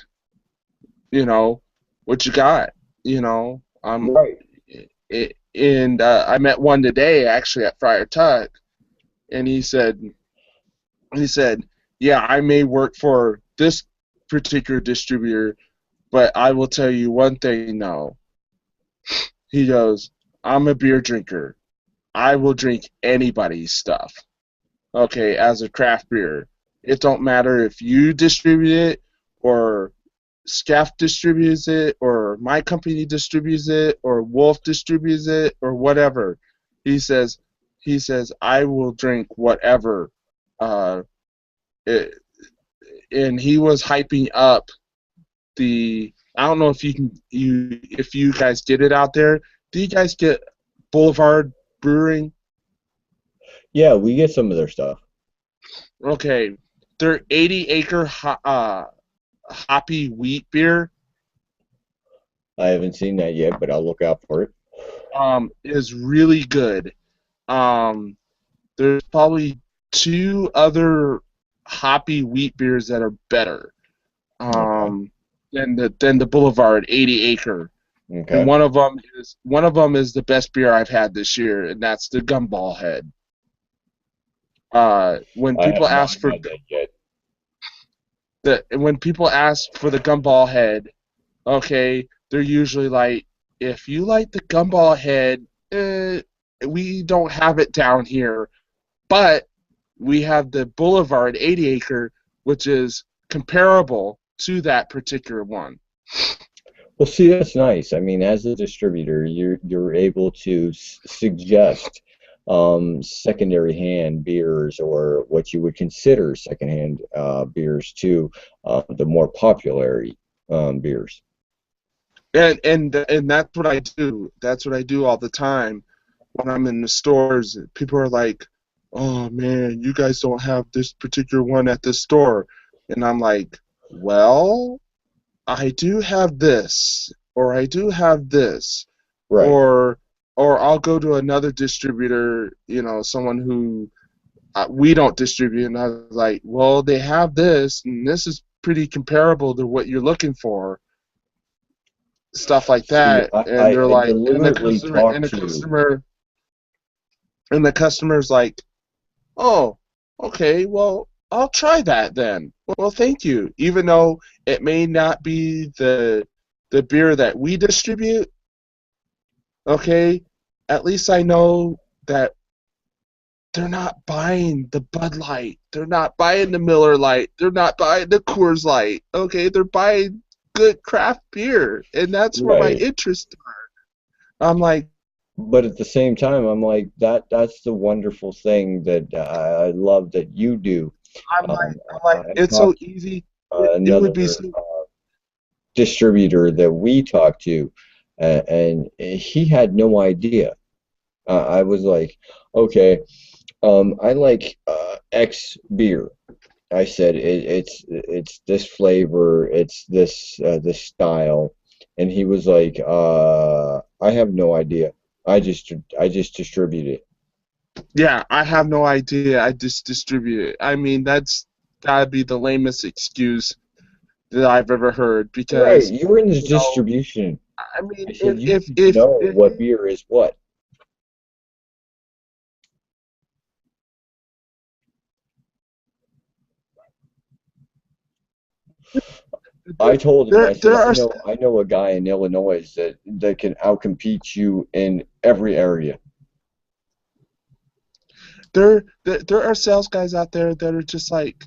what you got? Right. And I met one today actually at Friar Tuck, and he said, yeah, I may work for this particular distributor, but I will tell you one thing, no. He goes, I'm a beer drinker. I will drink anybody's stuff. Okay, as a craft beer. It don't matter if you distribute it or Scaff distributes it or my company distributes it or Wolf distributes it or whatever. He says I will drink whatever. And he was hyping up the. I don't know if if you guys get it out there. Do you guys get Boulevard Brewing? Yeah, we get some of their stuff. Okay, their 80-acre hoppy wheat beer. I haven't seen that yet, but I'll look out for it. Is really good. There's probably 2 other hoppy wheat beers that are better. Than the Boulevard 80-acre. Okay. And one of them is the best beer I've had this year, and that's the Gumball Head. When people ask for the Gumball Head, okay, they're usually like, if you like the Gumball Head, we don't have it down here, but we have the Boulevard 80-acre, which is comparable to that particular one. Well, see, that's nice. I mean, as a distributor, you're able to suggest secondary hand beers or what you would consider secondhand beers to the more popular beers. And that's what I do. That's what I do all the time when I'm in the stores. People are like, "Oh man, you guys don't have this particular one at the store," and I'm like, "Well, I do have this, or I do have this, right. or I'll go to another distributor, someone who we don't distribute, and I was like, well, they have this, and this is pretty comparable to what you're looking for." Stuff like that, and they're like, and the customer's like, "Oh, okay, well, I'll try that then. Well, thank you." Even though it may not be the beer that we distribute, okay, at least I know that they're not buying the Bud Light, they're not buying the Miller Lite, they're not buying the Coors Light. Okay, they're buying good craft beer, and that's where my interests are. I'm like, but at the same time, I'm like, that's the wonderful thing that I love that you do. I'm like, it's so easy. It would be so distributor that we talked to, and he had no idea. I was like, okay, I like X beer. I said it's this flavor, it's this style, and he was like, I have no idea. I just distribute it. Yeah, I have no idea. I just distribute it. I mean, that's gotta be the lamest excuse that I've ever heard, because right, you're in the distribution. I mean, if what beer is what. I told him, I know a guy in Illinois that can outcompete you in every area. There are sales guys out there that are just like,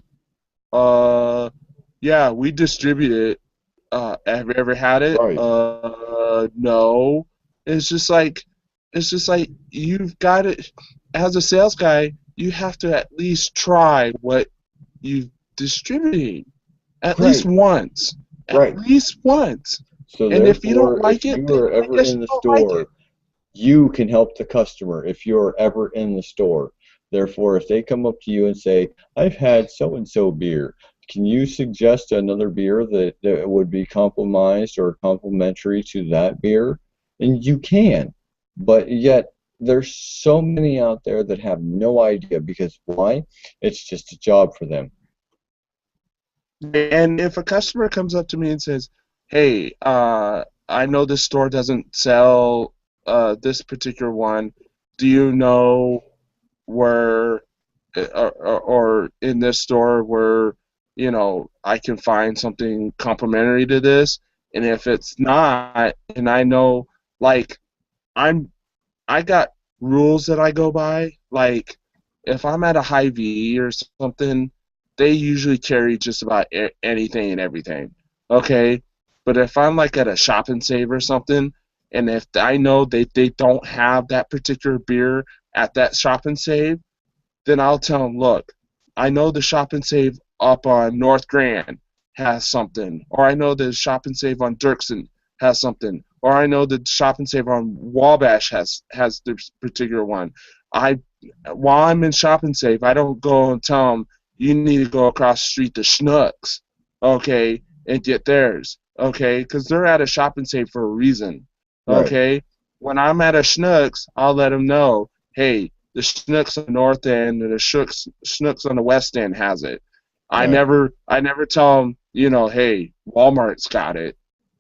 yeah, we distribute it. Have you ever had it? Right. No. It's just like, It's just like you've got it as a sales guy. You have to at least try what you distributing at least Right. once. At Right. least once. So And if you don't therefore, if like it, you then are I ever guess in you the don't like it. store, you can help the customer if you're ever in the store. Therefore, if they come up to you and say, I've had so and so beer, can you suggest another beer that would be compromised or complementary to that beer? And you can. But yet, there's so many out there that have no idea because why? It's just a job for them. And if a customer comes up to me and says, "Hey, I know this store doesn't sell this particular one. Do you know where, or in this store where, I can find something complimentary to this?" And if it's not, and I know, like, I'm I got rules that I go by. Like, if I'm at a Hy-Vee or something, they usually carry just about anything and everything. Okay? But if I'm like at a Shop and Save or something, and if I know they don't have that particular beer at that Shop and Save, then I'll tell them, look, I know the Shop and Save up on North Grand has something, or I know the Shop and Save on Dirksen has something, or I know the Shop and Save on Wabash has this particular one. I While I'm in Shop and Save, I don't go and tell them you need to go across the street to Schnucks, okay, and get theirs, okay, because they're at a Shop and Save for a reason, Right. okay. When I'm at a Schnucks, I'll let them know, hey, the Schnucks on the north end and the Schnucks on the west end has it. Right. I never tell them, hey, Walmart's got it.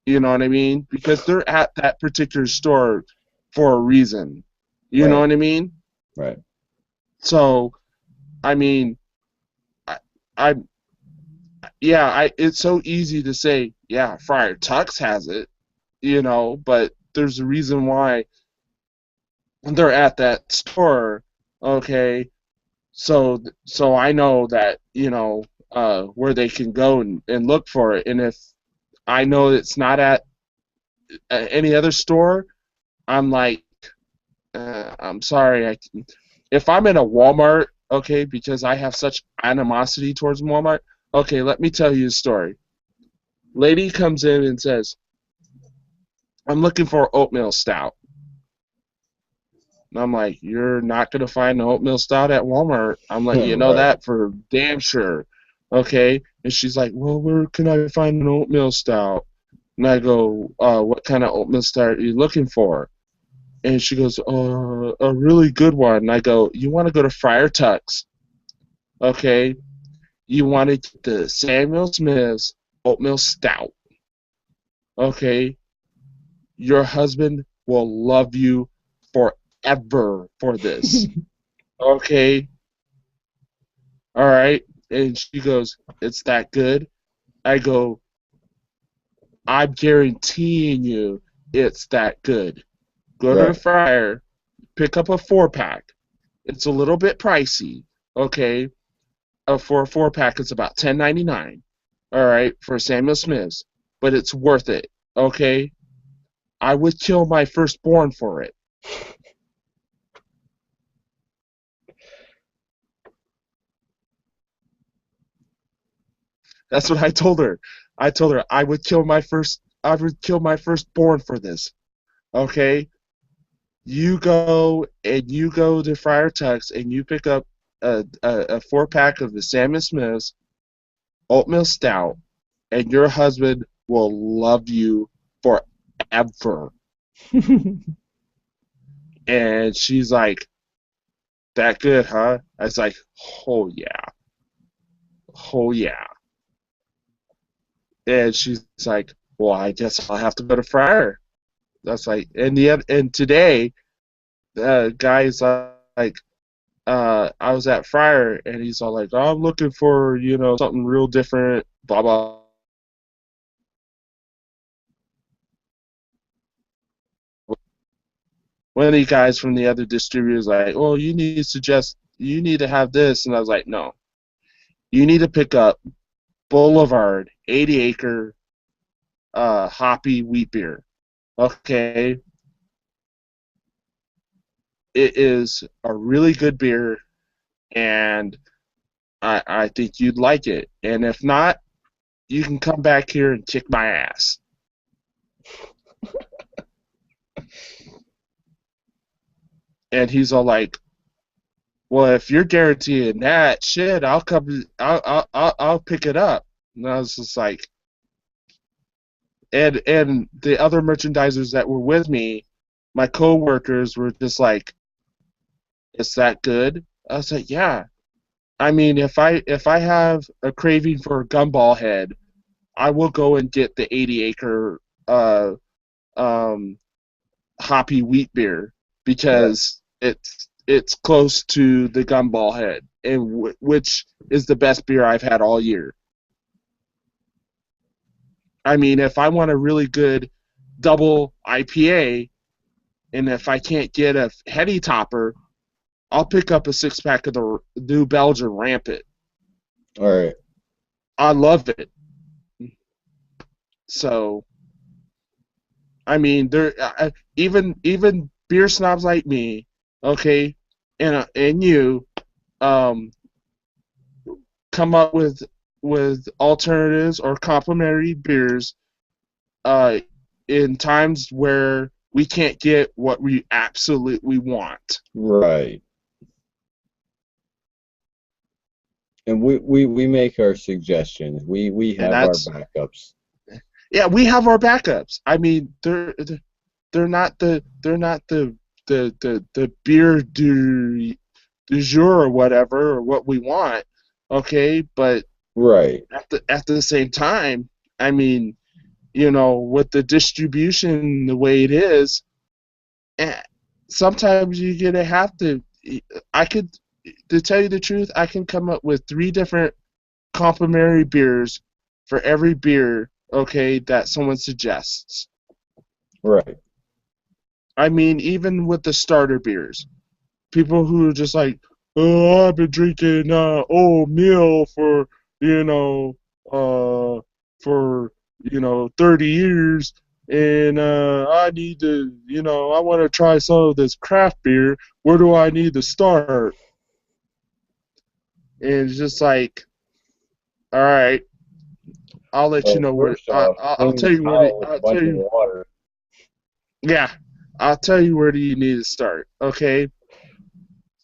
You know what I mean? Because they're at that particular store for a reason. You know Right. what I mean? Right. So, I mean, I, I yeah, it's so easy to say, yeah, Friar Tuck's has it, but there's a reason why they're at that store, okay? So I know that where they can go and look for it, and if I know it's not at any other store, I'm like, I'm sorry. If I'm in a Walmart, okay, because I have such animosity towards Walmart. Okay, let me tell you a story. Lady comes in and says, "I'm looking for oatmeal stout." And I'm like, "You're not gonna find an oatmeal stout at Walmart. I'm letting you know Right. that for damn sure." Okay, and she's like, "Well, where can I find an oatmeal stout?" And I go, "What kind of oatmeal stout are you looking for?" And she goes, "A really good one." And I go, "You want to go to Friar Tuck's, okay? You want to get the Samuel Smith's oatmeal stout, okay? Your husband will love you forever for this, okay? All right." And she goes, "It's that good?" I go, "I'm guaranteeing you it's that good. Go to the Right. Friar, pick up a 4-pack. It's a little bit pricey, okay? For a 4-pack, it's about $10.99. All right, for Samuel Smith's, but it's worth it. Okay, I would kill my firstborn for it. That's what I told her. I told her I would kill my firstborn for this. Okay, you go to Friar Tuck's and you pick up a 4-pack of the Samuel Smith's oatmeal stout, and your husband will love you forever. And she's like, "That good, huh?" I was like, "Oh yeah, oh yeah." And she's like, "Well, I guess I'll have to go to Friar." That's like, and today, the guy's like, I was at Friar, and he's all like, "Oh, I'm looking for something real different." Blah blah. One of the guys from the other distributors like, "Well, you need to have this," and I was like, "No, you need to pick up Boulevard 80 Acre hoppy wheat beer." Okay, it is a really good beer, and I think you'd like it. And if not, you can come back here and kick my ass. And he's all like, well, if you're guaranteeing that, shit, I'll come. I'll pick it up. And I was just like, and the other merchandisers that were with me, my coworkers were just like, "Is that good?" I was like, "Yeah." I mean, if I have a craving for a gumball head, I will go and get the 80-acre um, hoppy wheat beer because it's close to the gumball head, and which is the best beer I've had all year. I mean, if I want a really good double IPA, and if I can't get a heady topper, I'll pick up a 6-pack of the New Belgian Rampant. All right. I love it. So, I mean, even beer snobs like me, okay, and you, come up with alternatives or complementary beers, in times where we can't get what we absolutely want. Right. And we make our suggestions. We have our backups. Yeah, we have our backups. I mean, they're not the beer du jour or whatever or what we want. Okay, but right at the same time, I mean, you know, with the distribution the way it is, sometimes you're gonna have to. To tell you the truth, I can come up with 3 different complimentary beers for every beer, okay, that someone suggests. Right. I mean, even with the starter beers, people who are just like, oh, I've been drinking old meal for, for 30 years, and I need to, I want to try some of this craft beer. Where do I need to start? And it's just like, all right, I'll let you know where. I'll tell you where. I'll tell you. Water. Yeah, I'll tell you where do you need to start. Okay,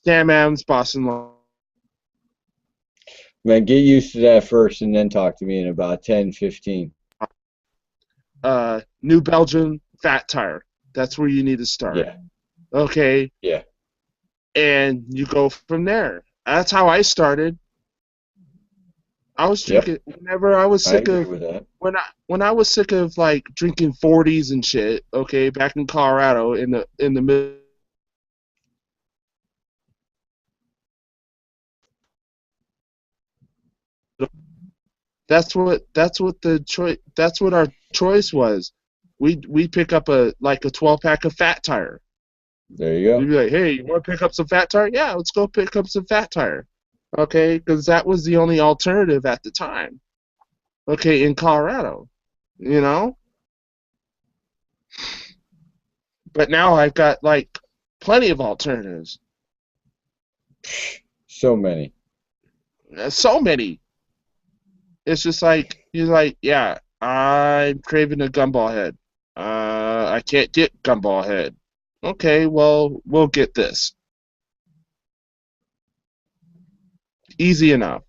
Sam Adams, Boston Law. Man, get used to that first, and then talk to me in about 10, 15. New Belgium Fat Tire. That's where you need to start. Yeah. Okay. Yeah. And you go from there. That's how I started. I was drinking whenever I was sick of when I was sick of like drinking 40s and shit. Okay, back in Colorado in the middle. That's what our choice was. We pick up a 12-pack of Fat Tire. There you go. We'd be like, hey, you want to pick up some Fat Tire? Yeah, let's go pick up some Fat Tire. Okay, because that was the only alternative at the time. Okay, in Colorado, But now I've got like plenty of alternatives. So many. So many. It's just like you're like, yeah, I'm craving a gumball head. I can't get gumball head. Okay, well, we'll get this. Easy enough.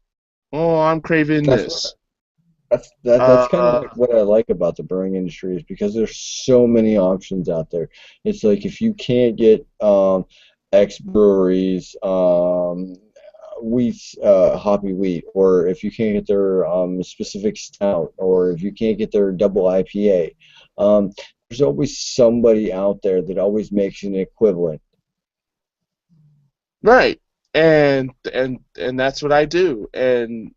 Oh, I'm craving this. That's kind of like what I like about the brewing industry is because there's so many options out there. It's like if you can't get X breweries wheat hoppy wheat, or if you can't get their specific stout, or if you can't get their double IPA, there's always somebody out there that always makes an equivalent. Right. And that's what I do. And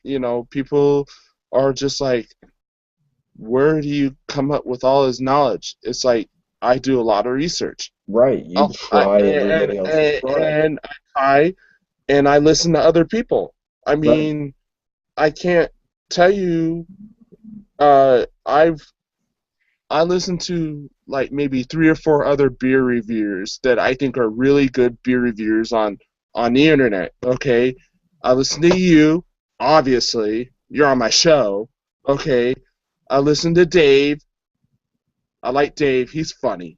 people are just like, where do you come up with all this knowledge? It's like I do a lot of research. Right. You try everybody else's product. And I listen to other people. I mean, right. I can't tell you. I've I listen to like maybe 3 or 4 other beer reviewers that I think are really good beer reviewers on the internet. Okay, I listen to you. Obviously, you're on my show. Okay, I listen to Dave. I like Dave. He's funny.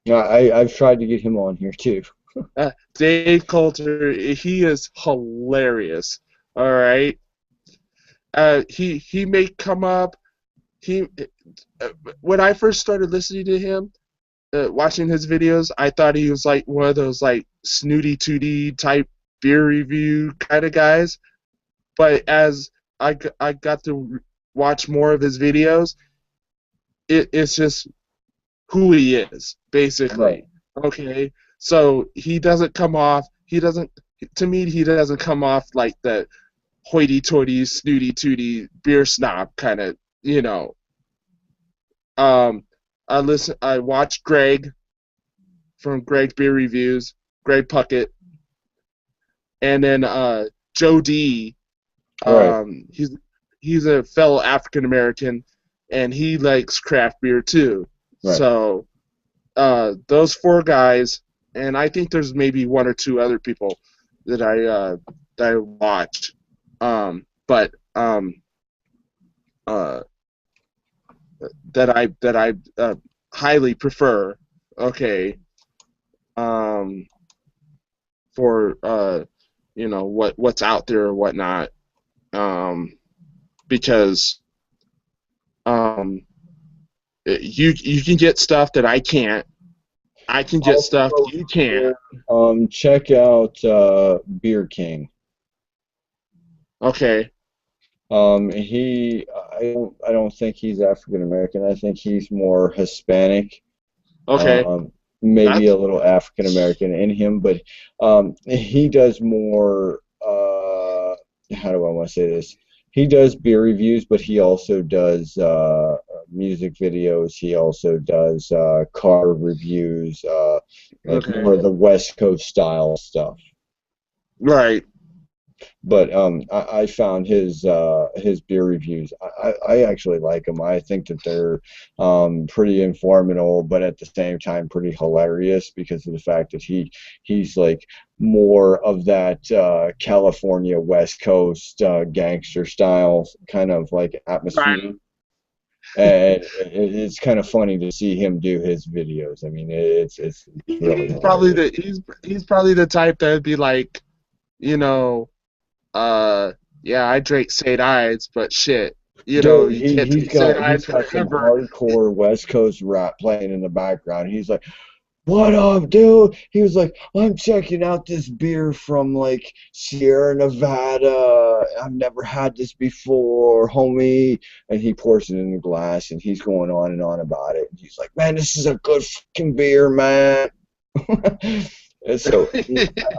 Yeah, I've tried to get him on here too. Dave Coulter, he is hilarious. All right. He may come up. He when I first started listening to him, watching his videos, I thought he was like one of those like snooty tooty type beer review kind of guys. But as I got to watch more of his videos, it's just who he is, basically. Right. Okay, so he doesn't come off. He doesn't. To me, he doesn't come off like the hoity-toity, snooty-tooty beer snob kind of. I watch Greg from Greg Beer Reviews, Greg Puckett, and then Joe D. Right. He's a fellow African American, and he likes craft beer too. Right. So those 4 guys, and I think there's maybe 1 or 2 other people that I watch, but that I highly prefer. Okay. For what's out there or whatnot, because you can get stuff that I can't. I can get stuff you can't. Check out Beer King. Okay. I don't think he's African American. I think he's more Hispanic. Okay. Maybe a little African American in him, but he does more. How do I want to say this? He does beer reviews, but he also does music videos. He also does car reviews, like more of the West Coast style stuff. Right. But I found his beer reviews. I actually like them. I think that they're pretty informative, but at the same time pretty hilarious because of the fact that he's like more of that California West Coast gangster style kind of like atmosphere. Right. And it's kind of funny to see him do his videos. I mean, it's really he's probably the type that'd be like, yeah, I drank St. Ides, but shit, he's got some hardcore West Coast rap playing in the background. He's like, "What up, dude?" He was like, "I'm checking out this beer from like Sierra Nevada. I've never had this before, homie." And he pours it in the glass, and he's going on and on about it. And he's like, "Man, this is a good fucking beer, man." And so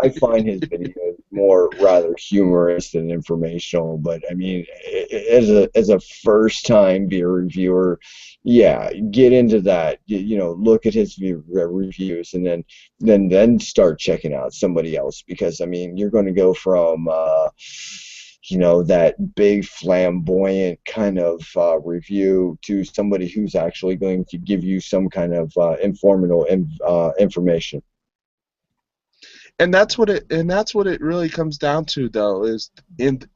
I find his videos more rather humorous than informational. But I mean, as a first time beer reviewer, yeah, get into that. Look at his reviews, and then start checking out somebody else, because I mean, you're going to go from that big flamboyant kind of review to somebody who's actually going to give you some kind of informative information. And that's what it really comes down to, though, is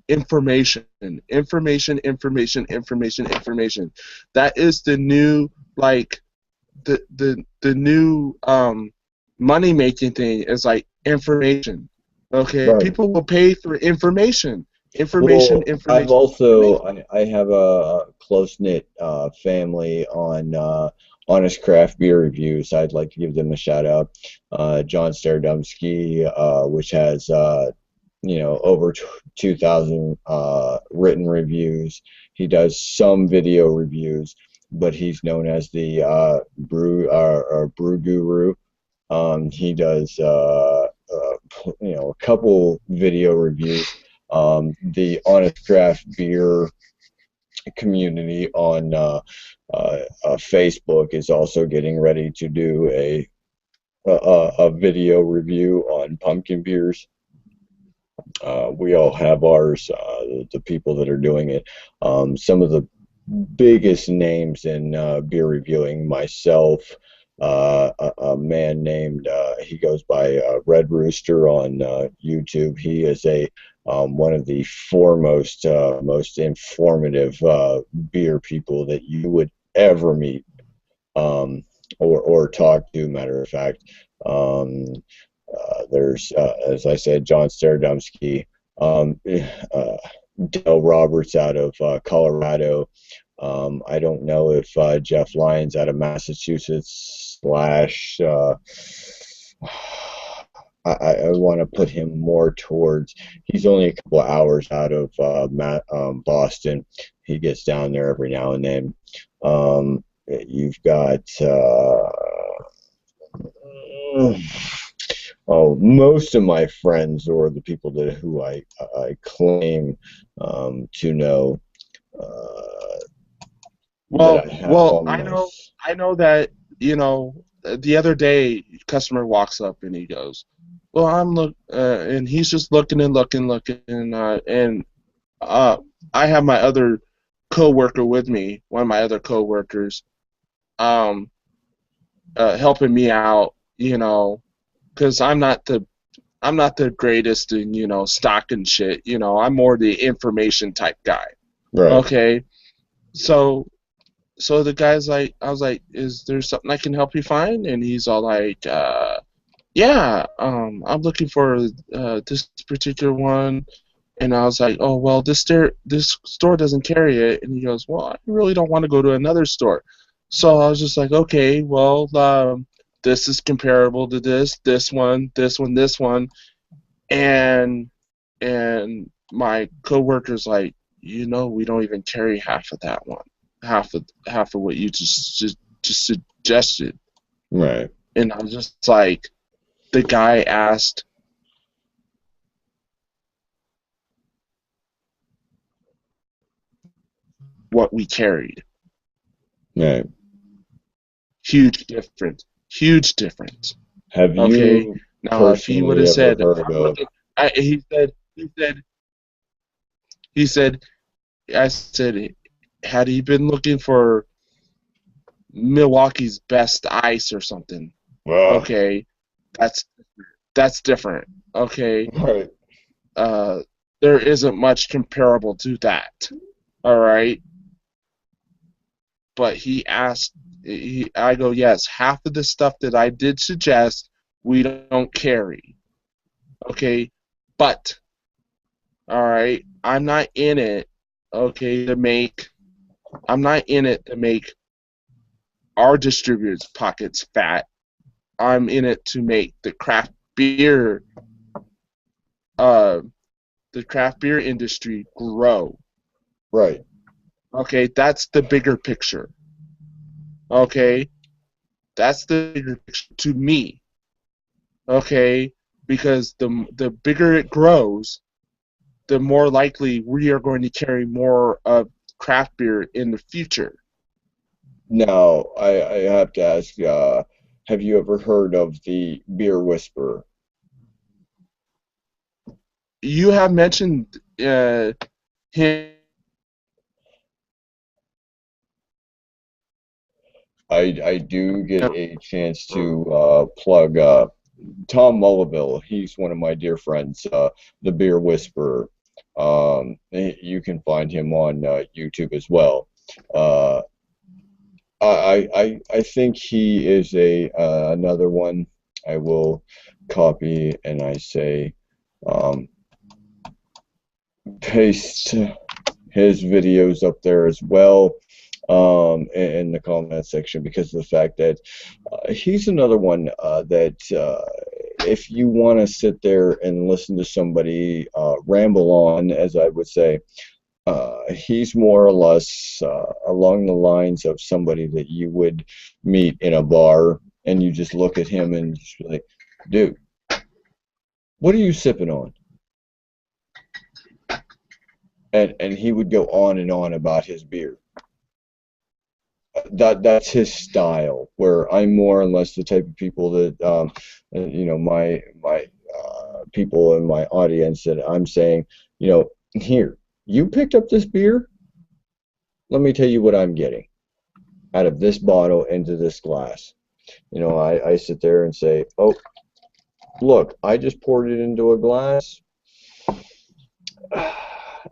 information. That is the new, like, the new money making thing is like information. Okay, Right. People will pay for information. I've also I have a close knit family on Honest Craft Beer Reviews. I'd like to give them a shout out. John Starodumsky, which has over 2,000 written reviews. He does some video reviews, but he's known as the brew guru. He does a couple video reviews. The Honest Craft Beer community on Facebook is also getting ready to do a video review on pumpkin beers. We all have ours, the people that are doing it. Some of the biggest names in beer reviewing. Myself, a man named he goes by Red Rooster on YouTube. He is a one of the foremost, most informative beer people that you would ever meet, or talk to. Matter of fact, there's as I said, John Starodumsky, Dale Roberts out of Colorado. I don't know if Jeff Lyons out of Massachusetts slash. I want to put him more towards. He's only a couple of hours out of Boston. He gets down there every now and then. You've got. Oh, most of my friends, or the people who I claim to know, that I have on I know that, the other day, customer walks up and he goes, well, and he's just looking and looking, and I have my other coworker with me, one of my other coworkers, helping me out, because I'm not the greatest in stock and shit. I'm more the information type guy. Right. Okay, so the guy's like, I was like, is there something I can help you find? And he's all like, yeah, I'm looking for this particular one. And I was like, oh, well, this store doesn't carry it. And he goes, well, I really don't want to go to another store. So I was just like, okay, well, this is comparable to this one. And my coworker's like, we don't even carry half of that one. Half of what you just suggested. Right. And I was just like, the guy asked what we carried. Right. Huge difference. Have Okay. you Now, if he would have said, I said, had he been looking for Milwaukee's best ice or something? Wow. Okay, that's different. Okay. Right. There isn't much comparable to that. All right. But he asked. I go, yes. Half of the stuff that I did suggest, we don't carry. Okay, but all right, I'm not in it. Okay, I'm not in it to make our distributors' pockets fat. I'm in it to make the craft beer industry grow. Right. Okay, that's the bigger picture. Okay, that's the bigger picture to me. Okay, because the bigger it grows, the more likely we are going to carry more of craft beer in the future. Now, I have to ask, have you ever heard of the Beer Whisperer? You have mentioned him. I do get a chance to plug Tom Mullaville. He's one of my dear friends, the Beer Whisperer. You can find him on YouTube as well. I think he is another one. I will copy and I say paste his videos up there as well, in the comment section, because of the fact that he's another one that if you want to sit there and listen to somebody ramble on, as I would say, he's more or less along the lines of somebody that you would meet in a bar, and you just look at him and just be like, dude, what are you sipping on? And he would go on and on about his beer. That's his style. Where I'm more or less the type of people that my people in my audience that I'm saying, here, you picked up this beer. let me tell you what I'm getting out of this bottle into this glass. You know, I sit there and say, oh, look, I just poured it into a glass.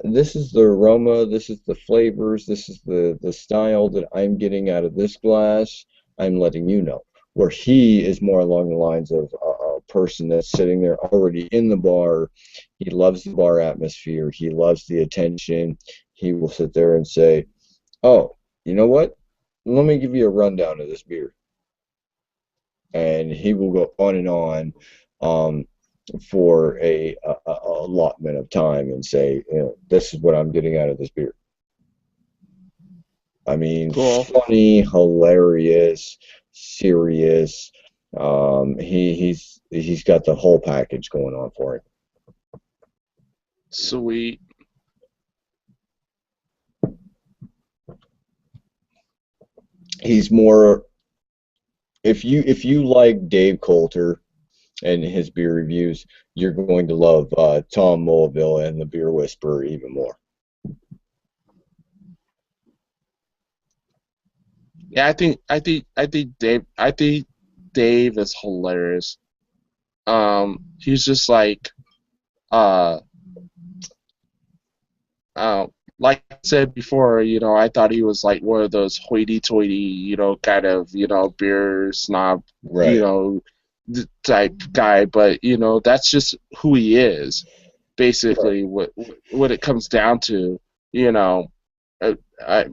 This is the aroma, this is the flavors, this is the style that I'm getting out of this glass. I'm letting you know. Where he is more along the lines of a person that's sitting there already in the bar. He loves the bar atmosphere. He loves the attention. He will sit there and say, oh, you know what? Let me give you a rundown of this beer. And he will go on and on. For a allotment of time and say, you know, this is what I'm getting out of this beer. I mean, Cool. funny, hilarious, serious. He's got the whole package going on for him. Sweet. He's more. If you like Dave Coulter and his beer reviews, you're going to love Tom Mulville and the Beer Whisperer even more. Yeah, I think Dave is hilarious. He's just like uh like I said before, you know, I thought he was like one of those hoity-toity, you know, kind of, you know, beer snob, you Right. know, type guy, but you know, that's just who he is. Right. Basically, what it comes down to, you know,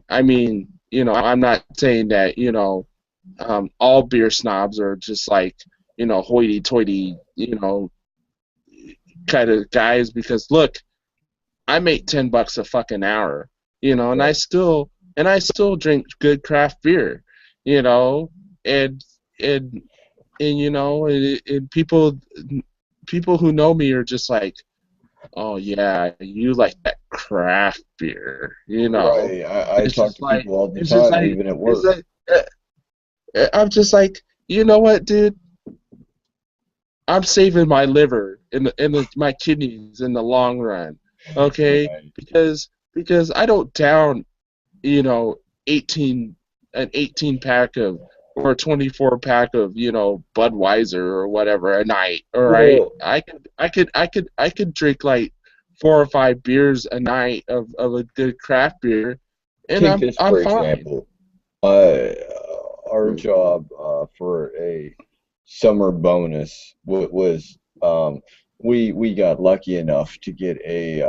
I mean, you know, I'm not saying that, you know, all beer snobs are just like, you know, hoity-toity, you know, kind of guys, because look, I make $10 a fucking hour, you know, and Right. I still drink good craft beer, you know, and and and you know, and people who know me are just like, oh yeah, you like that craft beer, you know. Right. I It's talk just to like people all the it's just time, like even at it's work. like I'm just like, you know what, dude? I'm saving my liver my kidneys in the long run, okay? Right. Because I don't down, you know, 18 pack of or a 24 pack of, you know, Budweiser or whatever a night. All right, Well, I could drink like 4 or 5 beers a night of a good craft beer, and take this I'm for fine. example. Uh, our job for a summer bonus was we got lucky enough to get a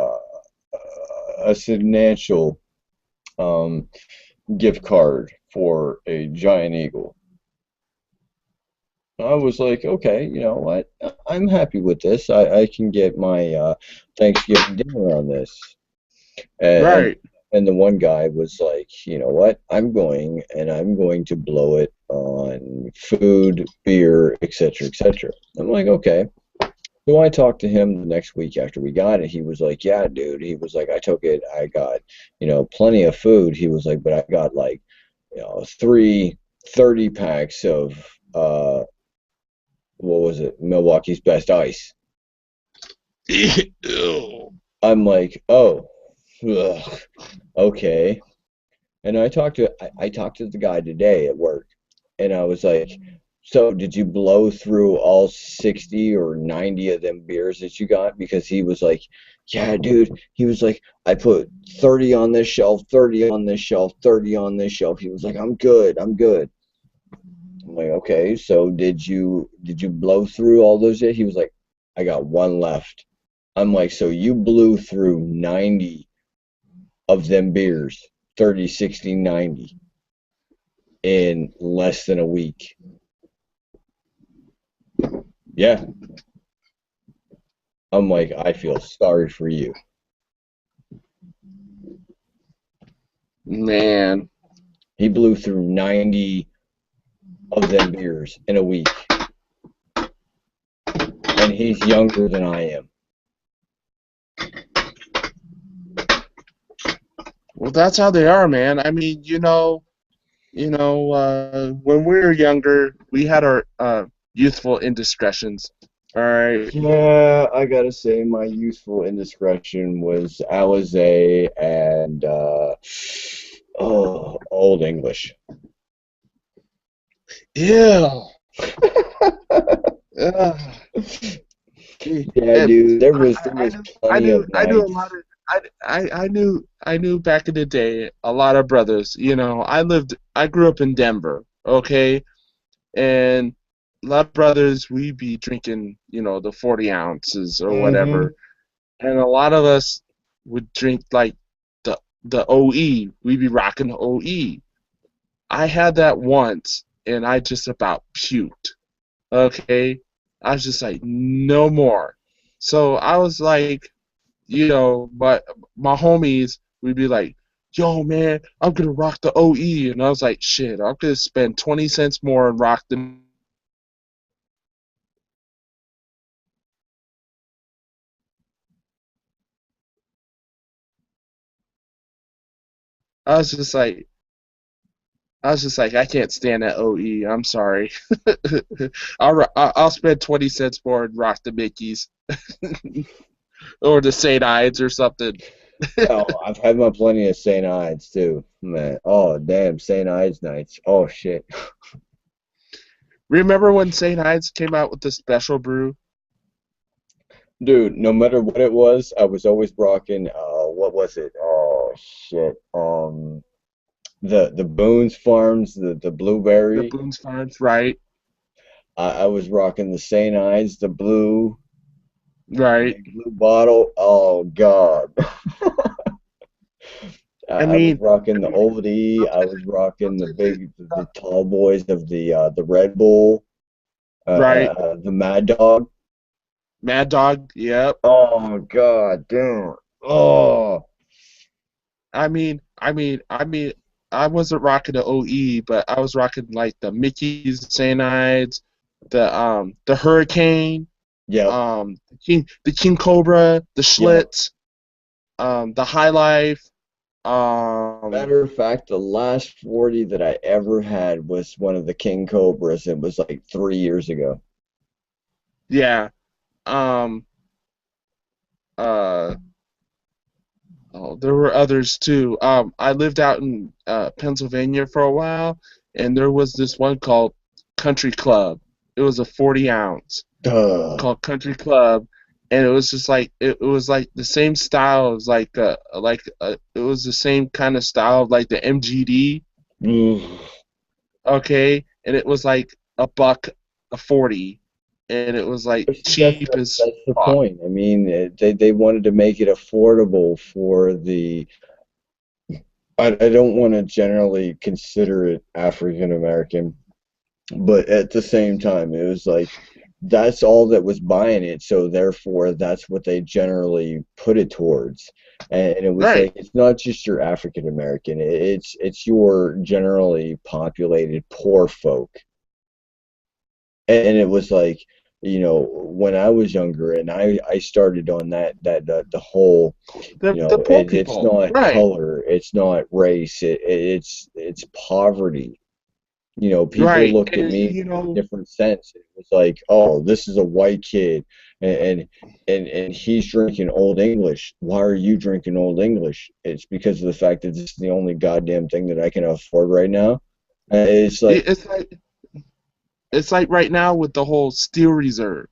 substantial um, gift card for a Giant Eagle. I was like, okay, you know what? I'm happy with this. I can get my Thanksgiving dinner on this. And Right. and the one guy was like, you know what? I'm going to blow it on food, beer, etc., etc. I'm like, okay. So I talked to him the next week after we got it. He was like, yeah, dude. He was like, I took it. I got, you know, plenty of food. He was like, but I got like, you know, 30 packs of what was it? Milwaukee's Best Ice. Ew. I'm like, oh, ugh, okay. And I talked to the guy today at work, and I was like, so did you blow through all 60 or 90 of them beers that you got? Because he was like, yeah, dude. He was like, I put 30 on this shelf, 30 on this shelf, 30 on this shelf. He was like, I'm good, I'm good. I'm like, okay, so did you blow through all those yet? He was like, I got one left. I'm like, so you blew through 90 of them beers, 30, 60, 90 in less than a week. Yeah. I'm like, I feel sorry for you. Man. He blew through 90 of them beers in a week. And he's younger than I am. Well, that's how they are, man. I mean, when we were younger, we had our youthful indiscretions. All right. Yeah, I gotta say my youthful indiscretion was Alizé and Oh, Old English. Yeah. Uh, Yeah, and dude. There I, was I, there I was knew I plenty knew of I knew a lot nights. of I knew back in the day a lot of brothers. I grew up in Denver, okay, and a lot of brothers we be drinking the 40 ounces or Mm-hmm. whatever, and a lot of us would drink like the OE. We'd be rocking the OE. I had that once, and I just about puked. Okay, I was just like, no more. So I was like, but my homies would be like, yo, man, I'm gonna rock the OE, and I was like, shit, I'm gonna spend 20 cents more and rock the. I was just like, I can't stand that OE. I'm sorry. I'll spend 20 cents more and rock the Mickeys or the St. Ides or something. Oh, I've had my plenty of St. Ides too, man. Oh, damn, St. Ides nights. Oh shit, Remember when St. Ides came out with the special brew? dude. No matter what it was, I was always rocking. What was it? Oh shit. The Boone's Farms, the The blueberry. Boone's Farms, right? I was rocking the St. Ides, the blue, the Right. big blue bottle. Oh God. I I was mean, rocking the oldie. I was rocking the the tall boys of the Red Bull, right. the Mad Dog. Mad Dog, yep. Oh God, damn. Oh, I mean, I wasn't rocking the OE, but I was rocking like the Mickey's, St. Ides, the Hurricane, yep, the King Cobra, the yep. Schlitz, the High Life, um, Matter of fact, the last 40 that I ever had was one of the King Cobras. It was like 3 years ago. yeah, um, uh, oh, there were others too. I lived out in Pennsylvania for a while, and there was this one called Country Club. It was a 40 ounce Duh. called Country Club, and it was just like it was like the same style as it was the same kind of style of like the MGD, Ugh. okay, and it was like a buck a 40, and it was like But see, cheap as that's the fuck. point. I mean, they wanted to make it affordable for the. I don't want to generally consider it African American, but at the same time, it was like that's all that was buying it, so therefore that's what they generally put it towards. And it was Right, like it's not just your African American, it's your generally populated poor folk. And it was like, when I was younger and I started on the whole, the poor it's people. not Right, color, it's not race, it's poverty. People right, looked at and me in a different sense. It was like, oh, this is a white kid, and and he's drinking Old English. Why are you drinking Old English? It's because of the fact that this is the only goddamn thing that I can afford right now. It's like, it's like right now with the whole Steel Reserve.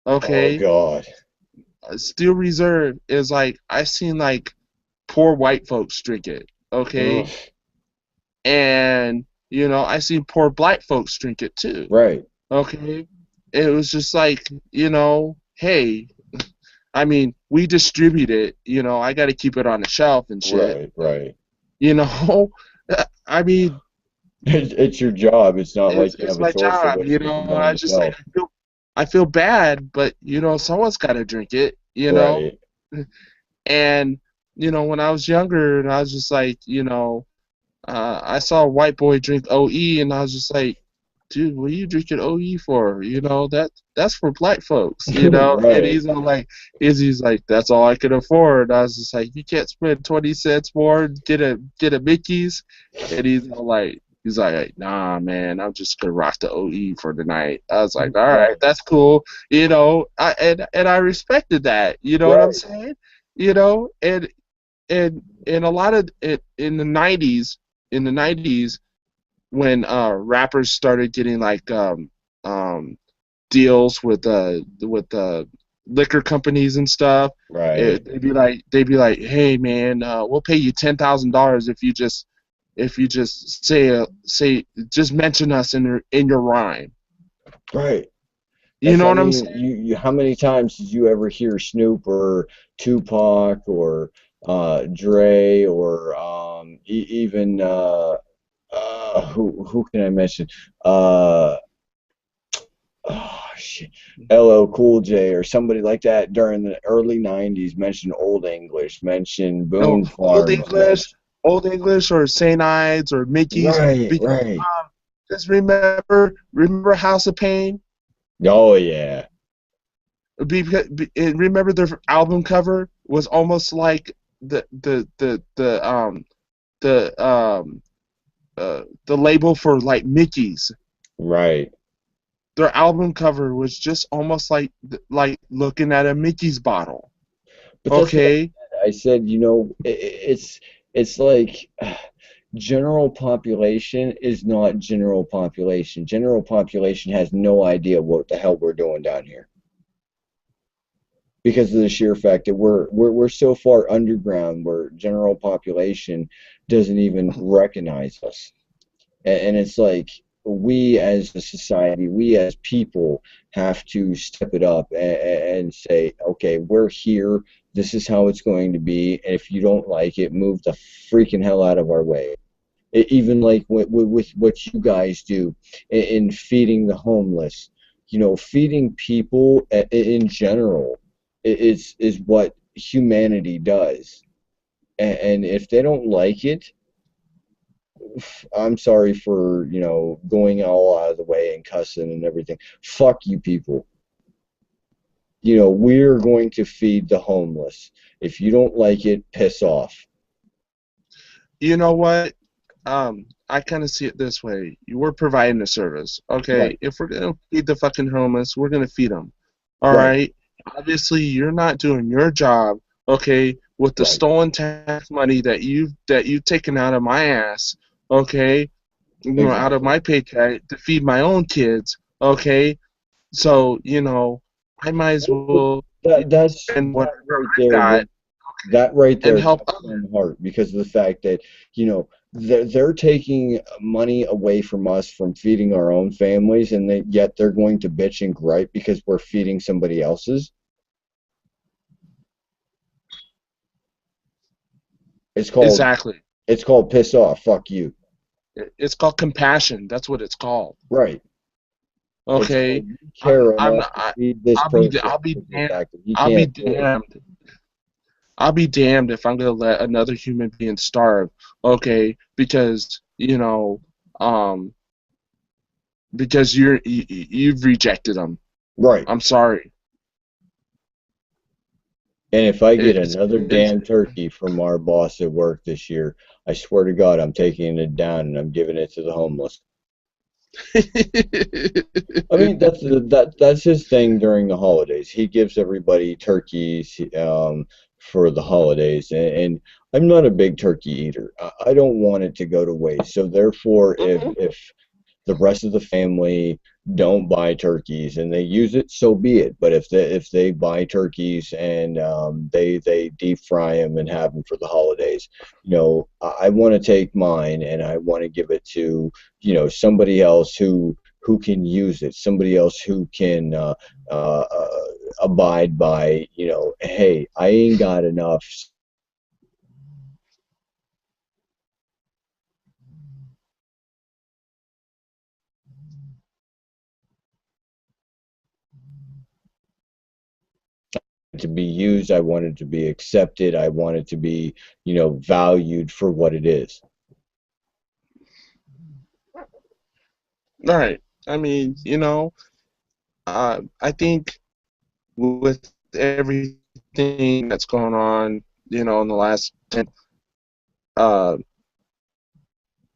oh Okay, God. Steel Reserve is like I seen like poor white folks drink it. Ugh, Okay, and I seen poor black folks drink it too. right, Okay, it was just like hey, I mean we distribute it. I got to keep it on the shelf and shit. right, right. You know, I mean It's your job. It's not like you it's have a my choice of job. what sticking on I the just like shelf. I feel bad, but someone's got to drink it. Right. And when I was younger, and I was just like, I saw a white boy drink OE, and I was just like, dude, what are you drinking OE for? That's for black folks. And Right. he's like, that's all I can afford. I was just like, you can't spend 20 cents more and get a Mickey's, and he's like, nah, man, I'm just gonna rock the OE for the night. I was like, all right, Right. that's cool. And I respected that. You know what I'm Right. saying? And and a lot of it in the 90s when rappers started getting like deals with liquor companies and stuff. Right. They'd be like, hey man, we'll pay you $10,000 if you just say just mention us in your rhyme. Right. You know I what I'm mean, saying? how many times did you ever hear Snoop or Tupac or Dre or even who can I mention? Uh, oh shit, LL Cool J or somebody like that during the early '90s mention Old English, mention No, Boone Farms, mention Old English or St. Ides or Mickey's. right, Because right. just remember House of Pain. Oh yeah, And remember their album cover was almost like the the label for like Mickey's. right. Their album cover was just almost like looking at a Mickey's bottle. But that's what Okay, I said. You know, it's like general population is not general population. General population has no idea what the hell we're doing down here because of the sheer fact that we're so far underground where general population doesn't even recognize us. And it's like we as a society, we as people have to step it up and say, okay, we're here. This is how it's going to be. And if you don't like it, move the freaking hell out of our way. Even like with what you guys do in feeding the homeless, you know, feeding people in general is what humanity does. And if they don't like it, I'm sorry for, you know, going all out of the way and cussing and everything. Fuck you people. You know, we're going to feed the homeless. If you don't like it, piss off. you know what? I kind of see it this way. We're providing a service. Right, Okay, if we're gonna feed the fucking homeless, we're gonna feed them. All right, right. Obviously, you're not doing your job. Okay, with the right. stolen tax money that you've taken out of my ass. Okay, out of Exactly. my paycheck to feed my own kids. Okay, so I might as well spend That whatever right I've there got that right and there help touched others. my heart because of the fact that, you know, they're taking money away from us from feeding our own families, and yet they're going to bitch and gripe because we're feeding somebody else's. It's called Exactly. it's called piss off. Fuck you. It's called compassion. That's what it's called. Right. It's Okay. called you care I'm enough not. to feed this person I'll be because of the damned. fact that he I'll be can't afford it. damned. I'll be damned if I'm gonna let another human being starve. Okay, because um, because you've rejected them. Right. I'm sorry. And if I get It's another it's damn turkey from our boss at work this year, I swear to God, I'm taking it down and I'm giving it to the homeless. I mean, that's his thing during the holidays. He gives everybody turkeys for the holidays, and I'm not a big turkey eater. I don't want it to go to waste. So therefore, Mhm. if the rest of the family don't buy turkeys and they use it, so be it. But if they buy turkeys and they deep fry them and have them for the holidays, you know, I want to take mine and I want to give it to, you know, somebody else who can use it, somebody else who can abide by, you know, hey, I ain't got enough to be used. I want it to be accepted. I want it to be, you know, valued for what it is. All right. I mean, I think with everything that's going on, in the last 10, uh,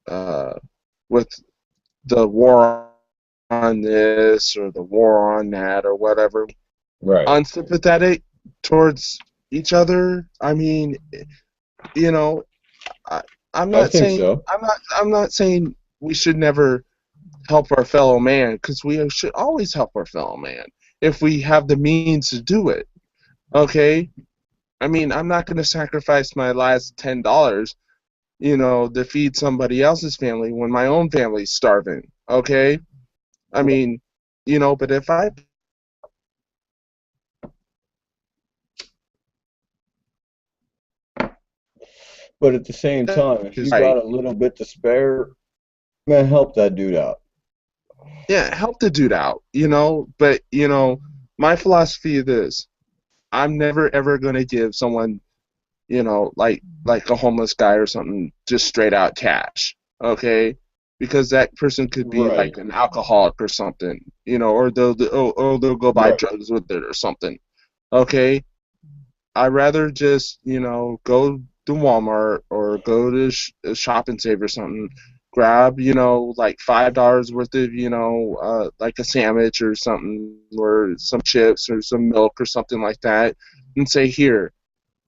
uh, with the war on this or the war on that or whatever, Right. unsympathetic towards each other. I mean, you know, I, I'm I not think saying so. I'm not saying we should never help our fellow man, because we should always help our fellow man if we have the means to do it. Okay, I mean, I'm not going to sacrifice my last $10, to feed somebody else's family when my own family's starving. Okay, I mean, but if I But at the same time, if you right, got a little bit to spare, man, help that dude out. yeah, help the dude out, But my philosophy is this: I'm never ever going to give someone, like a homeless guy or something, just straight out cash. Okay, because that person could be Right, like an alcoholic or something, or they'll go buy right. drugs with it or something. Okay, I'd rather just, go to Walmart or go to Shop and Save or something, grab, like $5 worth of, like a sandwich or something, or some chips or some milk or something like that, and say, here,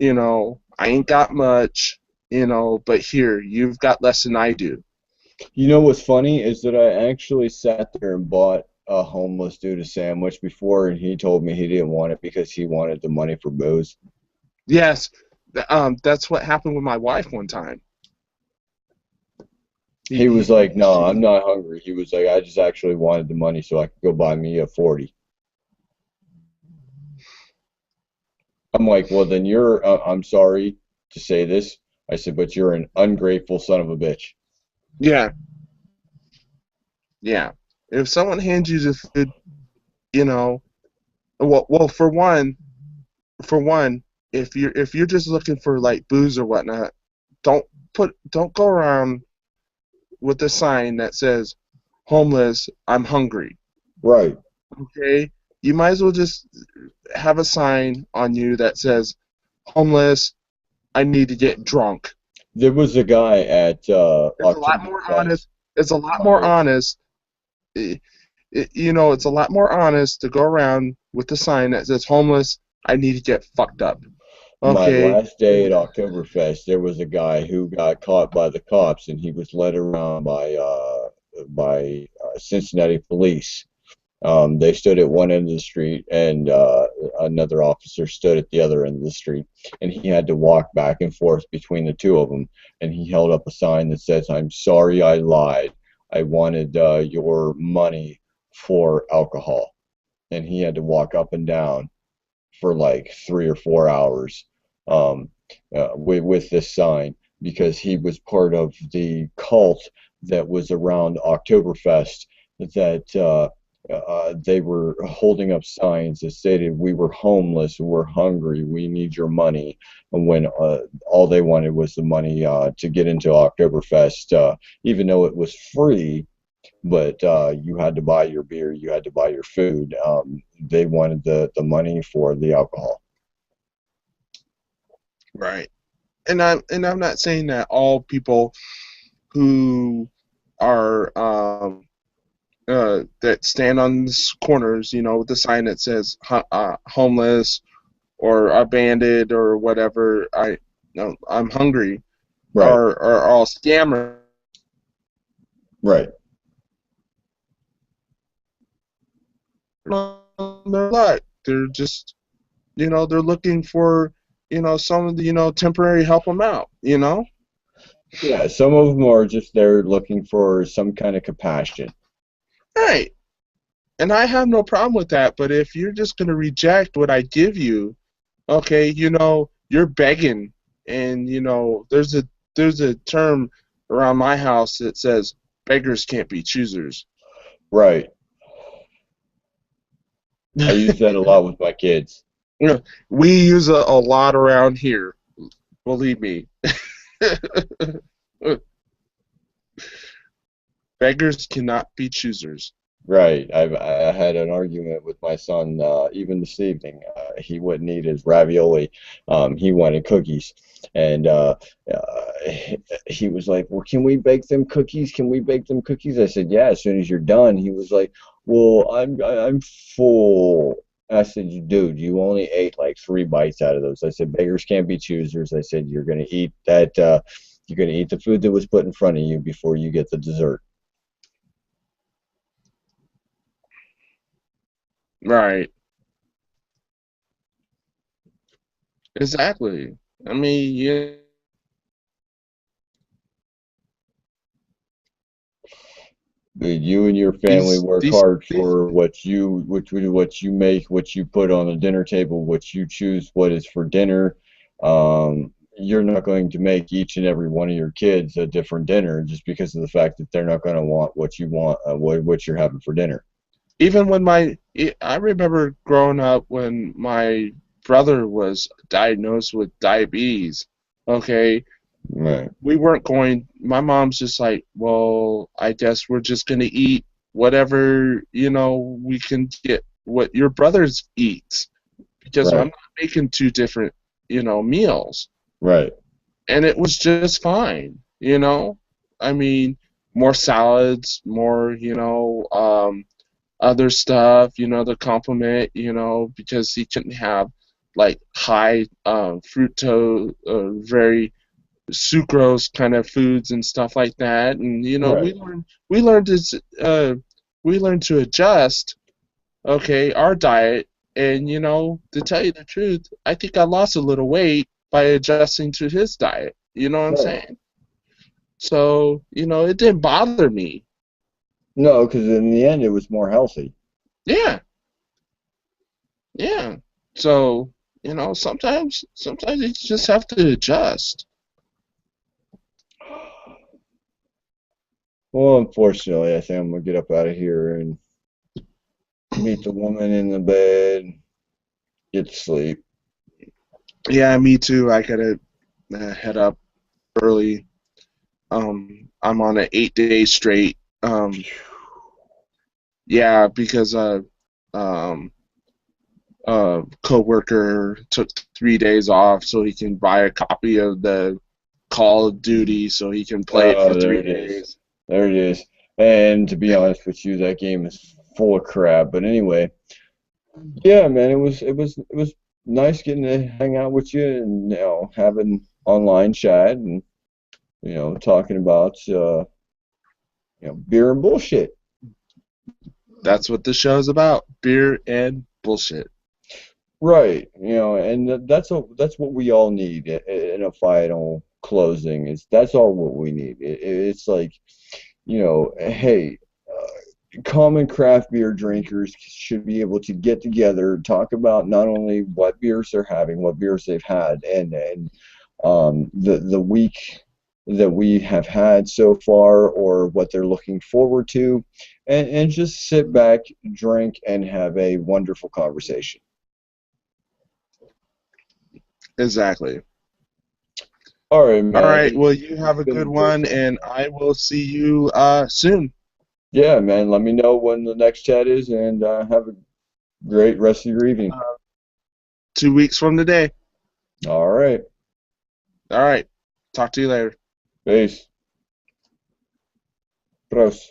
I ain't got much, but here, you've got less than I do. You know what's funny is that I actually sat there and bought a homeless dude a sandwich before, and he told me he didn't want it because he wanted the money for booze. Yes, that's what happened with my wife one time. He was like, "No, I'm not hungry." He was like, "I just actually wanted the money so I could go buy me a 40." I'm like, "Well, then I'm sorry to say this." I said, "But you're an ungrateful son of a bitch." Yeah, yeah. If someone hands you the food, you know, well, for one, if you're just looking for like booze or whatnot, don't go around with a sign that says homeless, I'm hungry. Right. Okay? You might as well just have a sign on you that says homeless, I need to get drunk. There was a guy at It's a lot more Oktoberfest. honest. It's a lot more My honest. It's a lot more honest to go around with a sign that says homeless, I need to get fucked up. my Okay? last day at Oktoberfest, there was a guy who got caught by the cops, and he was led around by Cincinnati police. They stood at one end of the street, and another officer stood at the other end of the street, and he had to walk back and forth between the two of them. And he held up a sign that says, "I'm sorry, I lied. I wanted your money for alcohol." And he had to walk up and down for like 3 or 4 hours with this sign because he was part of the cult that was around Oktoberfest that they were holding up signs that stated, "We were homeless, we're hungry, we need your money." And when all they wanted was the money to get into Oktoberfest, even though it was free, but you had to buy your beer, you had to buy your food. They wanted the money for the alcohol. Right. And I'm not saying that all people who are that stand on corners, with the sign that says homeless or abandoned or whatever, I'm hungry, Right, are all scammers. right, They're not. They're just, they're looking for, some of the, temporary help them out. yeah. Some of them are just there looking for some kind of compassion. Right. And I have no problem with that. But if you're just going to reject what I give you, okay, you're begging. And, there's a term around my house that says beggars can't be choosers. Right. I use that a lot with my kids. We use a lot around here, believe me. Beggars cannot be choosers. Right. I had an argument with my son even this evening. He wouldn't eat his ravioli. He wanted cookies, and he was like, "Well, can we bake them cookies? Can we bake them cookies?" I said, "Yeah, as soon as you're done." He was like, "Well, I'm full." I said, dude, you only ate like 3 bites out of those. I said, beggars can't be choosers. I said, you're gonna eat that. You're gonna eat the food that was put in front of you before you get the dessert. Right. Exactly. I mean, yeah. You and your family These work these hard these for what you make, what you put on the dinner table, what you choose, what is for dinner. You're not going to make each and every one of your kids a different dinner just because of the fact that they're not going to want what you want, what you're having for dinner. even when I remember growing up when my brother was diagnosed with diabetes. Okay, Right, we weren't going. My mom's just like, well, I guess we're just gonna eat whatever we can get what your brother's eats because I'm right, not making two different meals, right, and it was just fine. I mean, more salads, more other stuff, to complement, because he couldn't have like high fructose, very sucrose kind of foods and stuff like that. And right. we learned to we learned to adjust, okay, our diet. And to tell you the truth, I think I lost a little weight by adjusting to his diet. You know what I'm Right. saying? So it didn't bother me. No, because in the end, it was more healthy. Yeah. Yeah. So, sometimes you just have to adjust. Well, unfortunately, I think I'm gonna get up out of here and meet the woman in the bed, get to sleep. Yeah, me too. I gotta head up early. I'm on an 8 day straight. Yeah, because um, coworker took 3 days off so he can buy a copy of the Call of Duty so he can play it for Oh, there three it is. days. There it is. And to be honest with you, that game is full of crap. But anyway, yeah, man, it was nice getting to hang out with you and having online chat and talking about beer and bullshit. That's what the show's about: beer and bullshit. Right. And that's what we all need in a final closing. Is that's all what we need. It's like, hey, common craft beer drinkers should be able to get together, talk about not only what beers they're having, what beers they've had, and the week that we have had so far, or what they're looking forward to, and just sit back, drink, and have a wonderful conversation. Exactly. All right, All man. right. Well, you It's have a been good a great one, time. and I will see you soon. Yeah, man. Let me know when the next chat is, and have a great rest of your evening. Uh, 2 weeks from today. All right. All right. Talk to you later. Peace. Pros.